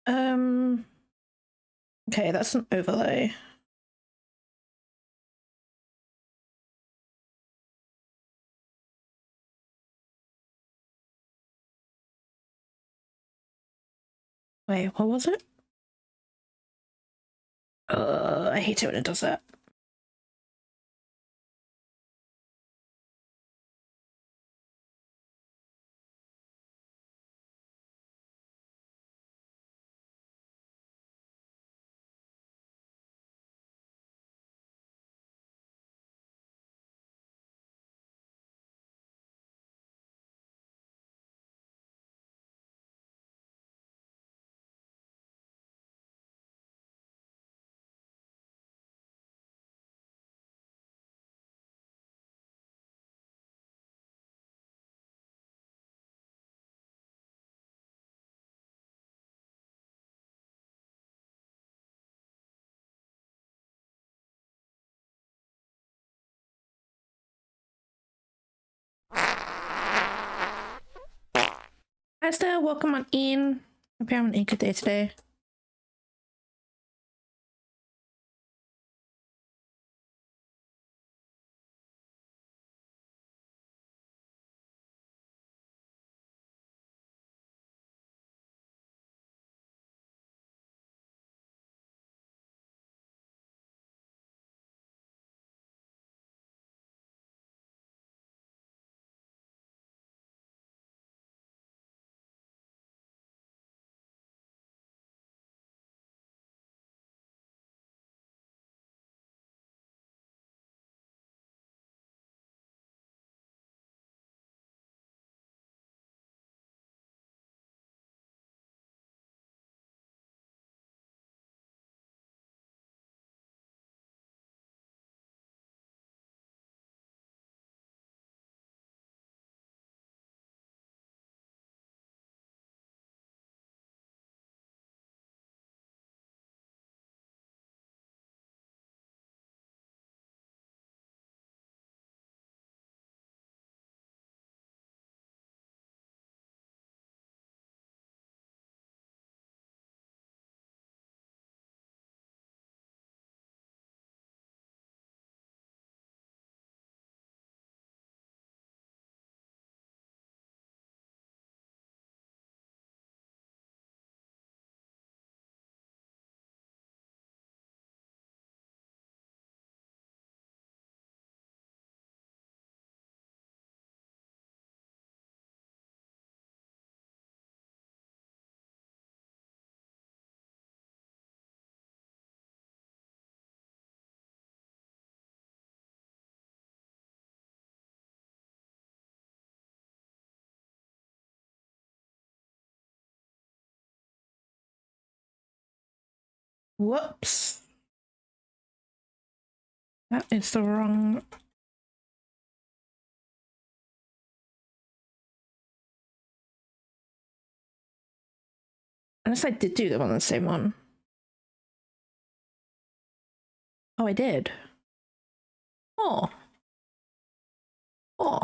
Um okay, that's an overlay. Wait, what was it? I hate it when it does that. Hi there, welcome on in. Hope you're having a good day today. Whoops. That is the wrong. Unless I did do them on the same one. Oh, I did. Oh. Oh.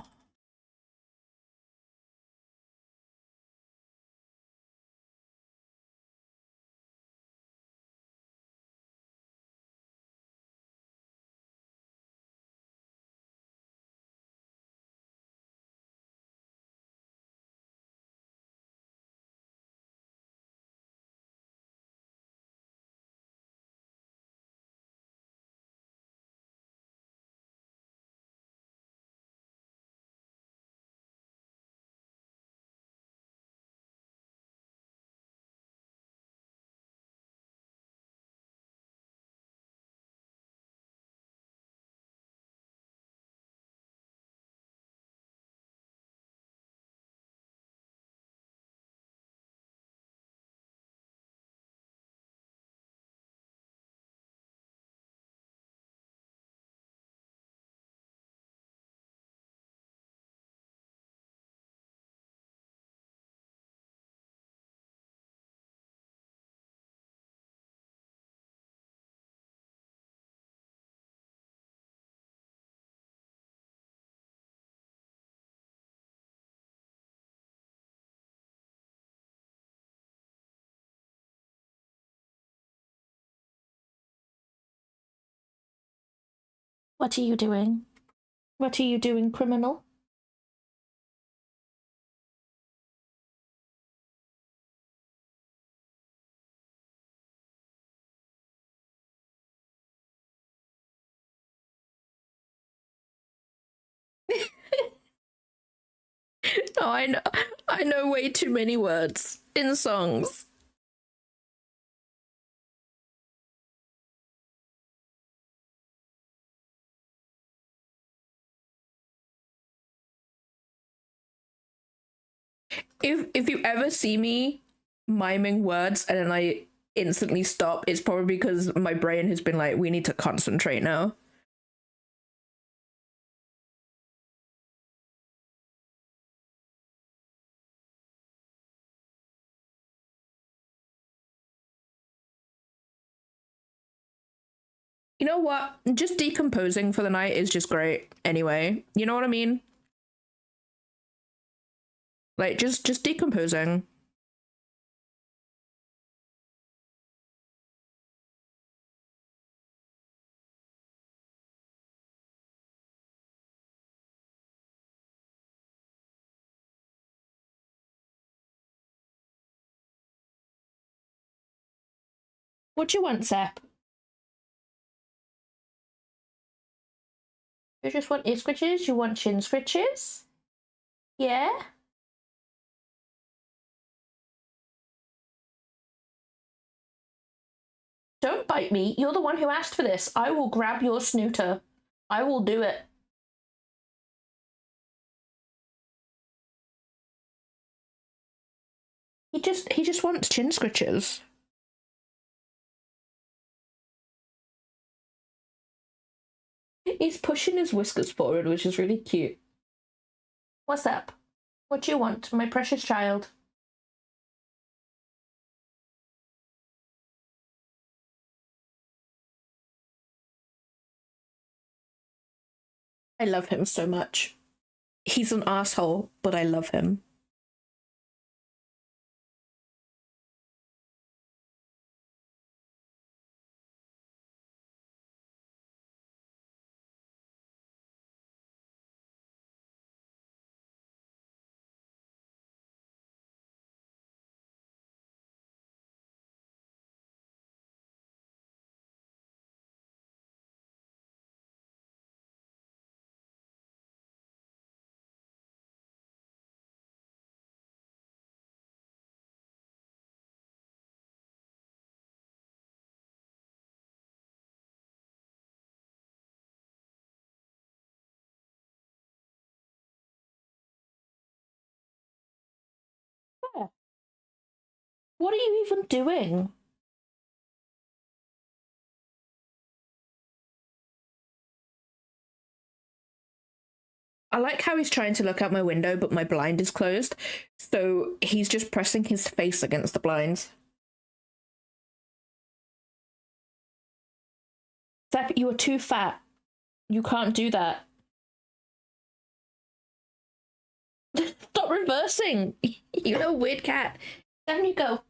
What are you doing? What are you doing, criminal? Oh, I know way too many words in songs. If you ever see me miming words and then I instantly stop, it's probably because my brain has been like, we need to concentrate now. You know what? Just decomposing for the night is just great anyway. You know what I mean? Like just decomposing. What do you want, Sep? You just want ear scritches? You want chin scritches? Yeah? Don't bite me. You're the one who asked for this. I will grab your snooter. I will do it. He just wants chin scritches. He's pushing his whiskers forward, which is really cute. What's up? What do you want, my precious child? I love him so much. He's an asshole, but I love him. Yeah. What are you even doing? I like how he's trying to look out my window, but my blind is closed. So he's just pressing his face against the blinds. Zep, you are too fat. You can't do that. Stop reversing. You're a weird cat. Down you go.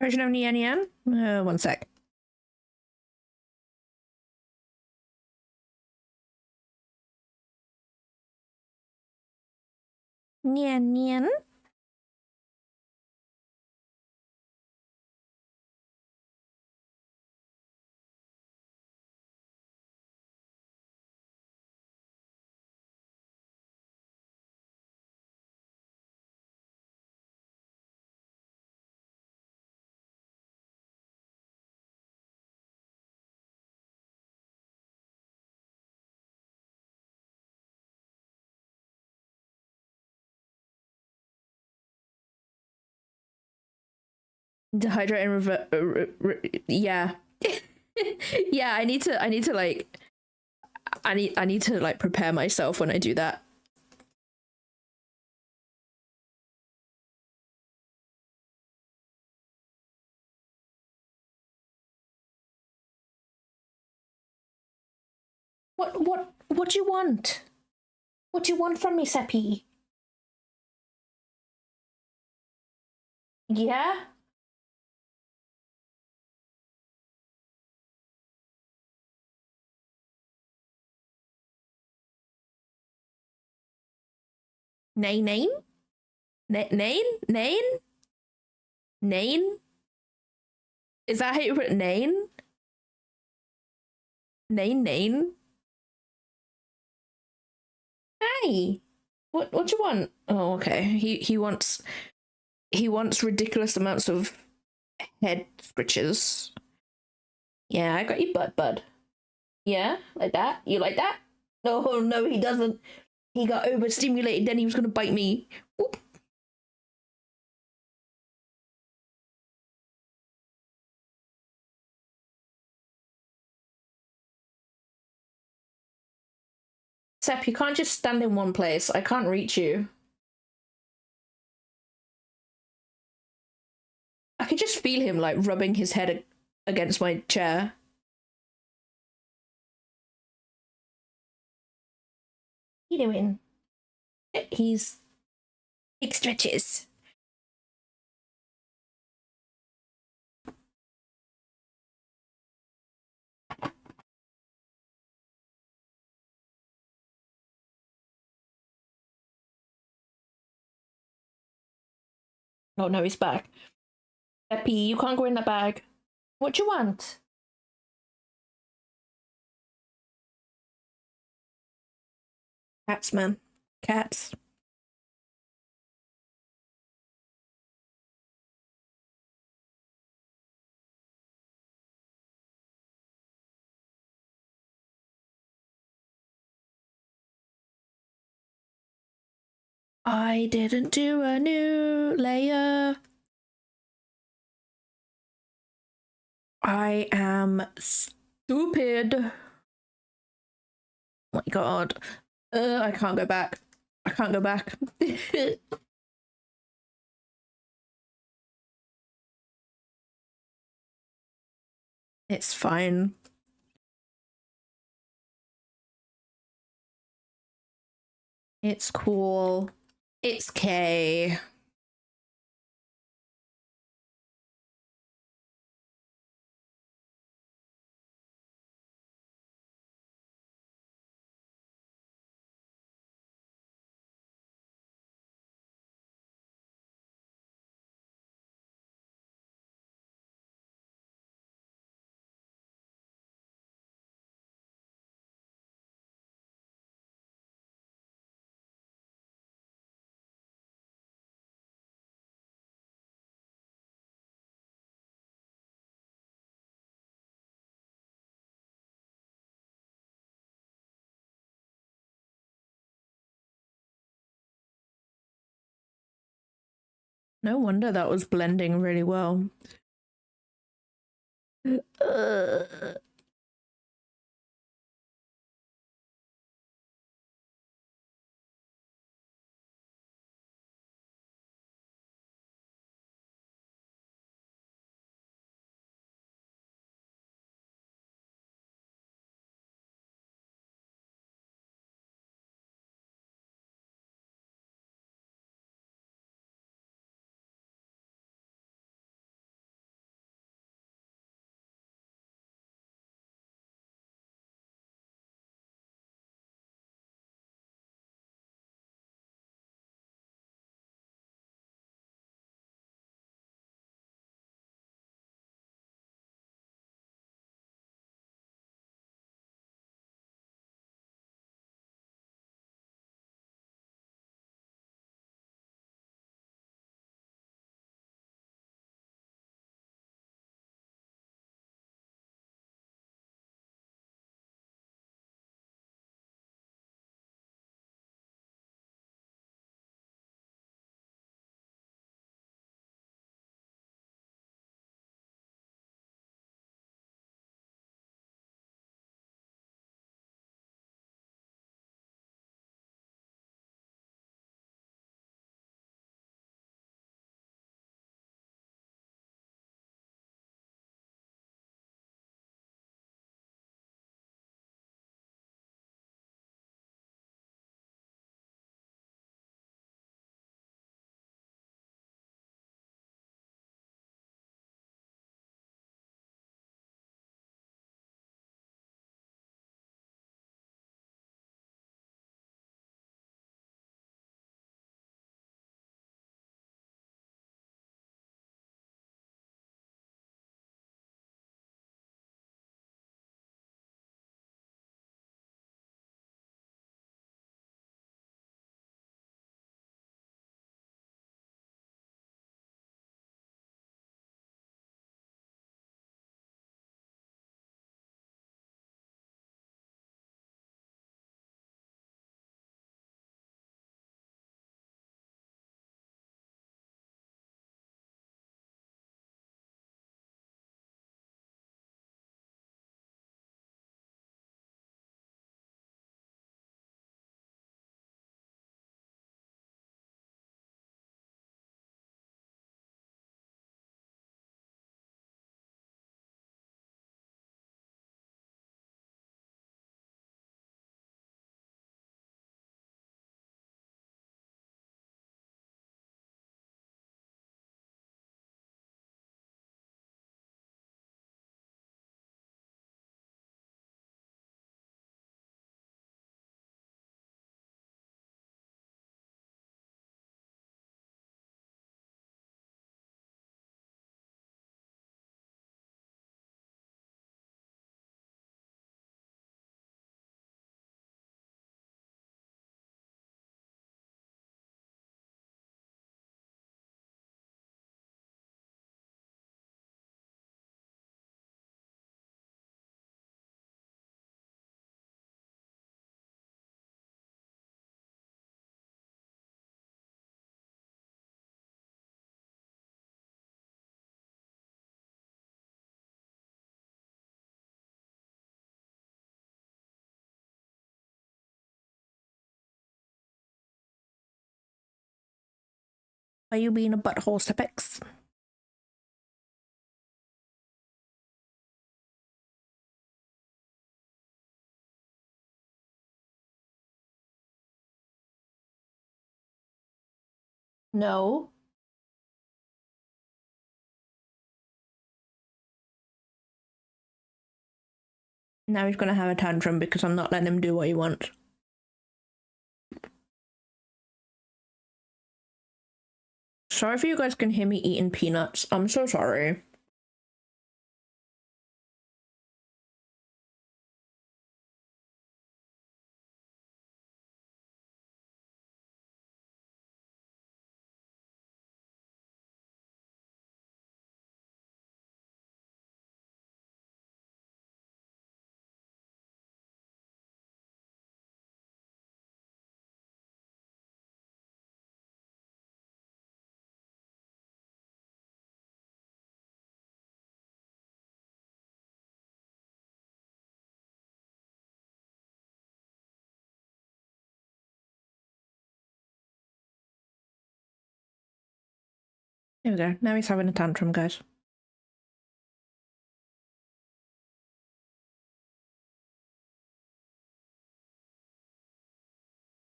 Version of Nian Nian? One sec. Nian Nian? Dehydrate and yeah. Yeah, I need to like I need to like prepare myself when I do that. What do you want? What do you want from me, Seppi? Yeah? Nine nine? Nine? Nine? Nine? Is that how you put it? Nine? Nine nine? Hi. What do you want? Oh, okay. He wants ridiculous amounts of head scritches. Yeah, I got you butt bud. Yeah, like that? You like that? Oh no, he doesn't. He got overstimulated, then he was gonna bite me. Whoop. Sep, you can't just stand in one place. I can't reach you. I could just feel him like rubbing his head against my chair. What are you doing? He's big stretches. Oh no, he's back. Epi, you can't go in that bag. What do you want? Cats, man. Cats. I didn't do a new layer. I am stupid. Oh my god. I can't go back. I can't go back. It's fine. It's cool. It's K. No wonder that was blending really well. Are you being a butthole, Sepex? No. Now he's gonna have a tantrum because I'm not letting him do what he wants. Sorry if you guys can hear me eating peanuts. I'm so sorry. There we go. Now he's having a tantrum, guys.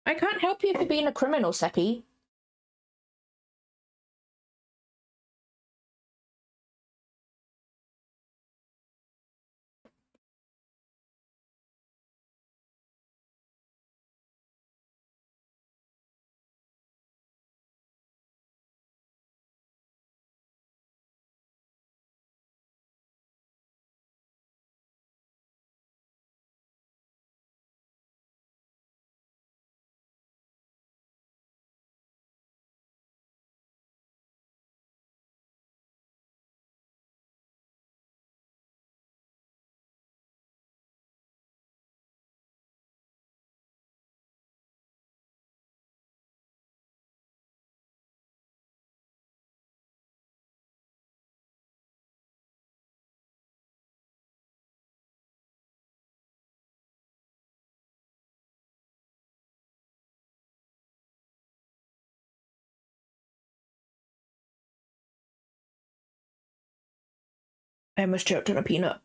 I can't help you if you're being a criminal, Seppi. I almost choked on a peanut.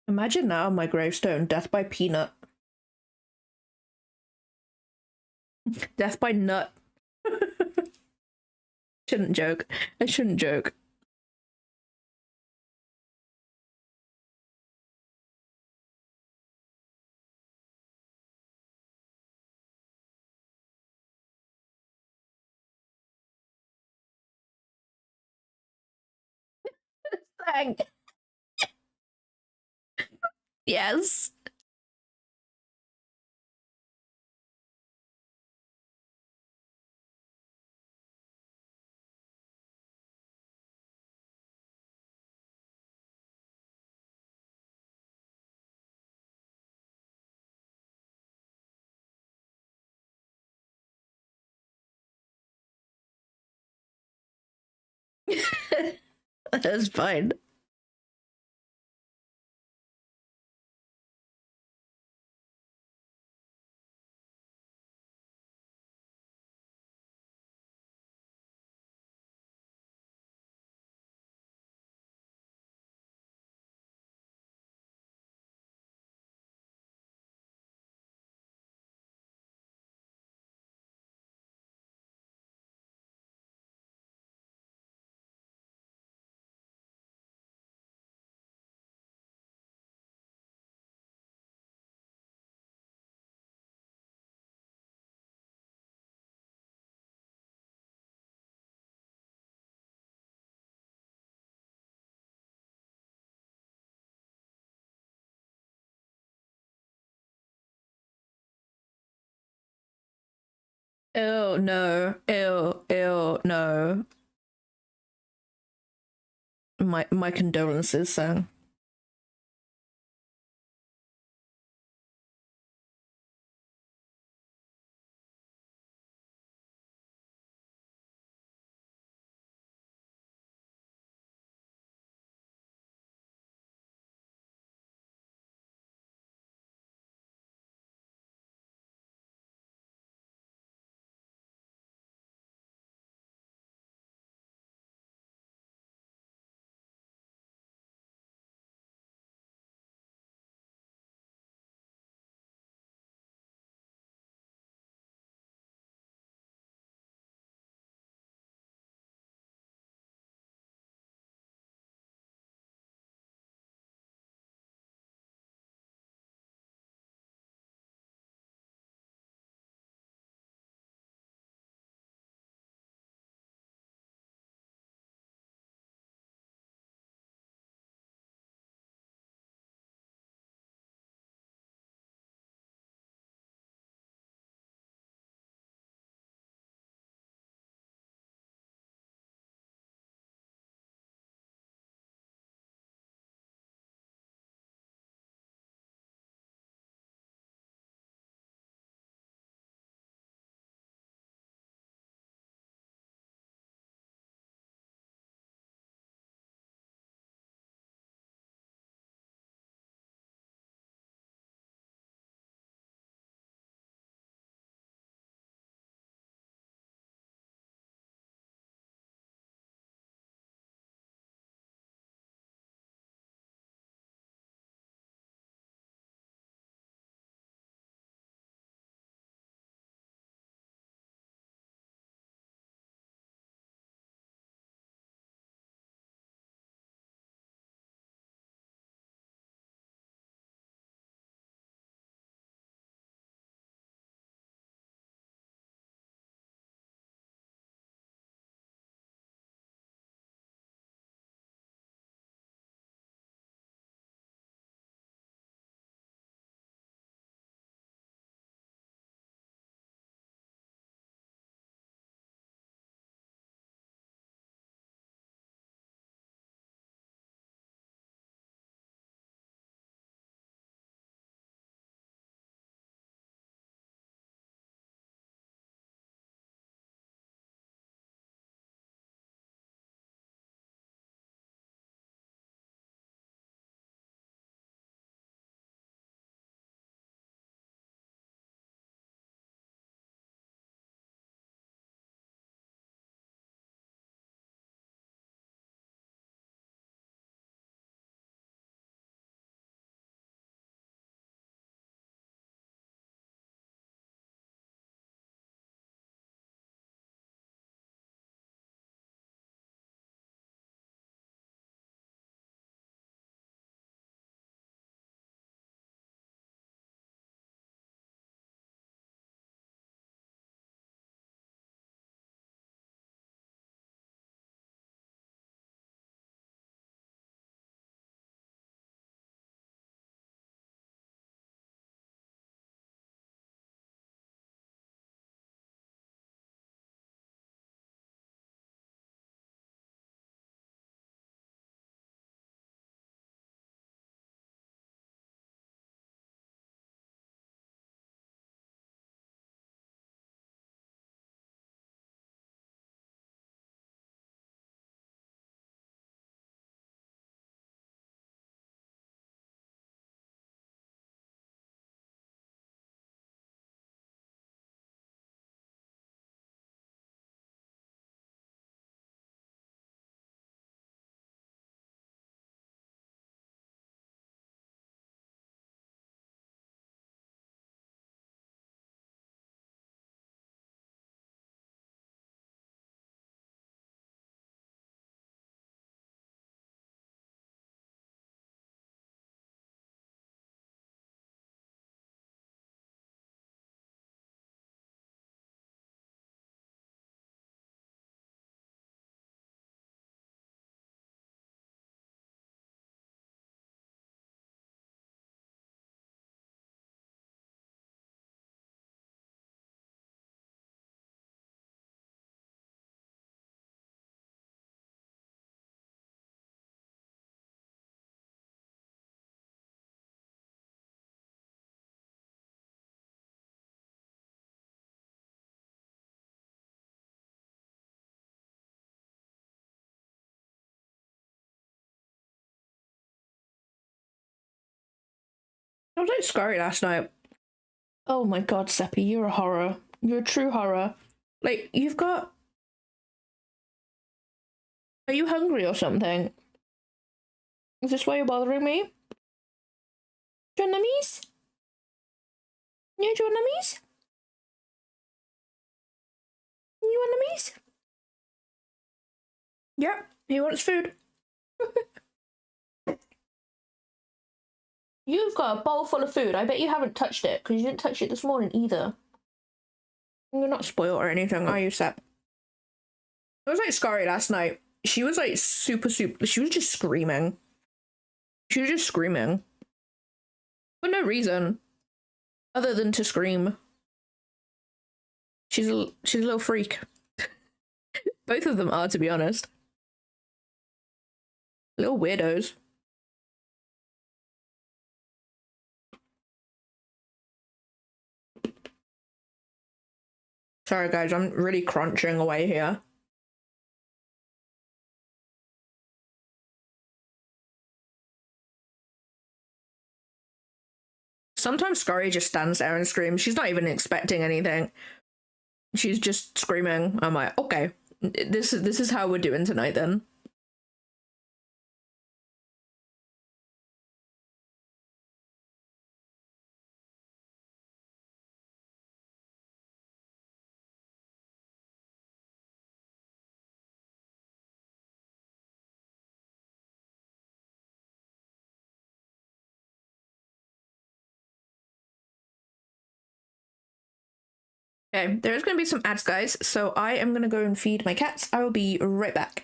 Imagine now my gravestone, death by peanut. Death by nut. Shouldn't joke. I shouldn't joke. Thank. Yes. That's fine. Ew, no. Ew, ew, no. My condolences, Sang. I was like scary last night. Oh my god, Seppi, you're a horror. You're a true horror. Like, you've got... Are you hungry or something? Is this why you're bothering me? Do you want nummies? Yeah, do you want nummies? You want nummies? Yeah, he wants food. You've got a bowl full of food. I bet you haven't touched it, because you didn't touch it this morning either. You're not spoiled or anything, are you, Sep? It was like Scary last night. She was like super, she was just screaming. She was just screaming. For no reason. Other than to scream. She's a little freak. Both of them are, to be honest. Little weirdos. Sorry guys, I'm really crunching away here. Sometimes Scary just stands there and screams. She's not even expecting anything. She's just screaming. I'm like, okay, this is how we're doing tonight then. Okay, there's going to be some ads, guys, so I am going to go and feed my cats. I will be right back.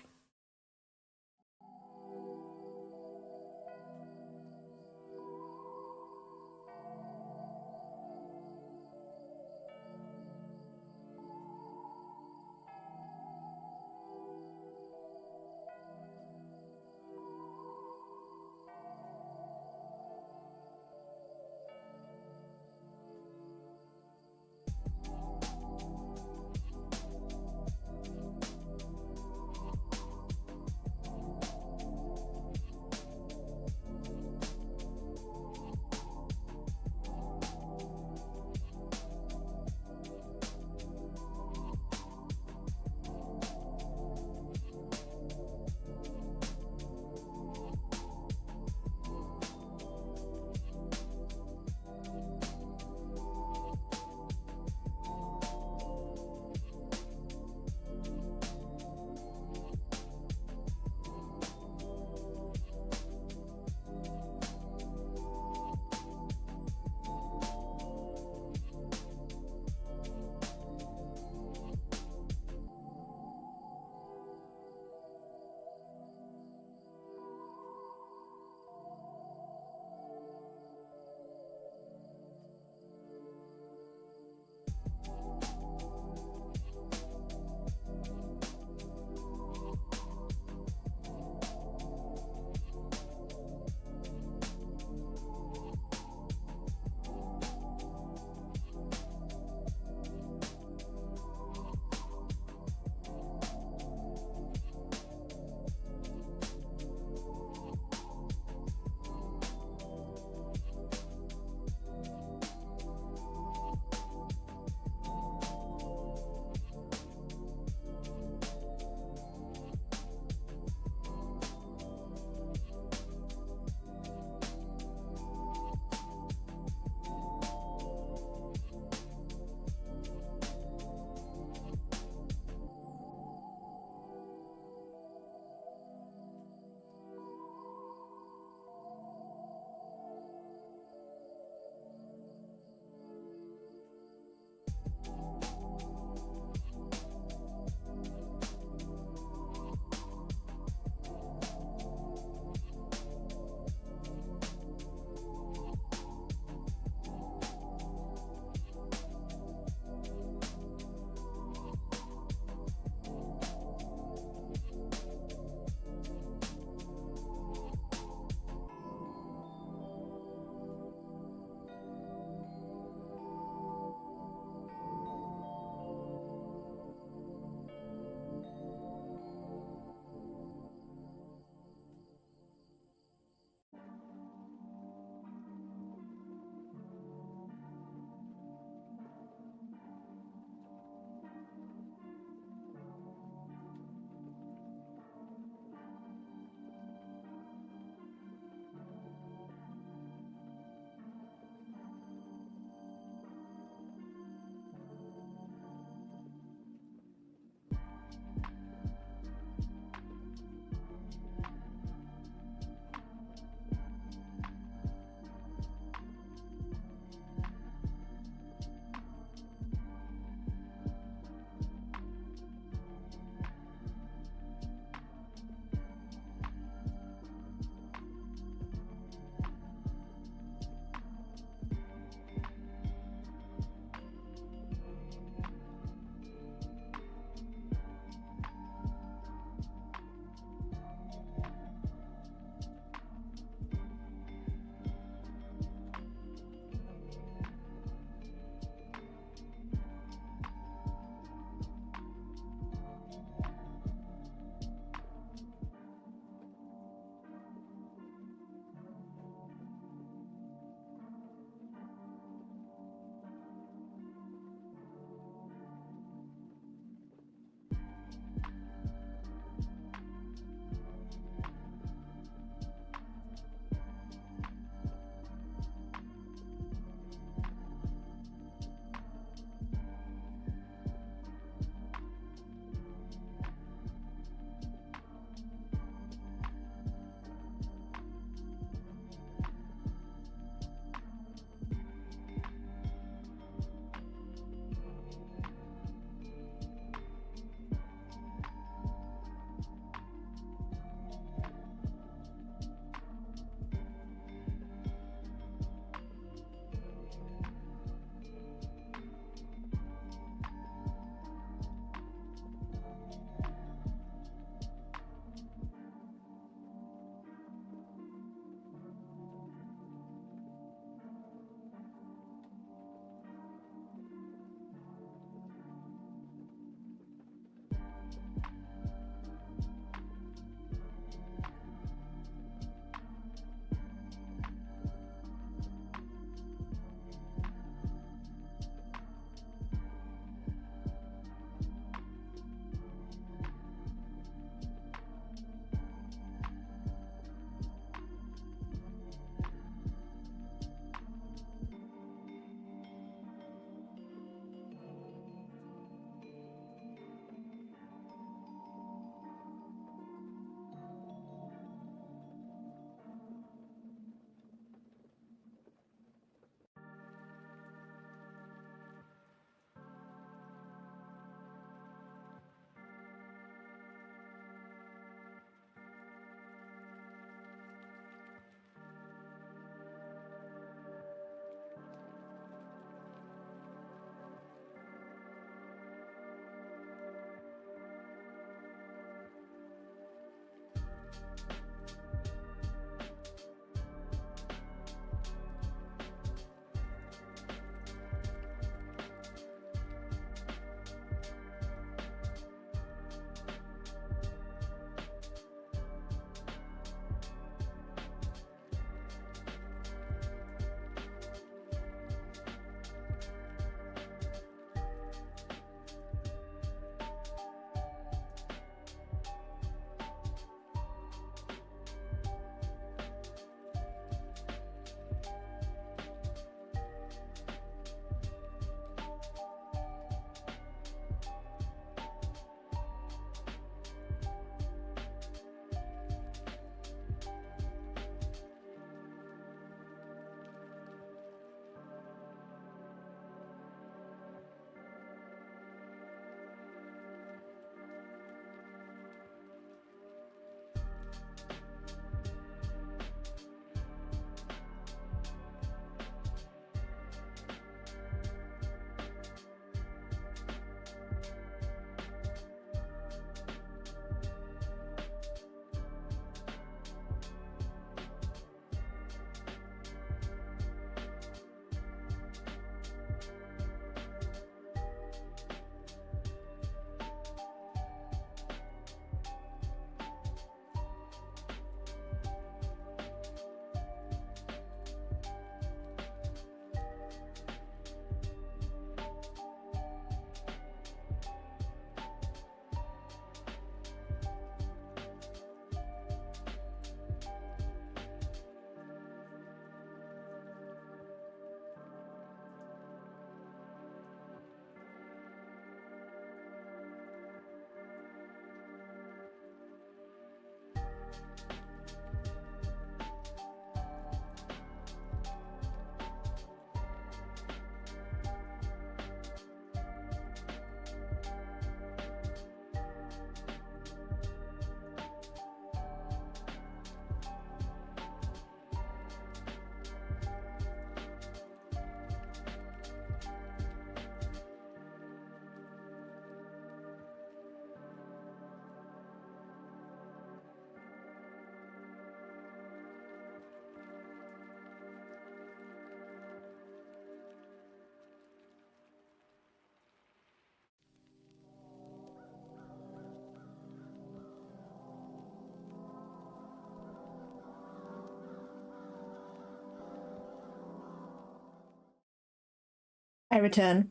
I return.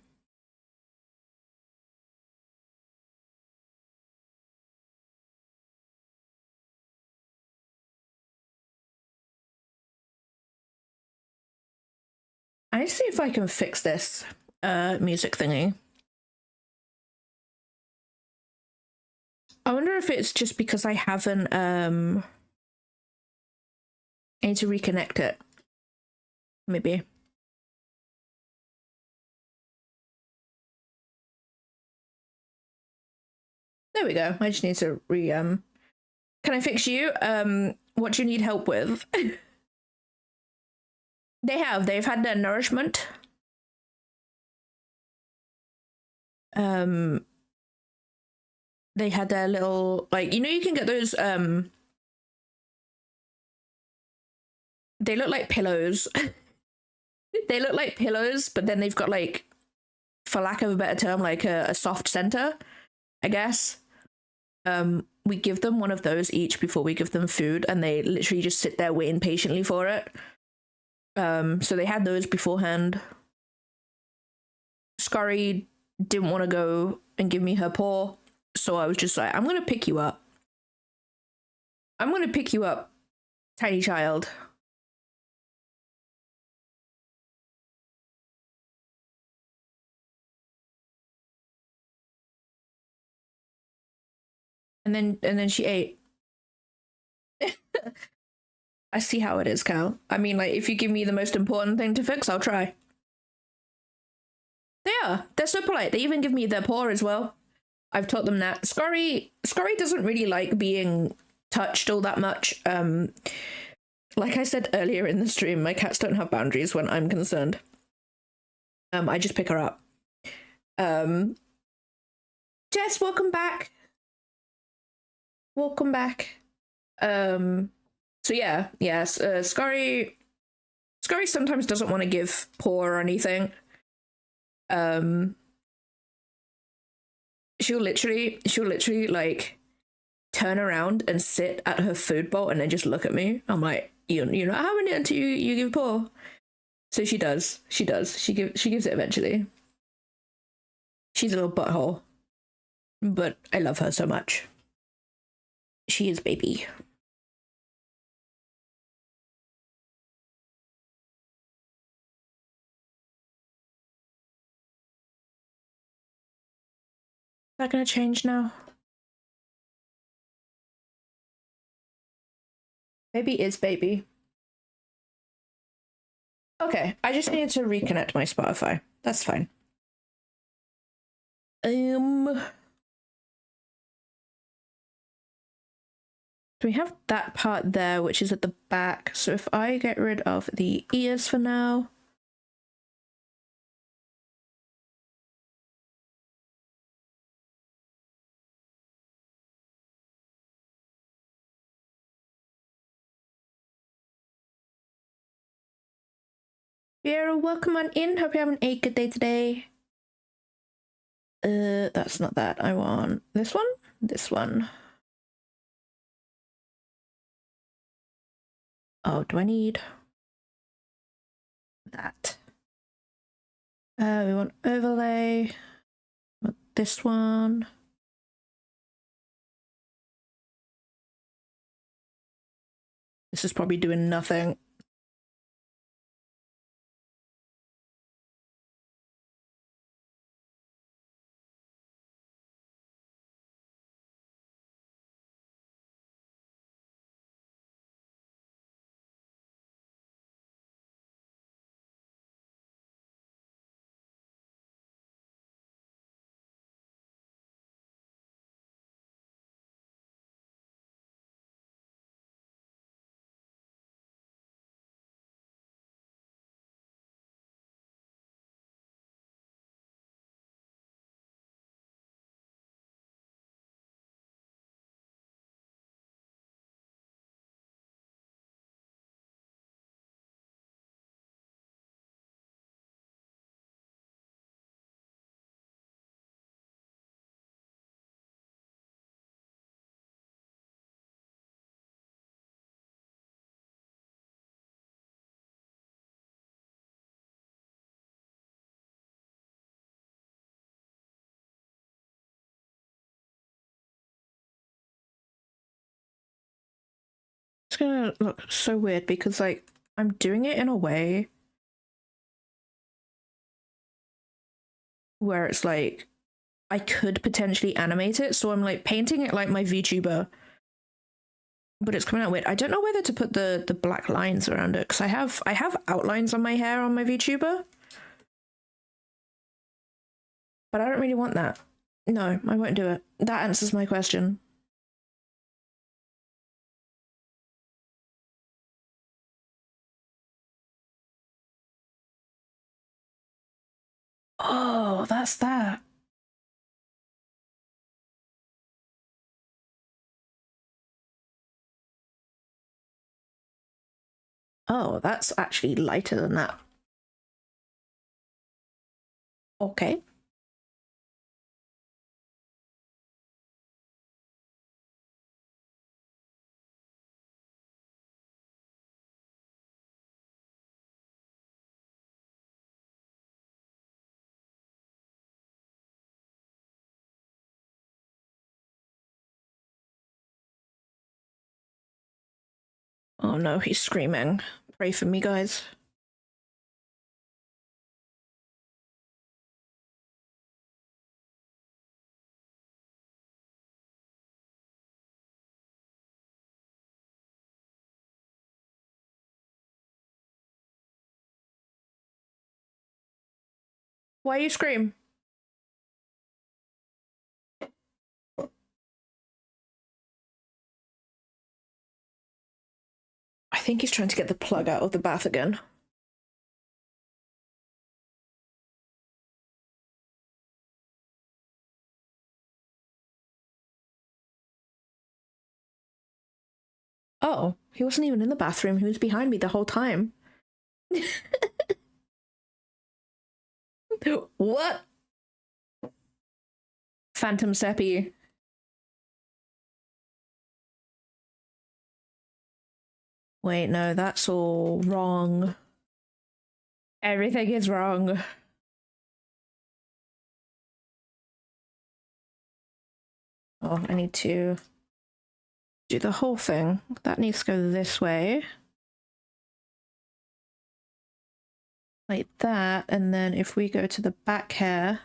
I need to see if I can fix this music thingy. I wonder if it's just because I haven't I need to reconnect it. Maybe. There we go. I just need to Can I fix you? What do you need help with? They've had their nourishment. They had their little, like, you know, you can get those they look like pillows. They look like pillows, but then they've got, like, for lack of a better term, like a soft center, I guess. We give them one of those each before we give them food, and they literally just sit there waiting patiently for it. So they had those beforehand. Scurry didn't want to go and give me her paw, so I was just like, I'm gonna pick you up. I'm gonna pick you up, tiny child. And then she ate. I see how it is, Cal. I mean, like, if you give me the most important thing to fix, I'll try. They're so polite. They even give me their paw as well. I've taught them that. Scurry doesn't really like being touched all that much. Like I said earlier in the stream, my cats don't have boundaries when I'm concerned. I just pick her up. Jess, welcome back. Welcome back. So yeah, yes, Scurry sometimes doesn't want to give paw or anything. She'll literally like turn around and sit at her food bowl and then just look at me. I'm like, you're not having it until you give paw. So she does. She gives it eventually. She's a little butthole, but I love her so much. She is baby. Is that gonna change now? Baby is baby. Okay, I just needed to reconnect my Spotify. That's fine. So we have that part there, which is at the back. So if I get rid of the ears for now. Vera, welcome on in. Hope you're having a good day today. That's not that. I want this one. This one. Oh, do I need that? We want overlay. Want this one. This is probably doing nothing. It's gonna look so weird because, like, I'm doing it in a way where it's like I could potentially animate it, so I'm like painting it like my VTuber, but it's coming out weird. I don't know whether to put the black lines around it because I have outlines on my hair on my VTuber, but I don't really want that. No, I won't do it. That answers my question. Oh, that's that. Oh, that's actually lighter than that. Okay. Oh no, he's screaming. Pray for me, guys. Why you scream? I think he's trying to get the plug out of the bath again. Oh, he wasn't even in the bathroom. He was behind me the whole time. What? Phantom Seppi. Wait, no, that's all wrong. Everything is wrong. Oh, I need to do the whole thing. That needs to go this way. Like that, and then if we go to the back hair,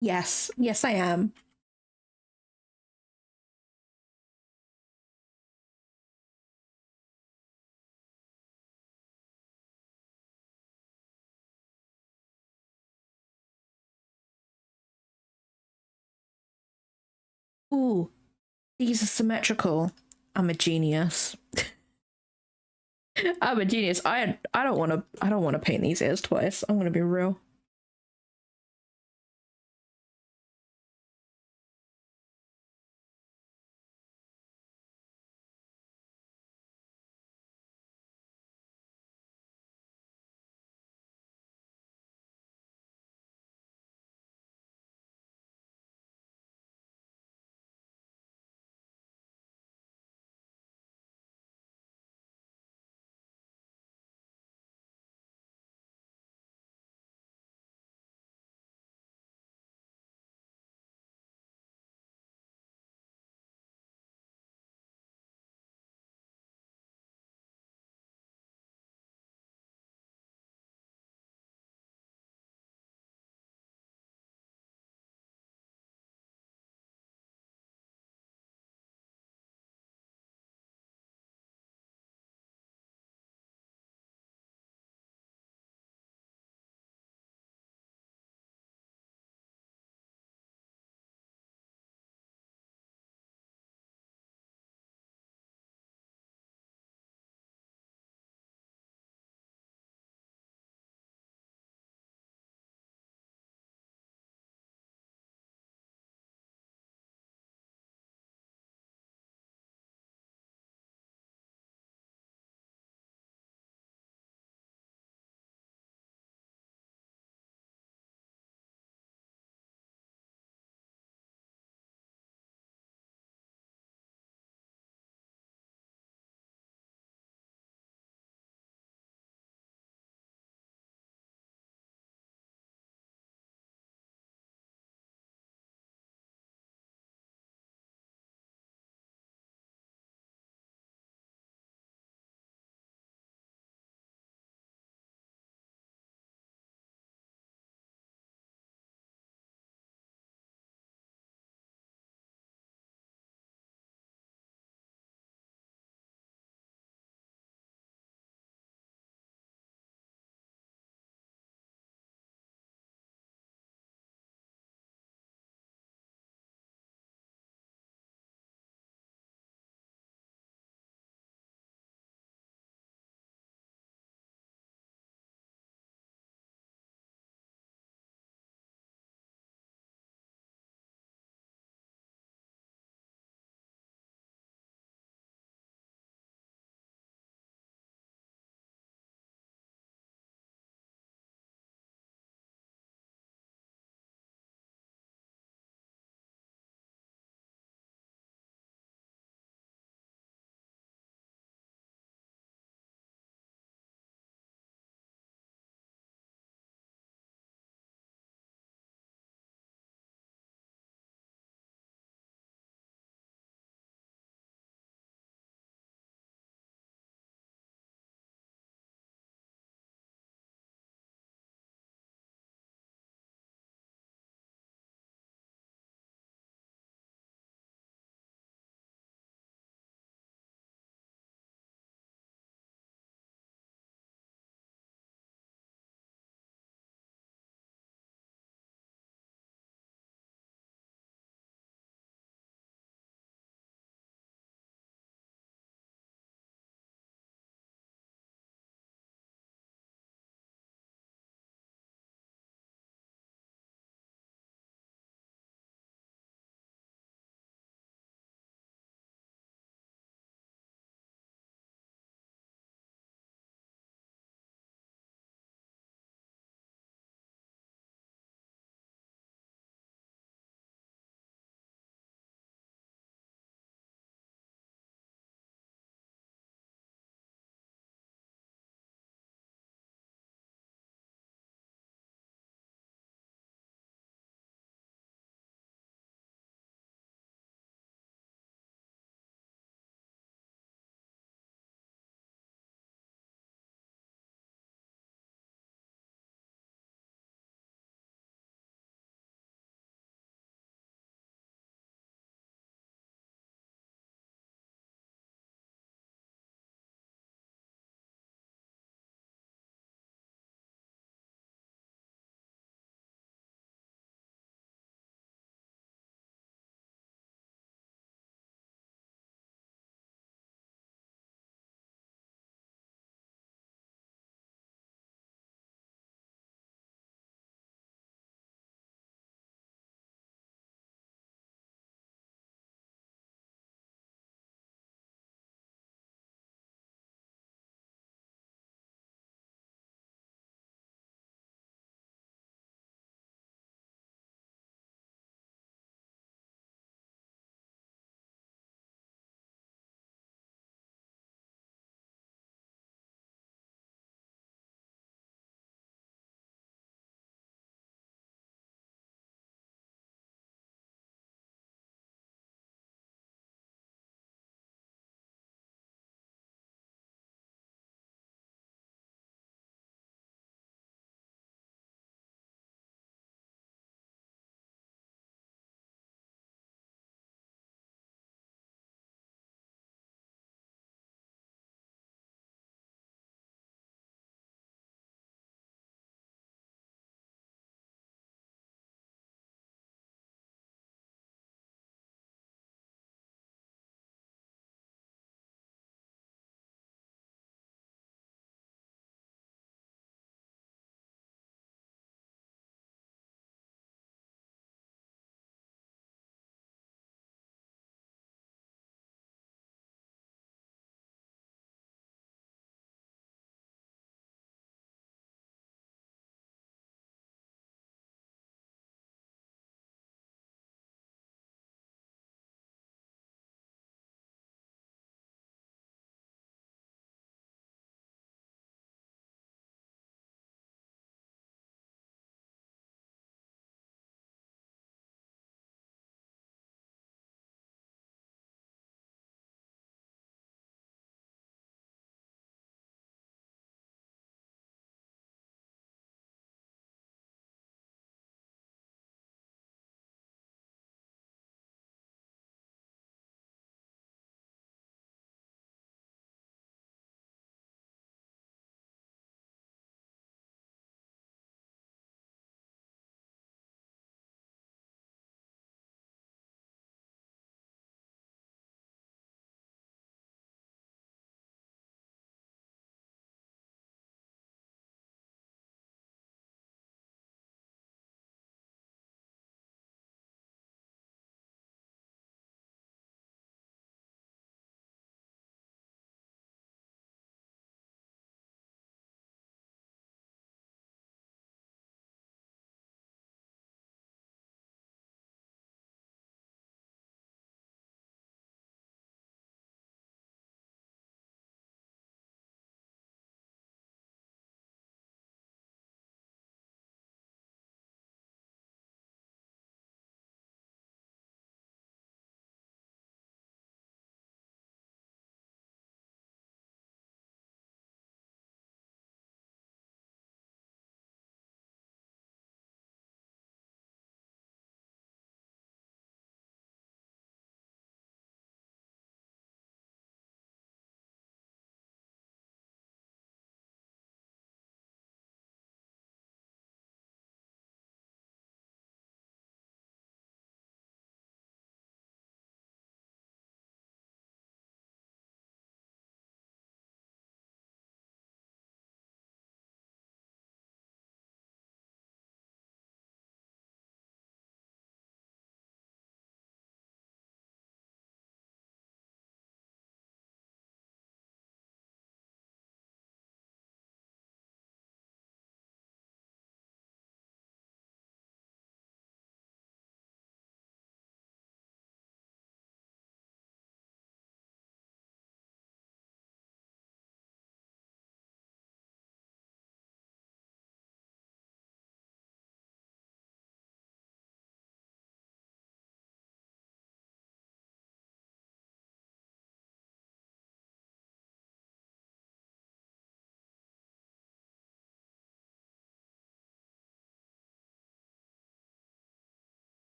Yes, yes, I am. Ooh, these are symmetrical. I'm a genius. I'm a genius. I don't want to paint these ears twice. I'm gonna be real.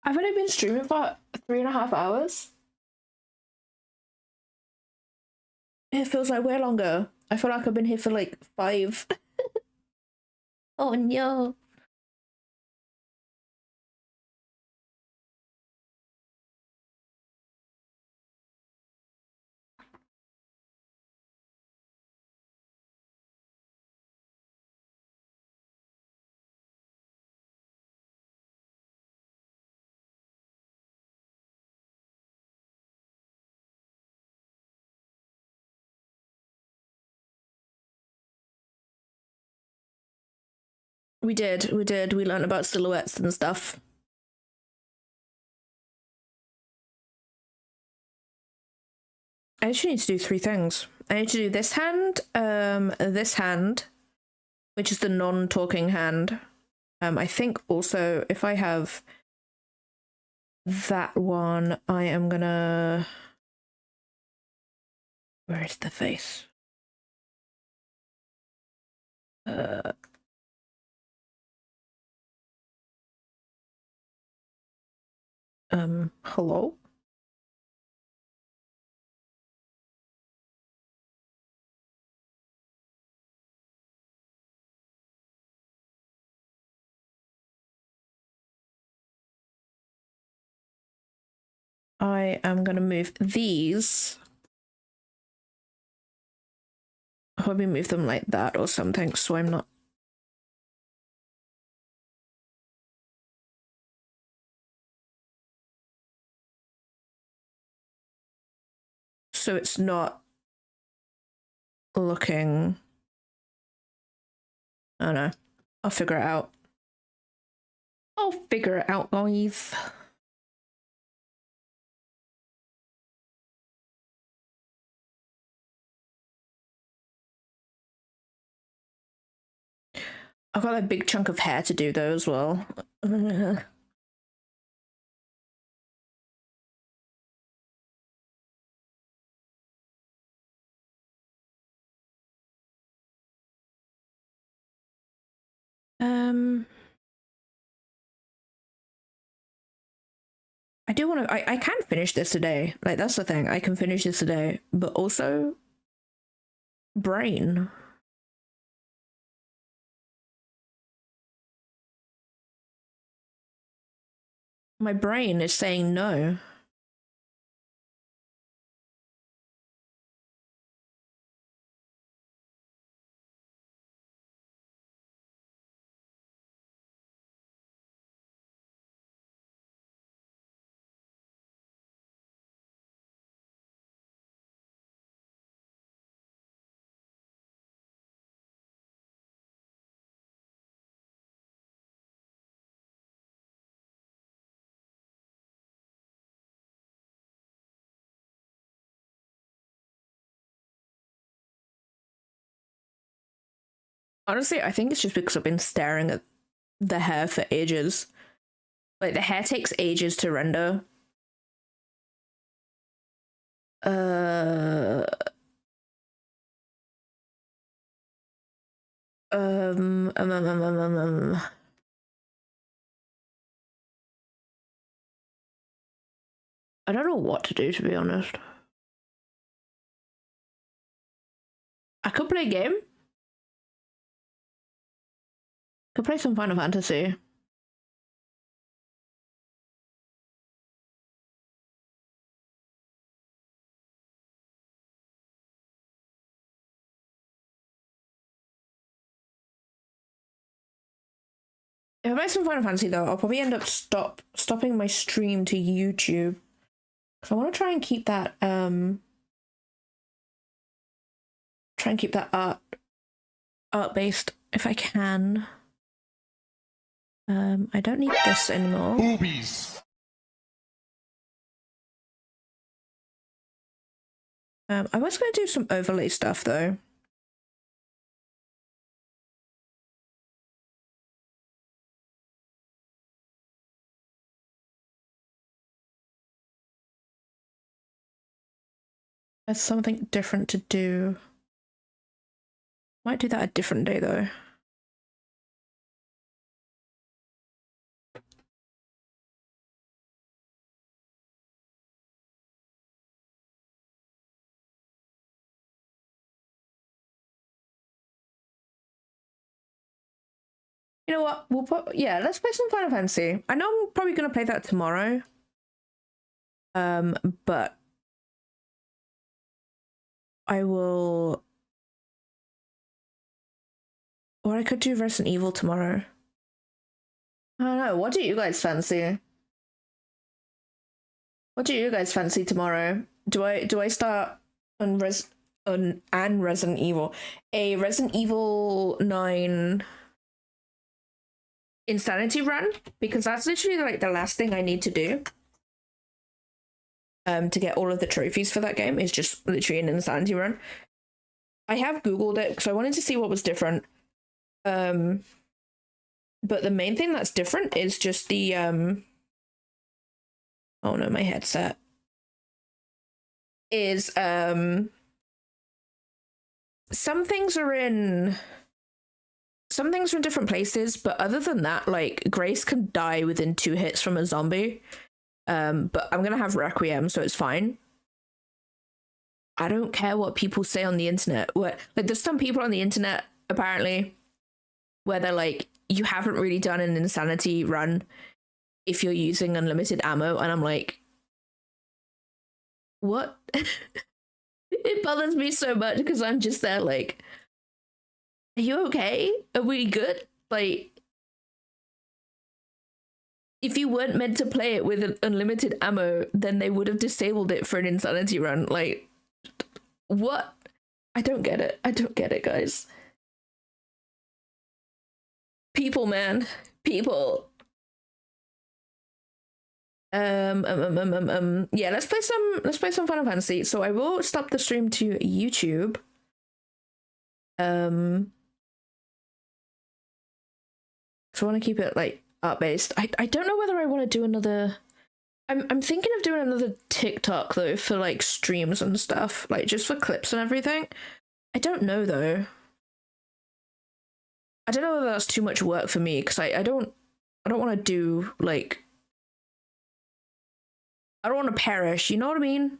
I've only been streaming for 3.5 hours. It feels like way longer. I feel like I've been here for like 5. Oh no. We did. We learned about silhouettes and stuff. I actually need to do 3 things. I need to do this hand, which is the non-talking hand. I think also if I have that one, I am gonna... Where is the face? Hello? I am gonna move these. I'll probably move them like that or something, so I'm not... So it's not looking... I don't know. I'll figure it out. I'll figure it out, guys. I've got a big chunk of hair to do though as well. I do want to... I can finish this today. Like, that's the thing. I can finish this today. But also... brain. My brain is saying no. Honestly, I think it's just because I've been staring at the hair for ages. Like, the hair takes ages to render. Uh... Um, um, um, um, um, um, um. I don't know what to do, to be honest. I could play a game. Could play some Final Fantasy. If I play some Final Fantasy though, I'll probably end up stopping my stream to YouTube. Cause I want to try and keep that art based if I can. I don't need this anymore. Boobies. I was going to do some overlay stuff though. There's something different to do. Might do that a different day though. You know what? Yeah, let's play some Final Fantasy. I know I'm probably gonna play that tomorrow. But I will, or I could do Resident Evil tomorrow. I don't know. What do you guys fancy? What do you guys fancy tomorrow? Do I start on Resident Evil, a Resident Evil 9 Insanity run, because that's literally like the last thing I need to do. To get all of the trophies for that game is just literally an Insanity run. I have Googled it because I wanted to see what was different. But the main thing that's different is just the oh no, my headset is some things are in different places, but other than that, like Grace can die within 2 hits from a zombie. But I'm gonna have Requiem, so it's fine. I don't care what people say on the internet. Like there's some people on the internet apparently where they're like, you haven't really done an Insanity run if you're using unlimited ammo, and I'm like, what? It bothers me so much because I'm just there like, are you okay? Are we good? Like, if you weren't meant to play it with an unlimited ammo, then they would have disabled it for an Insanity run. Like, what? I don't get it. I don't get it, guys. People, man. People. Yeah, let's play some Final Fantasy. So I will stop the stream to YouTube. So I want to keep it like art based. I don't know whether I want to do another. I'm thinking of doing another TikTok though for like streams and stuff, like just for clips and everything. I don't know though. I don't know whether that's too much work for me because I don't want to do like, I don't want to perish, you know what I mean?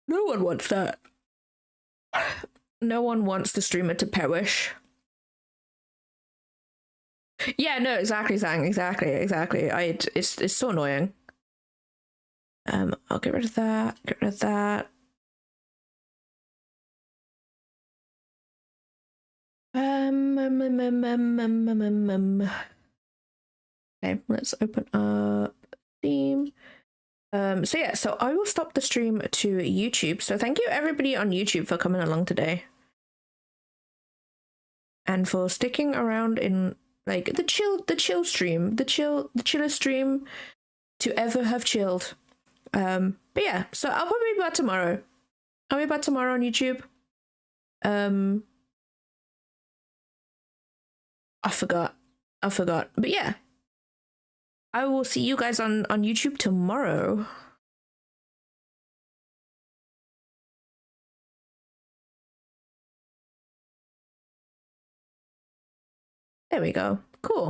No one wants that. No one wants the streamer to perish. Yeah, no, exactly, Zhang, exactly. It's so annoying. I'll get rid of that. Get rid of that. Okay, let's open up Steam. So yeah, so I will stop the stream to YouTube. So thank you everybody on YouTube for coming along today. And for sticking around in like the chill stream, the chillest stream to ever have chilled. But yeah, so I'll probably be back tomorrow. I'll be back tomorrow on YouTube. I forgot. But yeah, I will see you guys on YouTube tomorrow. There we go. Cool.